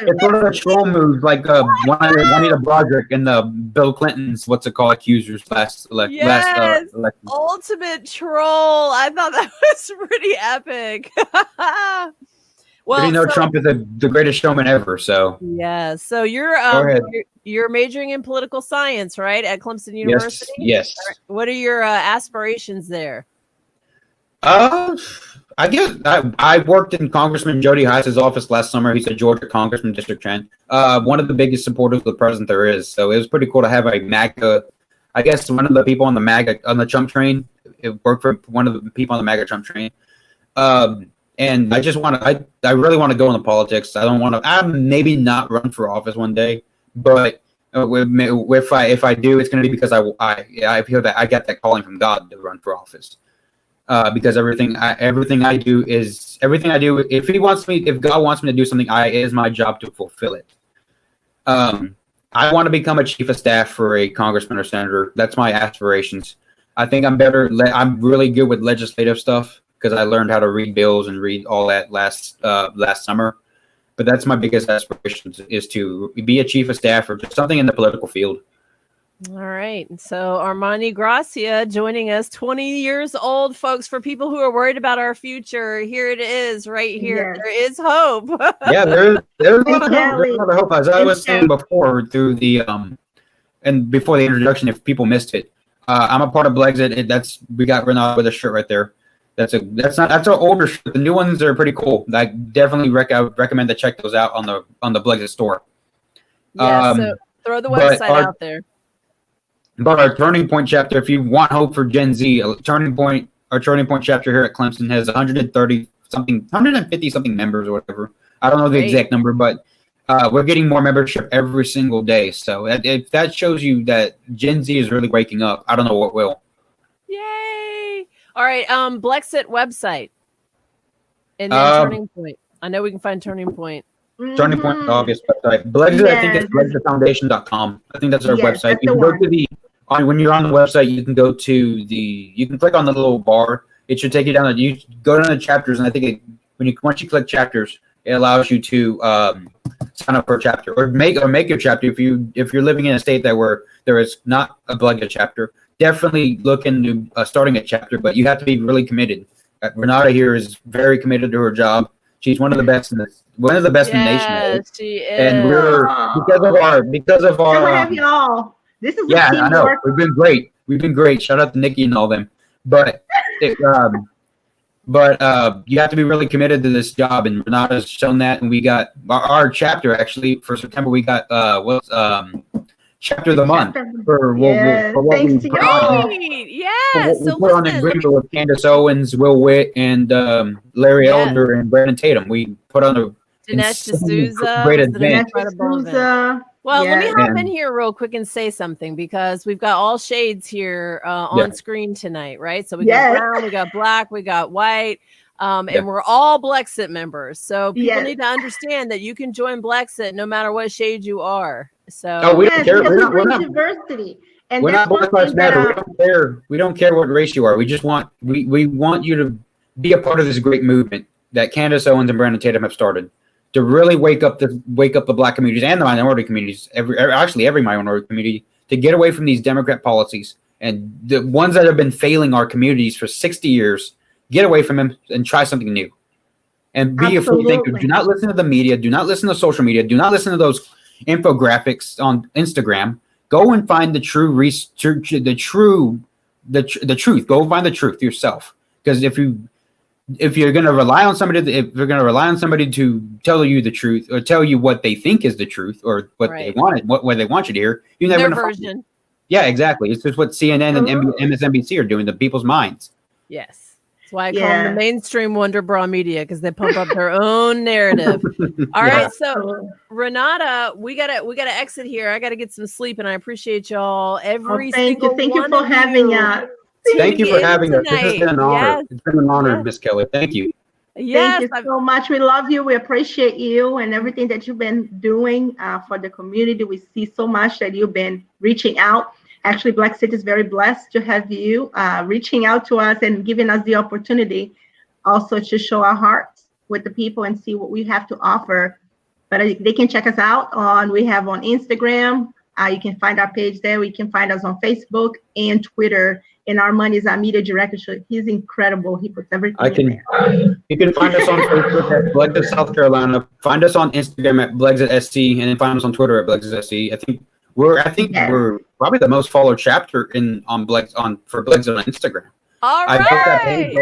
It's one of the troll moves, like Juanita Broderick and the Bill Clinton's accusers last election. Ultimate troll. I thought that was pretty epic. Well, Trump is the greatest showman ever. So yeah. So you're majoring in political science, right, at Clemson University? Yes. Right. What are your aspirations there? I guess I worked in Congressman Jody Hice's office last summer. He's a Georgia Congressman, District 10. One of the biggest supporters of the president there is. So it was pretty cool to have a MAGA. I guess one of the people on the Trump train. It worked for one of the people on the MAGA Trump train. And I just I really want to go into politics. I'm maybe not run for office one day, but if I do, it's going to be because I feel that I got that calling from God to run for office. Because everything I do. If God wants me to do something, it is my job to fulfill it. I want to become a chief of staff for a congressman or senator. That's my aspirations. I think I'm better. I'm really good with legislative stuff because I learned how to read bills and read all that last summer. But that's my biggest aspiration is to be a chief of staff or just something in the political field. All right. So Armani Gracia joining us, 20 years old, folks. For people who are worried about our future, here it is right here. Yes. There is hope. Yeah, there's a lot of hope. As I was saying before through the and before the introduction, if people missed it, I'm a part of Brexit. We got Renata with a shirt right there. That's an older shirt. The new ones are pretty cool. I definitely recommend to check those out on the Brexit store. Yeah, so throw the website out there. But our Turning Point chapter, if you want hope for Gen Z, our Turning Point chapter here at Clemson has 150 something members or whatever. I don't know the exact number, but we're getting more membership every single day. So if that shows you that Gen Z is really waking up, I don't know what will. Yay! All right, Brexit website, and then Turning Point. I know we can find Turning Point. Turning Point is the obvious website. Brexit, I think it's BrexitFoundation.com. I think that's our website. You can go to when you're on the website, you can click on the little bar. It should take you down. You go down the chapters, and I think once you click chapters, it allows you to sign up for a chapter or make your chapter. If you're living in a state where there is not a Brexit chapter, definitely look into starting a chapter. But you have to be really committed. Renata here is very committed to her job. She's one of the best in the nation. Yes, she is. And we're because of our. So have y'all. This is I know. We've been great. Shout out to Nikki and all them. But But you have to be really committed to this job, and Renata's shown that. And we got our chapter actually for September. We got chapter of the month for Yes, what thanks to y'all. Great. Yeah. we So put on listen, agreement with Candace Owens, Will Witt, and Larry Yeah. Elder and Brandon Tatum. We put on a Dinesh insanely D'Souza great was an event. incredible event. Souza. Well, let me Yes. hop in And- here real quick and say something because we've got all shades here on Yeah. screen tonight, right? So we Yes. got brown, we got black, we got white, Yeah. and we're all Blexit members. So people Yes. need to understand that you can join Blexit no matter what shade you are. So Oh, we don't Yes, care. because We're we not- we're bring not- diversity. And We're that's not one Black Lives thing that Matter. We don't care. We don't care what race you are. We just want we want you to be a part of this great movement that Candace Owens and Brandon Tatum have started to really wake up the Black communities and the minority communities. Every minority community to get away from these Democrat policies and the ones that have been failing our communities for 60 years. Get away from them and try something new. And be a free thinker. Absolutely. Do not listen to the media. Do not listen to social media. Do not listen to those infographics on Instagram. Go and find the true research, the truth. Go find the truth yourself. Because if you're going to rely on somebody, to tell you the truth or tell you what they think is the truth or what they Right. want, what they want you to hear, you never their know. version. Yeah, exactly. It's just what CNN and Absolutely. MSNBC are doing to people's minds. Yes. That's why I call them Yeah. the mainstream Wonder Bra media because they pump up their own narrative. All Yeah. right, so Renata, we gotta exit here. I gotta get some sleep, and I appreciate y'all. Every thank you. single Thank you one for of having you us. Thank you for tuning in having us. This has been an honor. Yes, It's been an honor, yes. Miss Kelly. Thank you. yes. Thank you so much. We love you. We appreciate you and everything that you've been doing for the community. We see so much that you've been reaching out. Actually, Black City is very blessed to have you reaching out to us and giving us the opportunity also to show our hearts with the people and see what we have to offer. But they can check us out we have on Instagram. You can find our page there. You can find us on Facebook and Twitter. And Armand is our media director. So he's incredible. He puts everything in there. You can find us on Facebook at Blexit South Carolina. Find us on Instagram at Blexit SC, and then find us on Twitter at Blexit SC. I think Yes. we're probably the most followed chapter for Blexit on Instagram. All I've right.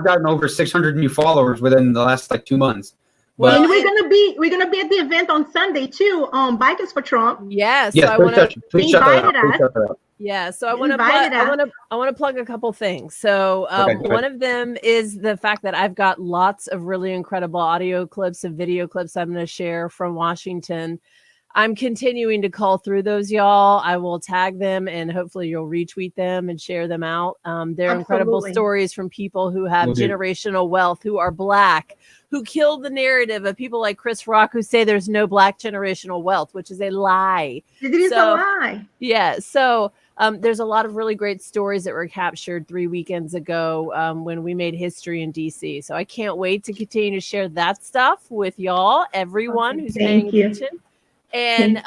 gotten over 600 new followers within the last 2 months. Well, But And we're gonna be at the event on Sunday too on Bikers for Trump. Yes. yes, So I want to. please shout that out. invited Please us. shout that out. Yeah, so I You want to invited us. I want to plug a couple things. So Okay, go one of them is the fact that I've got lots of really incredible audio clips and video clips I'm going to share from Washington. I'm continuing to call through those, y'all. I will tag them and hopefully you'll retweet them and share them out. They're incredible Absolutely. stories from people who have Will do. generational wealth, who are Black, who killed the narrative of people like Chris Rock who say there's no Black generational wealth, which is a lie. It is So- a lie. Yeah. So there's a lot of really great stories that were captured 3 weekends ago when we made history in DC. So I can't wait to continue to share that stuff with y'all, everyone Okay, who's thank paying you. attention. And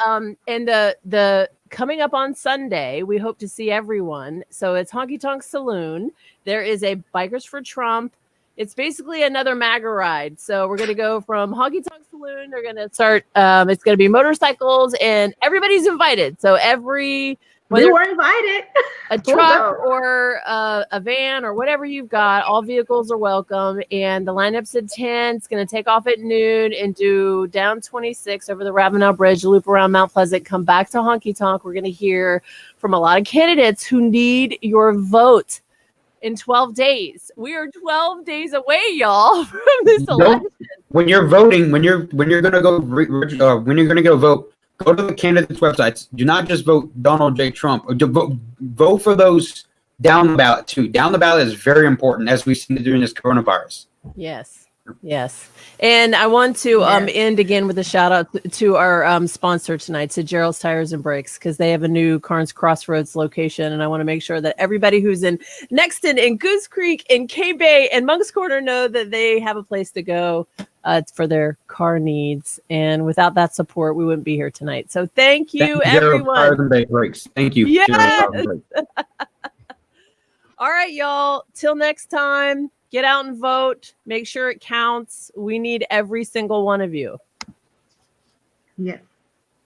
the coming up on Sunday, we hope to see everyone. So it's Honky Tonk Saloon. There is a Bikers for Trump. It's basically another MAGA ride. So we're going to go from Honky Tonk Saloon. They're going to start. It's going to be motorcycles, and everybody's invited. So We whether were invited. a truck or a van or whatever you've got, all vehicles are welcome. And the lineup's at 10. It's going to take off at noon and do down 26 over the Ravenel Bridge, loop around Mount Pleasant, come back to Honky Tonk. We're going to hear from a lot of candidates who need your vote in 12 days. We are 12 days away, y'all, from this election. When you're voting, when you're gonna go vote, go to the candidates' websites. Do not just vote Donald J. Trump. Vote for those down the ballot too. Down the ballot is very important as we've seen during this coronavirus. Yes. And I want to end again with a shout out to our sponsor tonight, to Gerald's Tires and Brakes, because they have a new Carnes Crossroads location. And I want to make sure that everybody who's in Nexton and Goose Creek and K-Bay and Monk's Corner know that they have a place to go for their car needs. And without that support, we wouldn't be here tonight. So thank you, Gerald Tires everyone. and Brakes. Thank you. Yes. Gerald Tires and Brakes. All right, y'all. Till next time, get out and vote. Make sure it counts. We need every single one of you. Yes.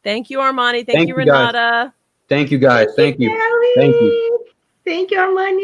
Thank you, Armani. Thank you, you, guys. Renata. Thank you, guys. Thank you. Kelly. Thank you. Thank you, Armani.